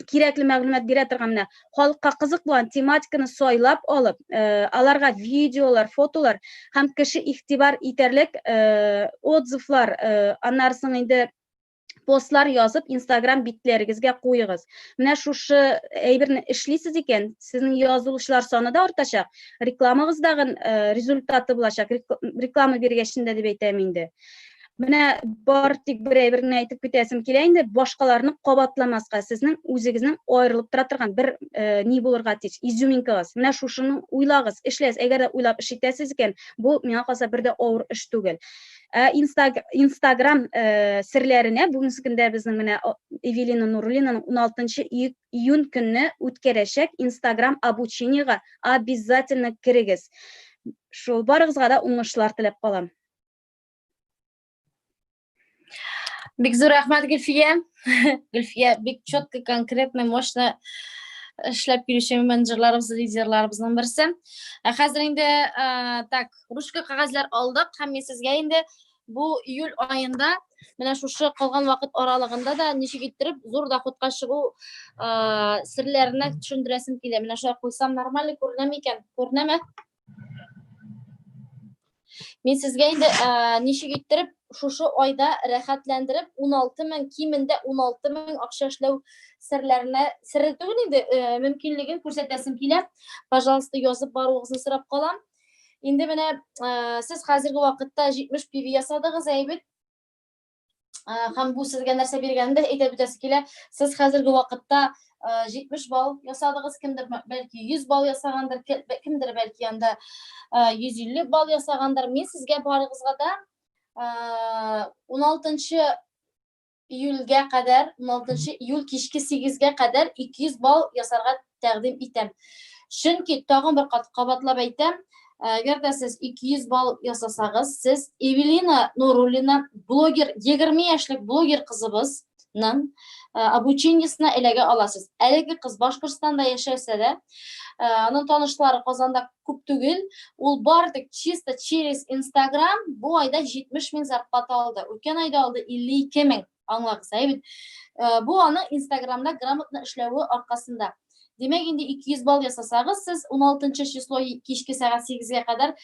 кирәкле мәгълүмат бирә торган менә халыкка кызык булган тематиканы сайлап алып, аларга видеолар, фотолар һәм кеше игътибар итәрлек отзывлар, аннарсын инде постлар язып Instagram битләрегезгә куегыз. Менә шушы әйберне эшлисез икән, сезнең язылучылар саны да артачак, рекламагыздагы результаты булачак, реклама биргәчендә дип әйтәм инде. Менә бар тик бер әйберне әйтеп китәсем килә инде, башкаларны кабатламаска, сезнең үзегезнең аерылып тора торган бер ни булырга тиеш, изюминкагыз. Менә шушыны уйлагыз, эшләсез. Әгәр дә уйлап эш итәсез икән, бу миңа калса бер дә авыр эш түгел. Instagram серләренә бүгенге көндә безнең менә Эвелина Нуруллинаның 16 июнь көнне үткәрәчәк Instagram обучениегә обязательно кирегез. Шул барыгызга да уңышлар теләп калам. Бик зур рәхмәт, Гөлфия. Гөлфия бик четко, конкретно, мощно эшләп килүче менеджерларыбыз, лидерларыбызның берсе. Хәзер инде так, ручка кагазьләр алдык һәм мен сезгә инде бу июль айында менә шушы калган вакыт аралыгында да ничек иттереп зур доходка чыгу серләренә төшендерәсем килә. Менә шулай куйсам нормаль күренәме икән? Күренәме? Мен сезгә инде ничек иттереп шушы айда рәхәтләндереп 16,000 кимендә 16,000 акча эшләү серләренә серле түгел инде мөмкинлеген күрсәтәсем килә. Пожалуйста, язып баруыгызны сорап калам. Инде менә сез хәзерге вакытта 70 PV ясадыгыз, әйбет. Һәм бу сезгә нәрсә биргәндә әйтеп үтәсе килә. Сез хәзерге вакытта 70 балл ясадыгыз, кемдер бәлки 100 балл ясагандыр, кемдер бәлки анда 150 балл ясагандыр. Мен сезгә барыгызга да 16 июльгә кадәр, 16 июль кичке 8гә кадәр 200 балл ясарга тәкъдим итәм. Чөнки тагын бер кабатлап әйтәм, әгәр дә сез 200 балл ясасагыз, сез Эвелина Нуруллина блогер, 20 яшьлек блогер кызыбызның обучениесына эләгә аласыз. Әлеге кыз Башкортстанда яшәсә дә, аның танышлары Казанда күп түгел, ул бардык чисто через Instagram бу айда 70,000 зарплата алды. Үткән айда алды 52,000. Аңлагыз, әйбет. Бу аның Instagramда грамотно эшләве аркасында. Демәк, инде 200 балл ясасагыз, сез 16 число кичке сәгать 8гә кадәр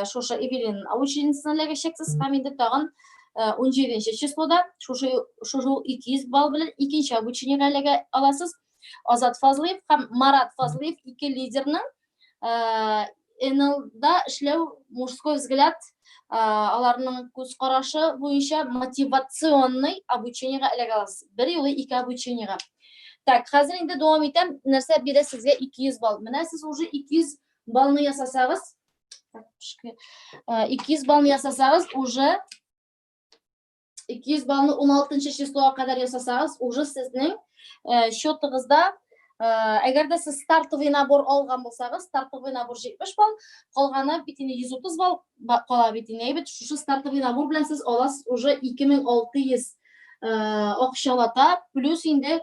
шушы Эвелин обучениесына эләгәчәксез. Һәм инде тагын 17 числода шушы 200 балл белән икенче обучениегә эләгә аласыз. Азат Фазлыев һәм Марат Фазлыев ике лидерның НЛда эшләү мужской взгляд, аларның күз карашы буенча мотивационный обучениегә эләгә аласыз. Бер юлы 2 обучениегә. Так, хәзер инде дәвам итәм. Нәрсә бирә сезгә 200 балл. Менә сез уже 200 баллны ясасагыз, 200 баллны ясасагыз, уже 200 баллны 16 числога кадәр ясасагыз, уже сезнең счетыгызда Әгәр дә сез стартовый набор алган булсагыз, стартовый набор 70 балл, калганы бит инде 130 балл кала бит инде. Әйбәт, шушы стартовый набор белән сез аласыз уже 2600 акчалата, плюс инде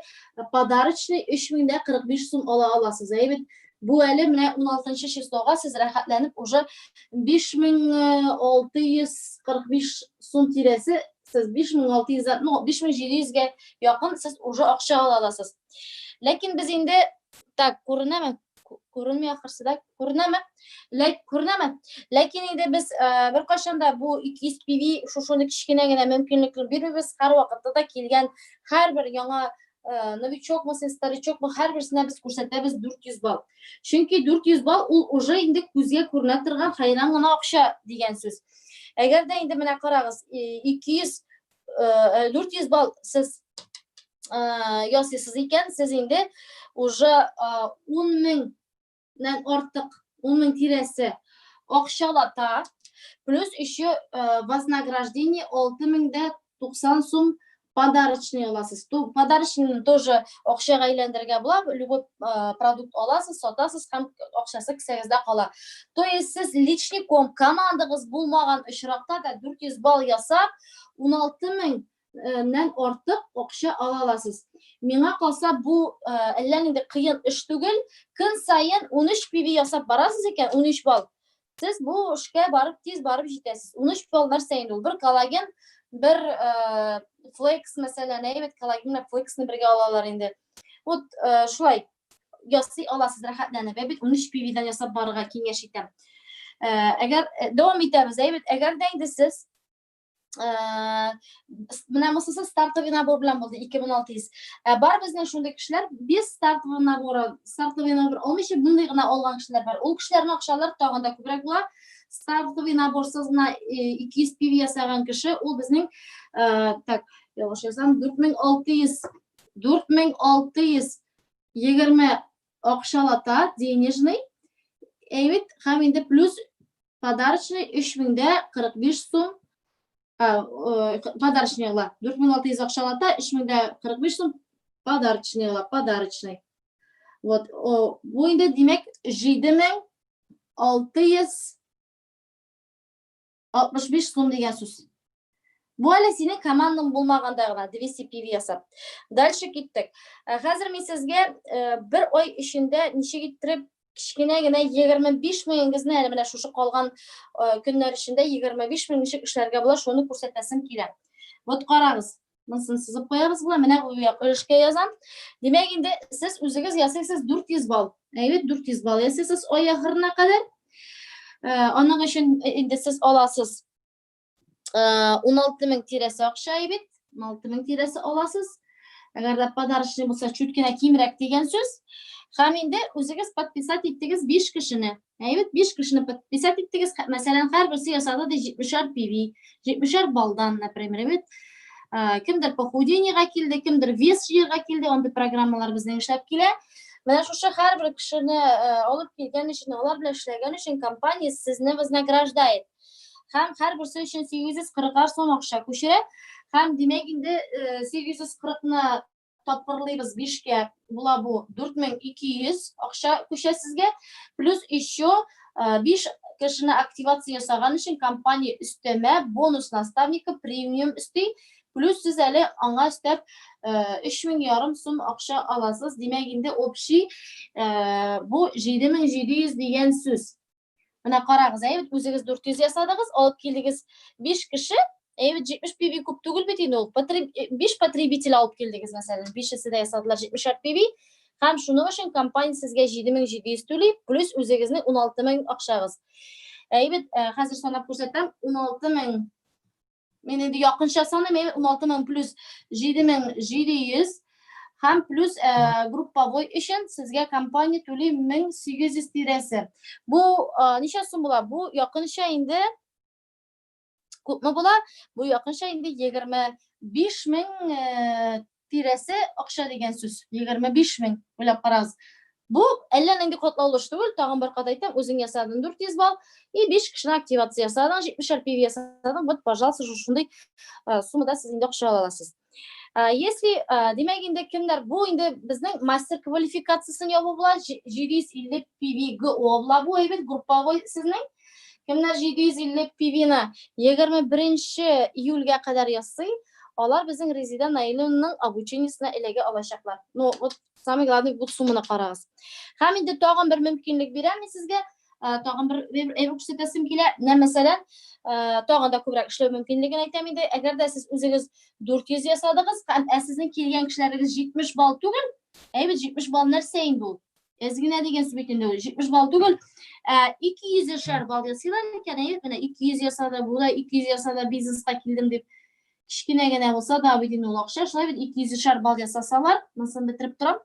подарочный 3045 сум ала аласыз. Әйбәт, бу әле менә 16 числога сез рәхәтләнеп уже 5645 сум тирәсе, сез 5600, ну 5700-гә якын сез уже акча ала аласыз. Ләкин без инде так күренәме? Күренми ахырсыда, күренәме? Ләкин инде без бер кашанда бу 200 PV шушыны кичкенә генә мөмкинлекне бирбез. Һәр вакытта да килгән һәрбер яңа новичокмы, старичокмы, һәрберсенә без күрсәтәбез 400 балл. Чөнки 400 балл ул уже инде күзгә күренә торган хайран гына акча дигән сүз. Әгәр дә инде менә карагыз, 400 балл сез ясыйсыз икән, сез инде уже 10,000-нән артык, 10,000 тирәсе акчалата, плюс еще вознаграждение 6090 сум подарочный аласыз. Подарочный тоже акчага әйләндергә була, любой продукт аласыз, сатасыз һәм акчасы кесәгездә кала. То есть сез личником командагыз булмаган очракта да 400 балл ясап, 16,000-нән артык акча ала аласыз. Миңа калса бу әллә нинди кыен эш түгел. Көн сайын 13 PV ясап барасыз икән, 13 балл. Сез бу эшкә барып, тиз барып җитәсез. 13 балл нәрсә инде ул? Бер коллаген, бер флекс мәсәлән, әйбәт коллаген флексны бергә алалар инде. Вот шулай ясый аласыз рәхәтләнеп. Әйбәт 13 PV-дан ясап барырга киңәш итәм. Әгәр дәвам итәбез, әйбәт, әгәр дә инде сез менә мисалсыз стартовый набор белән булды 2600. Бар безнең шундый кешеләр без стартовый набор алмыйча мондый гына алган кешеләр бар. Ул кешеләрнең акчалары тагын да күбрәк була. Стартовый наборсыз гына 200 PV ясаган кеше, ул безнең так, ялгыш язам, 4620 акчалата денежный. Әйбәт, һәм инде плюс подарочный 3045 сум. Подарочный ала. 4600 акчалата, 3045 сум подарочный ала, подарочный. Вот, бу инде демәк 7665 сум дигән сүз. Бу әле синең командаң булмаганда гына 200 PV ясап. Дальше киттек. Хәзер мин сезгә бер ай эчендә ничек иттереп кичкенә генә 25,000-гезне әле менә шушы калган көннәр эчендә 25,000 ничек эшләргә була, шуны күрсәтәсем килә. Вот карагыз. Монысын сызып куябыз була, менә бу эшкә язам. Демәк инде сез үзегез ясыйсыз 400 балл. Әйбәт, 400 балл ясыйсыз ай ахырына кадәр. Аның өчен инде сез аласыз 16,000 тирәсе акча, әйбәт, 16,000 тирәсе аласыз. Әгәр дә подарочный булса, чуть кенә кимрәк дигән сүз. Һәм инде үзегез подписать иттегез 5 кешене. Әйбәт, 5 кешене подписать иттегез. Мәсәлән, һәрберсе ясады да 70 PV, 70 баллдан, например, әйбәт. Кемдер похудениягә килде, кемдер вес җыярга килде, андый программалар безнең эшләп килә. Менә шушы һәрбер кешене алып килгән өчен, алар белән эшләгән өчен компания сезне вознаграждает. Һәм һәрберсе өчен 840 сум акча күчерә. Һәм демәк инде 840-ны тапкырлыйбыз 5-кә, була бу 4200 акча күчә сезгә, плюс еще 5 кешене активация ясаган өчен компания өстәмә бонус наставника премиум өсти, плюс сез әле аңа өстәп 3500 сум акча аласыз. Демәк инде общий бу 7700 дигән сүз. Менә карагыз, әйбәт, үзегез 400 ясадыгыз, алып килдегез 5 кеше. Әйбәт, 70 PV күп түгел бит инде ул. 5 потребитель алып килдегез, мәсәлән, 5-се дә ясадылар 70 PV. Һәм шуның өчен компания сезгә 7700 түли, плюс үзегезнең 16000 акчагыз. Әйбәт, хәзер санап күрсәтәм, 16000. Мен инде якынча саныйм, 16000 плюс 7700. Һәм плюс групповой өчен сезгә компания түли 1800 тирәсе. Бу ничә сум була? Бу якынча инде күпме була? Бу якынча инде 25000 тирәсе акча дигән сүз. 25000 уйлап карагыз. Бу әллә нинди катлаулы эш түгел, тагын бер кат әйтәм, үзең ясадың 400 балл, и 5 кешене активация ясадың, 70 PV ясадың, вот, пожалуйста, шундый суммада сез инде акча аласыз. Если демәк инде кемнәр бу инде безнең мастер квалификациясын ябу була 750 PV була бу әйбет групповой сезнең кемнәр 750 PV-ны 21 июльгә кадәр ясый, алар безнең Резида Наиловнаның обучениесенә эләгә алачаклар. Ну, вот самый главный бу сумманы карагыз. Һәм инде тагын бер мөмкинлек бирәм сезгә, тагын бер күрсәтәсем килә. Мәсәлән, тагын да күбрәк эшләү мөмкинлеген әйтәм инде. Әгәр дә сез үзегез 400 ясадыгыз, һәм сезнең килгән кешеләрегез 70 балл түгел, әйбет 70 балл нәрсә инде ул? Әзгенә дигән сүз бит инде ул 70 балл түгел. 200 яшәр балл ясыйлар икән, менә 200 ясада, бу да 200 ясада бизнеска килдем дип кичкенә генә булса да бит инде ул акча, шулай бит 200 яшәр балл ясасалар, монысын бетереп торам.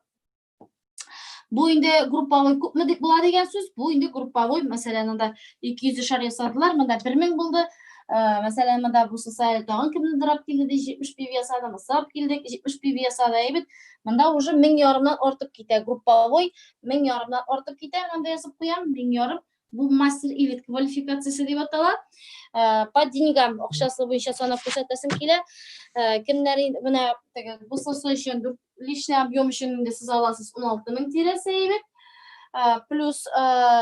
Бу инде групповой күпме дип була дигән сүз, бу инде групповой, мәсәлән, анда 200 яшәр ясадылар, монда 1000 булды. Мәсәлән, монда бу социаль тагын кемнедер ап килде, 70 PV ясады, мисап килдек, 70 PV ясады, әйбет. Монда уже 1500-нан артып китә, групповой 1500-нан артып китә, анда язып куям, 1500. Бу мастер элит квалификациясе дип атала. По деньгам акчасы буенча санап күрсәтәсем килә. Кемнәр менә бу социаль өчен личный объем өчен инде сез аласыз 16000 тирәсе әйбет. Плюс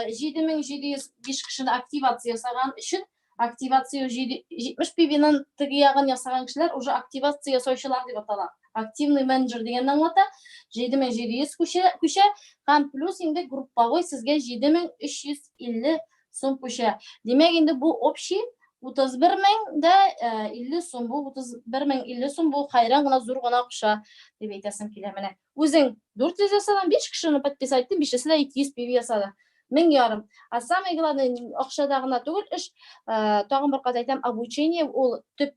7705 кешене активация ясаган өчен активация 70 PV-нан теге ягын ясаган кешеләр уже активация ясаучылар дип атала. Активный менеджер дигәнне аңлата. 7700 күчә, һәм плюс инде групповой сезгә 7350 сум күчә. Демәк инде бу общий 31000 да 50 сум, бу 31050 сум бу хайран гына зур гына акча дип әйтәсем килә менә. Үзең 400 ясадан 5 кешене подписать иттем, 5-се дә 200 PV ясады. 1500. А самое главное акчада гына түгел, эш тагын бер кат әйтәм, обучение ул төп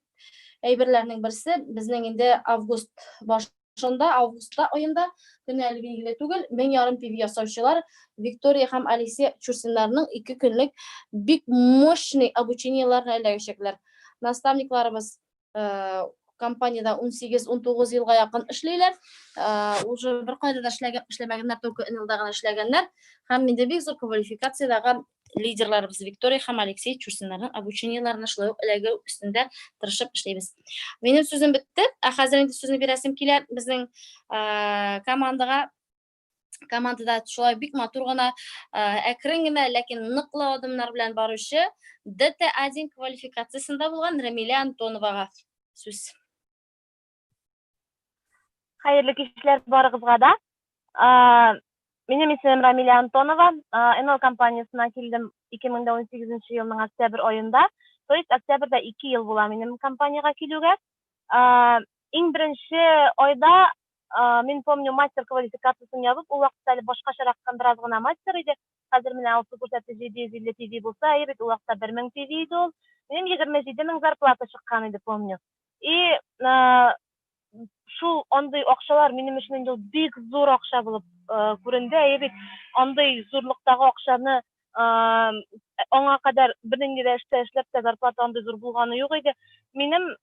әйберләрнең берсе безнең инде август башында, августта аенда көне әле билгеле түгел, 1500 PV ясаучылар Виктория һәм Алексей Чурсиннарның 2 көнлек бик мощный обучениеләрне эләгәчәкләр. Наставникларыбыз компанияда 18-19 елга якын эшлиләр. Уже бер кайда да эшләмәгәннәр, только НЛда гына эшләгәннәр. Һәм инде бик зур квалификациядагы лидерларыбыз Виктория һәм Алексей Чурсиннарның обучениеләрне эшләү эләгү өстендә тырышып эшләйбез. Минем сүзем бетте. Хәзер инде сүзне бирәсем килә безнең командада шулай бик матур гына әкрен генә, ләкин ныклы адымнар белән баручы ДТ1 квалификациясында булган Рамиля Антоновага сүз. Хәерле кичләр барыгызга да. Минем исемем Рамиля Антонова. НЛ компаниясына килдем 2018 елның октябрь аенда. То есть октябрьдә 2 ел була минем компанияга килүгә. Иң беренче айда мен помню мастер квалификациясын ябып, ул вакытта әле башкачарак бераз гына мастер иде. Хәзер менә алты күрсәтте 750 PV булса, әйбет, ул вакытта 1000 PV иде ул. Минем 27000 зарплата чыккан иде, помню. И шул андый акчалар минем өчен инде бик зур акча булып күренде, әйбет. Андый зурлыктагы акчаны аңа кадәр бернинди дә эштә эшләп тә зарплата андый зур булганы юк иде. Минем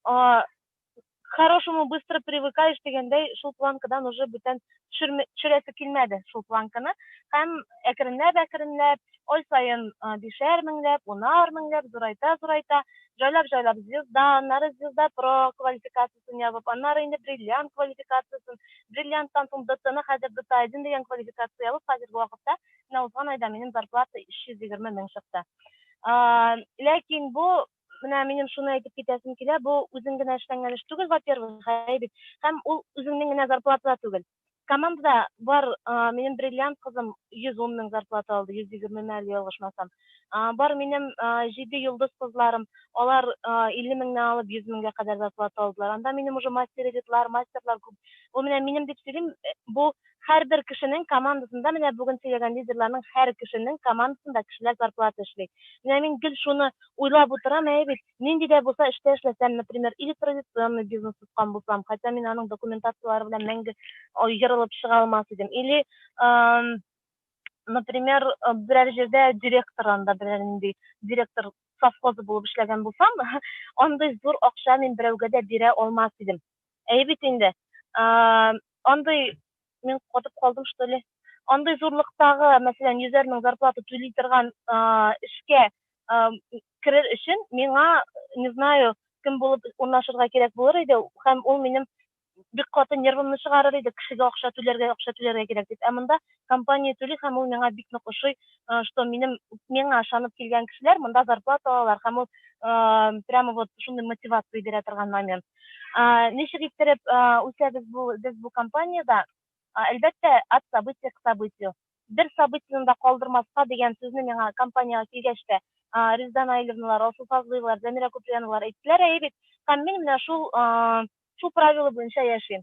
хорошему быстро привыкаешь дигәндәй, шул планкадан уже бүтән төшерәсе килмәде шул планканы. Һәм әкренләп, ай сайын 5-10 меңләп, 10 меңләп зурайта, җайлап звезда, аннары звезда про квалификациясын ябып, аннары инде бриллиант квалификациясын, бриллианттан соң ДТны хәзер ДТ1 дигән квалификация ябып, хәзерге вакытта менә узган айда минем зарплата 320 мең чыкты. Ләкин бу менә минем шуны әйтеп китәсем килә, бу үзең генә эшләнгән эш түгел, во-первых, һәм ул үзеңнең генә зарплата түгел. Командада бар минем бриллиант кызым 110 мең зарплата алды, 120 мең ялгышмасам. Бар минем 7 йолдыз кызларым, алар 50 меңнән алып 100 меңгә кадәр зарплата алдылар. Анда минем уже мастерлар күп. Бу менә минем дип сөйлим, бу һәрбер кешенең командасында, менә бүген сөйләгән лидерларның һәр кешенең командасында кешеләр зарплата эшли. Менә мин гел шуны уйлап утырам, әйбит, нинди дә булса эштә эшләсәм, например, или традиционный бизнес тоткан булсам, хотя мин аның документациялары белән мәңге ярылып чыга алмас идем. Или например, берәр җирдә директор, анда берәр нинди директор совхозы булып эшләгән булсам, андый зур акча мин берәүгә дә бирә алмас идем. Әйбит инде. Андый мен катып калдым, что ли. Андый зурлыктагы, мәсәлән, 100 мең зарплата түли торган эшкә керер өчен миңа, не знаю, кем булып урнашырга кирәк булыр иде, һәм ул минем бик каты нервымны чыгарыр иде, кешегә акча түләргә кирәк дип. Ә монда компания түли һәм ул миңа бик нык ошый, что миңа ышанып килгән кешеләр монда зарплата алалар һәм ул прямо вот шундый мотивация бирә торган момент. Ничек иттереп үсәбез без бу компанияда? Әлбәттә, от события к событию. Бер событияны да калдырмаска дигән сүзне миңа компанияга килгәч тә Резеда Наилевналар, Алсу Фазлыевалар, Замира Куприяновалар әйттеләр, бит, һәм мин менә шул правила буенча яшим.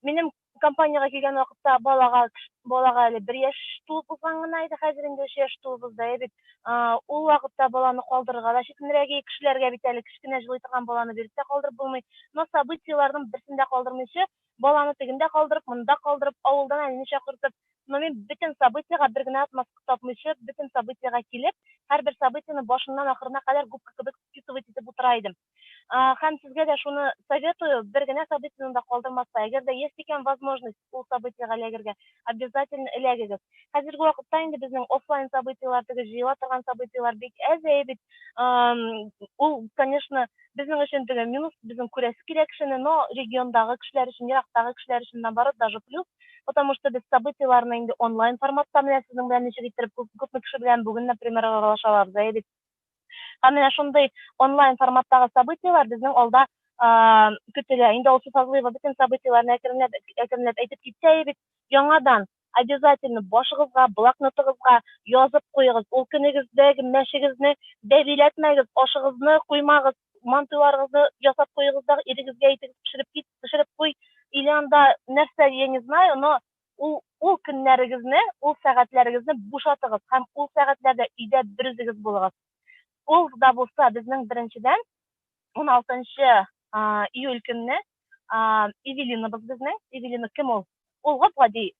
Минем компанияга килгән вакытта балага әле 1 яшь тулып узган гына иде, хәзер инде 3 яшь тулып узды, бит. Ул вакытта баланы калдырырга да читенрәк кешеләргә бит әле кечкенә җылый торган баланы биреп тә калдырып булмый. Но событияларның берсен дә калдырмыйча, баланы тегендә калдырып, монда калдырып, авылдан әле ничә кыртып, но мин бөтен событиягә бер генә отмазка тапмыйча, бөтен событиягә килеп, һәрбер событияны башыннан ахырына кадәр губка кебек впитывать итеп утыра идем. Һәм сезгә дә шуны советую, бер генә событияны да калдырмаска, әгәр дә есть икән возможность ул событиягә эләгергә, обязательно эләгегез. Хәзерге вакытта инде безнең офлайн событиялар, җыела торган событиялар бик әз бит. Ул, конечно, безнең өчен минус, безнең күрәсе кирәк кешене, но региондагы кешеләр өчен, ерактагы кешеләр өчен наоборот даже плюс, потому что без событияларны инде онлайн форматта менә сезнең белән ничек иттереп күпме кеше белән бүген, например, аралашалар бит. Һәм менә шундый онлайн форматтагы событиялар безнең алда көтелә. Инде Алсу Фазлыева бөтен событияларны әкренләп әйтеп китсә бит, яңадан обязательно башыгызга, блокнотыгызга язып куегыз. Ул көнегездәге мәшегезне дәвиләтмәгез, ашыгызны куймагыз, мантыларыгызны ясап куегыз да ирегезгә итеп пешереп куй. Или анда нәрсә, я не знаю, но ул көннәрегезне, ул сәгатьләрегезне бушатыгыз һәм ул сәгатьләрдә өйдә бер үзегез булыгыз. Ул да булса безнең беренчедән 16 июль көнне Эвелинабыз безнең. Эвелина кем ул? Ул гади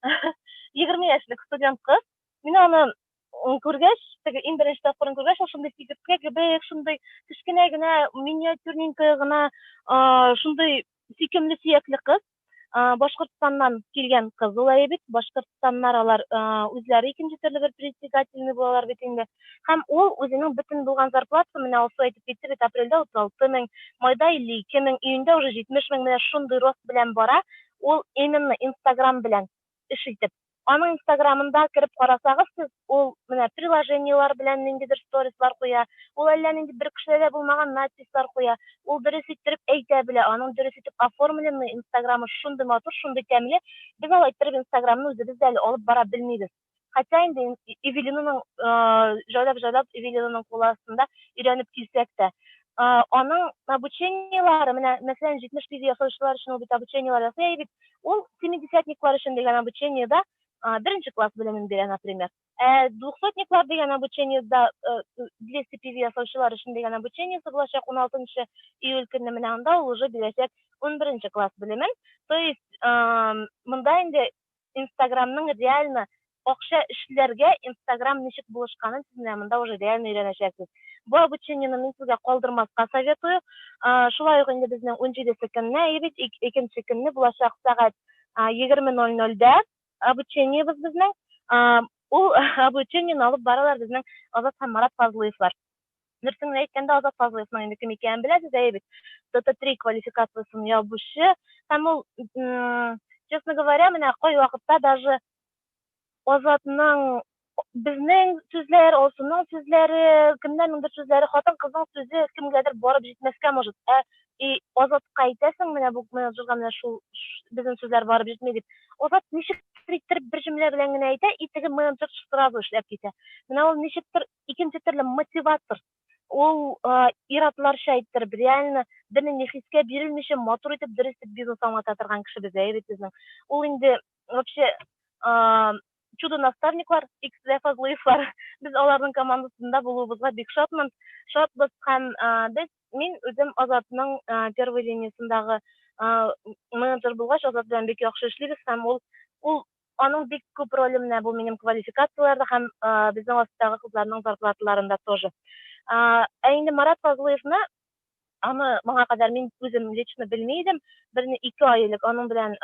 20 яшьлек студент кыз. Мин аны күргәч, теге иң беренче тапкырын күргәч, шундый фигурка кебек, шундый кечкенә генә, миниатюрненькая гына, шундый сөйкемле сөякле кыз. Башкортстаннан килгән кыз ул бит. Башкортстаннар алар үзләре икенче төрле бер председательный булалар бит инде. Һәм ул үзенең бөтен булган зарплатасы менә Алсу әйтеп китте бит, апрельдә 36 мең, майда 52 мең, июньдә уже 70 мең, менә шундый рост белән бара. Ул именно Instagram белән эш итеп. Аның Instagramында кереп карасагыз, сез ул менә приложениелар белән ниндидер сторислар куя, ул әллә нинди бер кешеләрдә булмаган надпислар куя. Ул дөрес иттереп әйтә белә, аның дөрес итеп оформленный Instagramы шундый матур, шундый тәмле. Без алай иттереп Instagramны үзебез дә әле алып бара белмибез. Хотя инде Эвелинаның җайлап Эвелинаның кулы астында өйрәнеп килсәк тә, аның обучениелары, менә мәсәлән 70 пиви ясаучылар өчен ул бит обучениелар ясый бит. Ул 70-никлар өчен дигән обучениедә беренче класс белемен бирә, например. 200-никлар дигән обучениедә 200 пиви ясаучылар өчен дигән обучениесе булачак 16 июль көнне, менә анда ул уже бирәчәк 11 класс белемен. То есть монда инде Instagramның реально акча эшләргә Instagram ничек булышканын сез менә монда уже реально өйрәнәчәксез. Бу обучениены мин сезгә калдырмаска советую. Шулай ук инде безнең 17 көнне, бит, 2 көнне булачак сәгать 20:00-дә обучениебез безнең. Ул обучениены алып баралар безнең Азат һәм Марат Фазлыевлар. Нәрсәне әйткәндә Азат Фазлыевның инде кем икәнен беләсез, бит. ТТ3 квалификациясын ябучы. Һәм ул, честно говоря, менә кай вакытта даже Азатның безнең сүзләр, Алсуның сүзләре, кемнәрнеңдер сүзләре, хатын-кызның сүзе кемгәдер барып җитмәскә может. Азатка әйтәсең, менә бу менеджерга менә шул безнең сүзләр барып җитми дип. Азат ничектер иттереп бер җөмлә белән генә әйтә, теге менеджер сразу эшләп китә. Менә ул ничектер икенче төрле мотиватор. Ул иратларча әйттереп, реально бернинди хискә бирелмичә матур итеп, дөрес итеп бизнес аңлата торган кеше бит безнең. Ул инде вообще чудо-наставниклар, X Фазлыевлар, без аларның командасында булуыбызга бик шатбыз һәм мин үзем Азатның первый линиясындагы менеджер булгач, Азат белән бик яхшы эшлибез һәм ул аның бик күп роле менә бу минем квалификацияларда һәм безнең астагы кызларның зарплаталарында тоже. Инде Марат Фазлыевны аны моңа кадәр мин үзем лично белмидем. 1-2 ай элек аның белән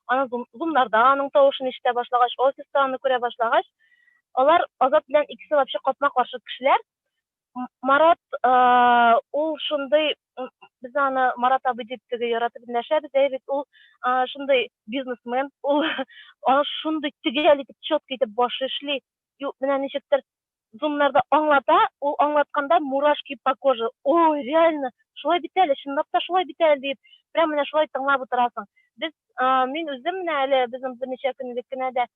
аны зумнарда аның тавышын ишетә башлагач, офиста аны күрә башлагач, алар Азат белән икесе вообще капма-каршы кешеләр. Марат ул шундый безнең аны Марат абый дип теге яратып эндәшәбез, бит ул шундый бизнесмен, ул аны шундый төгәл итеп, четко итеп башы эшли. Юк, менә ничектер зумнарда аңлата, ул аңлатканда мурашки по коже. Ой, реально, шулай бит әле, чынлап та шулай бит әле дип, прям менә шулай тыңлап утырасың. Без, мин үзем менә әле безнең берничә көнлек кенә дә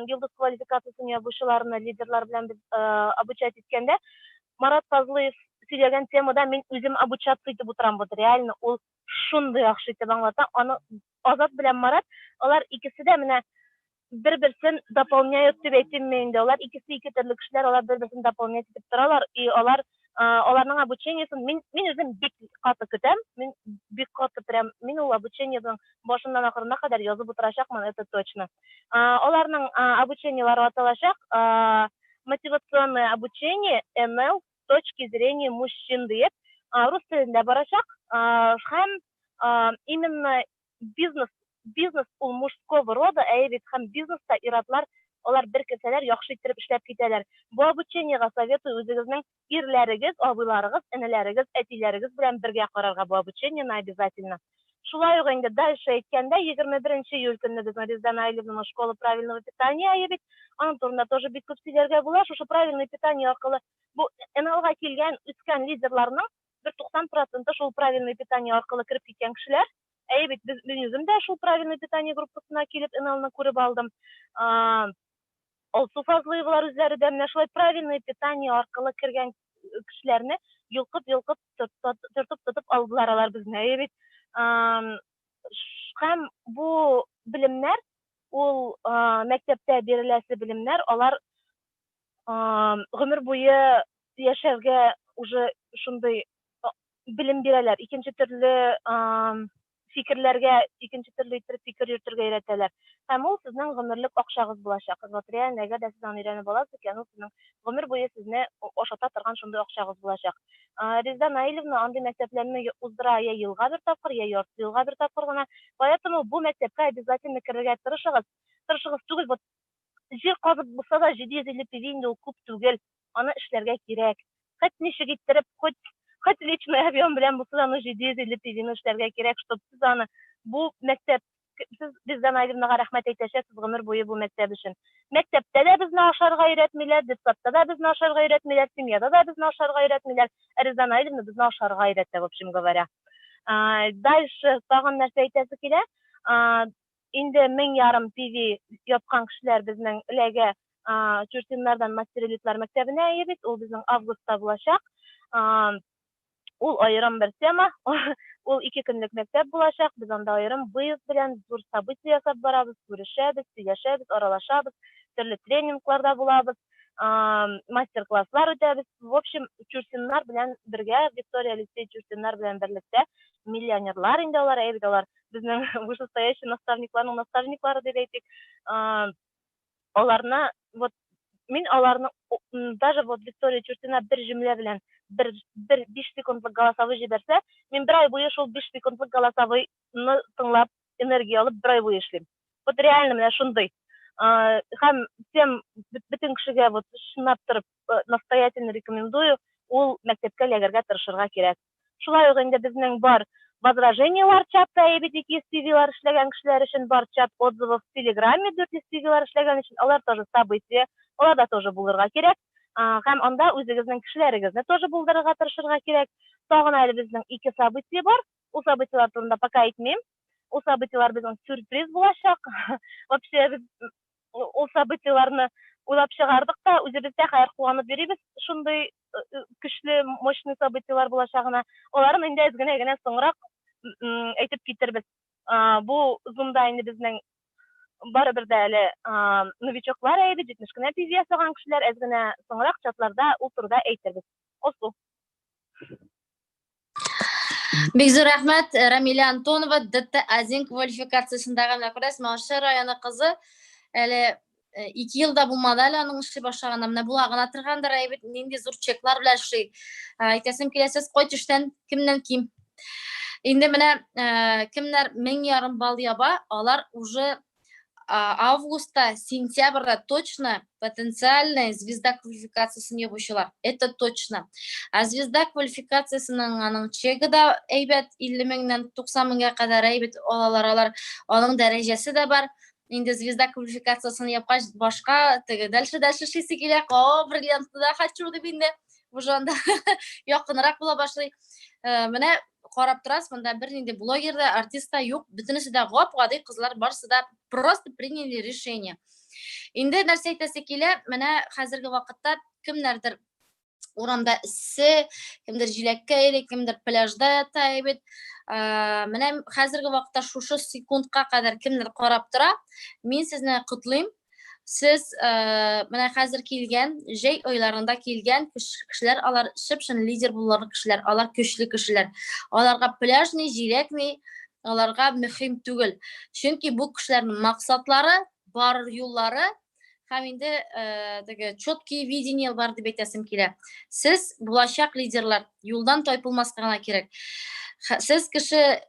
йолдыз квалификациясын ябучыларны, лидерлар белән без обучать иткәндә, Марат Фазлыев сөйләгән темада мин үзем обучаться итеп утырам. Вот реально ул шундый яхшы итеп аңлата. Аны Азат белән Марат, алар икесе дә менә бер-берсен дополняют дип әйтим мин инде. Алар икесе ике төрле кешеләр, алар бер-берсен дополнять итеп торалар. И аларның обучениесын мин үзем бик каты көтәм. Мин бик каты прям мин ул обучениеның башыннан ахырына кадәр язып утырачакмын, это точно. Аларның обучениелары аталачак мотивационное обучение НЛ с точки зрения мужчин дип, рус телендә барачак, һәм именно бизнес ул мужского рода, бит һәм бизнеста иратлар алар бер кесәләр яхшы итеп эшләп китәләр. Бу обучениегә советую үзегезнең ирләрегез, абыйларыгыз, энеләрегез, әтиләрегез белән бергә карарга бу обучениене обязательно. Шулай ук инде дальше әйткәндә 21 июль көнне безнең Резеда Наилевна школа правильного питания бит, аның турында тоже бик күп сөйләргә була. Шушы правильное питание аркылы бу НЛга килгән, үскән лидерларның 90% шул правильное питание аркылы кирип киткән кешеләр. Бит мин үзем дә шул правильное питание группасына килеп НЛны күреп алдым. Алсу Фазлыевлар үзләре дә менә шулай правильное питание аркылы кергән кешеләрне йолкып тотып алдылар алар безне. Бит һәм бу белемнәр, ул мәктәптә биреләсе белемнәр, алар гомер буе яшәргә уже шундый белем бирәләр. Икенче төрле фикерләргә, икенче төрле итеп фикер йөртергә өйрәтәләр. Һәм ул сезнең гомерлек акчагыз булачак. Вот реально әгәр дә сез аны өйрәнеп аласыз икән, ул сезнең гомер буе сезне ашата торган шундый акчагыз булачак. Резеда Наилевна андый мәктәпләрне уздыра я елга бер тапкыр, я ярты елга бер тапкыр гына. Поэтому бу мәктәпкә обязательно керергә тырышыгыз. Тырышыгыз түгел, вот җир казып булса да 750 пивинде ул күп түгел. Аны эшләргә кирәк. Хоть ничек иттереп, хоть личный объем белән булса да, аны 750 пивинде эшләргә кирәк, чтобы сез аны бу мәктәп, сез Резеда Наилевнага рәхмәт әйтәчәксез гомер буе бу мәктәп өчен. Мәктәптә дә безне ашарга өйрәтмиләр, детсадта да безне ашарга өйрәтмиләр, семьяда да безне ашарга өйрәтмиләр. Резеда Наилевна безне ашарга өйрәтә, в общем говоря. Дальше тагын нәрсә әйтәсе килә. Инде 1,5 пиви япкан кешеләр безнең эләгә Чурсиннардан мастериликлар мәктәбенә бит, ул безнең августта булачак. Ул аерым бер тема, ул 2 көнлек мәктәп булачак. Без анда аерым выезд белән зур события ясап барабыз, күрешәбез, сөйләшәбез, аралашабыз, төрле тренингларда булабыз, мастер-класслар үтәбез. В общем, Чурсиннар белән бергә, Виктория Алексей Чурсиннар белән берлектә миллионерлар инде алар, бит алар безнең вышестоящий наставникларның наставниклары дип әйтик. Аларны вот мин аларны даже вот Виктория Чурсина бер җөмлә белән бер 5 секундлык голосовой җибәрсә, мин бер ай буе шул 5 секундлык голосовойны тыңлап, энергия алып бер ай буе эшлим. Вот реально менә шундый. Һәм всем бөтен кешегә вот шунлап торып настоятельно рекомендую, ул мәктәпкә эләгергә тырышырга кирәк. Шулай ук инде безнең бар возражениелар чатта, бит 200 CV-лар эшләгән кешеләр өчен бар чат отзывов в Телеграме 400 CV-лар эшләгән өчен, алар тоже события, аларда тоже булырга кирәк. Һәм анда үзегезнең кешеләрегезне тоже булдырырга тырышырга кирәк. Тагын әле безнең 2 события бар. Ул событиялар турында пока әйтмим. Ул событиялар безнең сюрприз булачак. Вообще без ул событияларны уйлап чыгардык та, үзебездә хәер куанып йөрибез. Шундый көчле, мощный событиялар булачагына. Аларны инде генә соңрак әйтеп китербез. Бу зумда инде безнең барыбер дә әле новичоклар әйбит, 70 кенә пиви ясаган кешеләр, генә соңрак чатларда ул турыда әйтербез. Осу. Бик зур рәхмәт, Рамиля Антонова, ДТ Азин квалификациясендәге мәгълүмат Маша районы кызы. Әле 2 елда булмады әле аның эшли башлаганда. Менә була гына торгандыр, әйбит, нинди зур чеклар белән эшли. Әйтәсем килә, сез кайт эштән кемнән ким? Инде менә кемнәр 1,5 балл яба, алар уже августа, сентябрьда точно потенциальная звезда квалификациясын ебушылар. Это точно. А звезда квалификациясының аның чегі да әйбәт 50 меңнен 90 меңгә кадәр әйбәт алалар. Аның дәрәҗәсе дә бар. Инде звезда квалификациясын япкач башка дальше эшлисе килә. Бриллиантны да хочу дип инде. Уже анда якынрак була башлый. Менә карап торасыз, монда бер нинди блогерда, артистта юк, бөтенесе дә гап-гади кызлар, барысы да просто приняли решение. Инде нәрсә әйтәсе килә, менә хәзерге вакытта кемнәрдер урамда эссе, кемдер җиләккә йөри, кемдер пляжда ята бит. Менә хәзерге вакытта шушы секундка кадәр кемдер карап тора. Мин сезне котлыйм. Сез менә хәзер килгән, җәй айларында килгән кешеләр, алар шыпшын лидер буларлык кешеләр, алар көчле кешеләр. Аларга пляжны, җиләкне, аларга мөһим түгел. Чөнки бу кешеләрнең максатлары, бар юллары һәм инде теге четкий видение бар дип әйтәсем килә. Сез булачак лидерлар, юлдан тайпылмаска гына кирәк. Сез кеше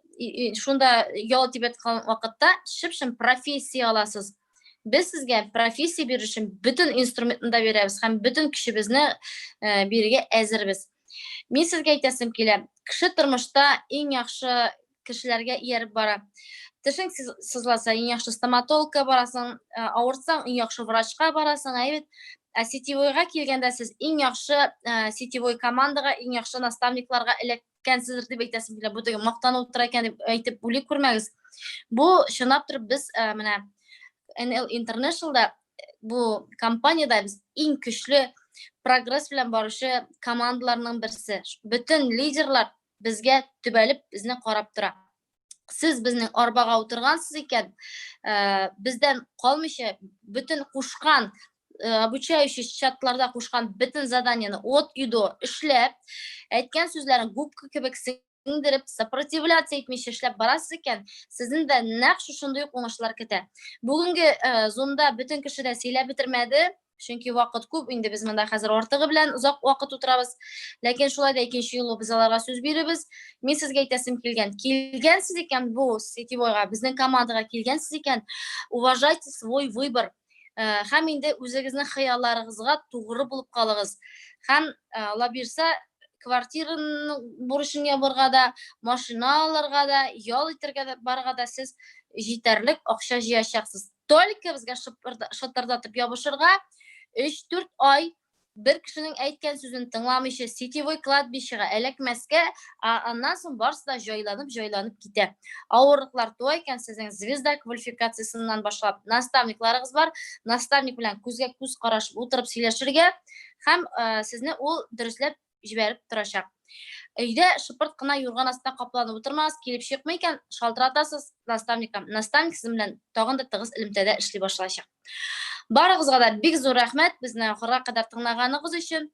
шунда ял дип әйткән вакытта шыпшын профессия аласыз. Без сезгә профессия бирү өчен бөтен инструментны да бирәбез һәм бөтен кешебезне бирергә әзербез. Мин сезгә әйтәсем килә, кеше тормышта иң яхшы кешеләргә ияреп бара. Тешең сызласа, иң яхшы стоматологка барасың, авырсаң, иң яхшы врачка барасың, әйбәт. Сетевойга килгәндә сез иң яхшы сетевой командага, иң яхшы наставникларга эләккәнсездер дип әйтәсем килә. Бу теге мактанып утыра икән дип әйтеп уйлый күрмәгез. Бу чынлап турып без менә NL International'da bu компанияда biz иң көчле прогресс белән баручы командаларның берсе. Bütün лидерлар безгә төбәлеп безне карап тора. Сез безнең арбага утыргансыз икән, бездән калмыйча bütün кушкан обучающий чатларда кушкан bütün заданияны от юдо эшләп, әйткән сүзләрен губка кебек сеңдереп, сопротивляться итмичә эшләп барасыз икән, сезнең дә нәкъ шушындый уңышлар көтә. Бүгенге зонда bütün кеше дә сөйләп бетермәде, чөнки вакыт күп, инде без монда хәзер артыгы белән узак вакыт утырабыз. Ләкин шулай да икенче юлы без аларга сүз бирәбез. Мин сезгә әйтәсем килгәнсез икән бу сетевойга, безнең командага килгәнсез икән, уважайте свой выбор. Һәм инде үзегезнең хыялларыгызга тугры булып калыгыз. Һәм Алла бирсә, квартираның бурычын ябырга да, машина алырга да, ял итәргә дә барга да сез җитәрлек акча җыячаксыз. Только безгә шытырдатып ябышырга 3-4 ай бер кешенең әйткән сүзен тыңламыйча сетевой кладбищега эләкмәскә, аннан соң барсы да җайланып китә. Авырлыклар туа икән, сезнең звезда квалификациясыннан башлап наставникларыгыз бар. Наставник белән күзгә күз карашып утырып сөйләшергә һәм сезне ул дөресләп җибәреп торачак. Өйдә шыпырт кына юрган астына капланып утырмагыз, килеп чыкмый икән, шалтыратасыз наставникка. Наставник сезнең белән тагын да тыгыз элемтәдә эшли башлаячак. Барыгызга да бик зур рәхмәт безне ахырга кадәр тыңлаганыгыз өчен.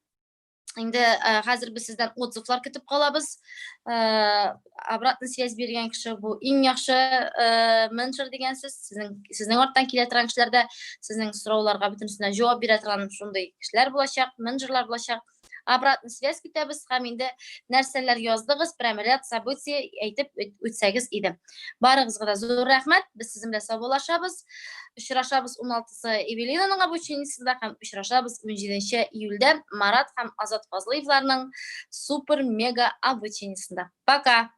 Инде хәзер без сездән отзывлар көтеп калабыз. Обратный связь биргән кеше бу иң яхшы менеджер дигәнсез. Сезнең арттан килә торган кешеләрдә сезнең сорауларга бөтенесенә җавап бирә торган шундый кешеләр булачак, менеджерлар булачак. Обратный связь көтәбез һәм инде нәрсәләр яздыгыз, пряморяд, события әйтеп үтсәгез иде. Барыгызга да зур рәхмәт. Без сезнең белән саубуллашабыз. Очрашабыз 16-сы Эвелинаның обучениесендә һәм очрашабыз 17 июльдә Марат һәм Азат Фазлыевларның супер мега обучениесендә. Пока.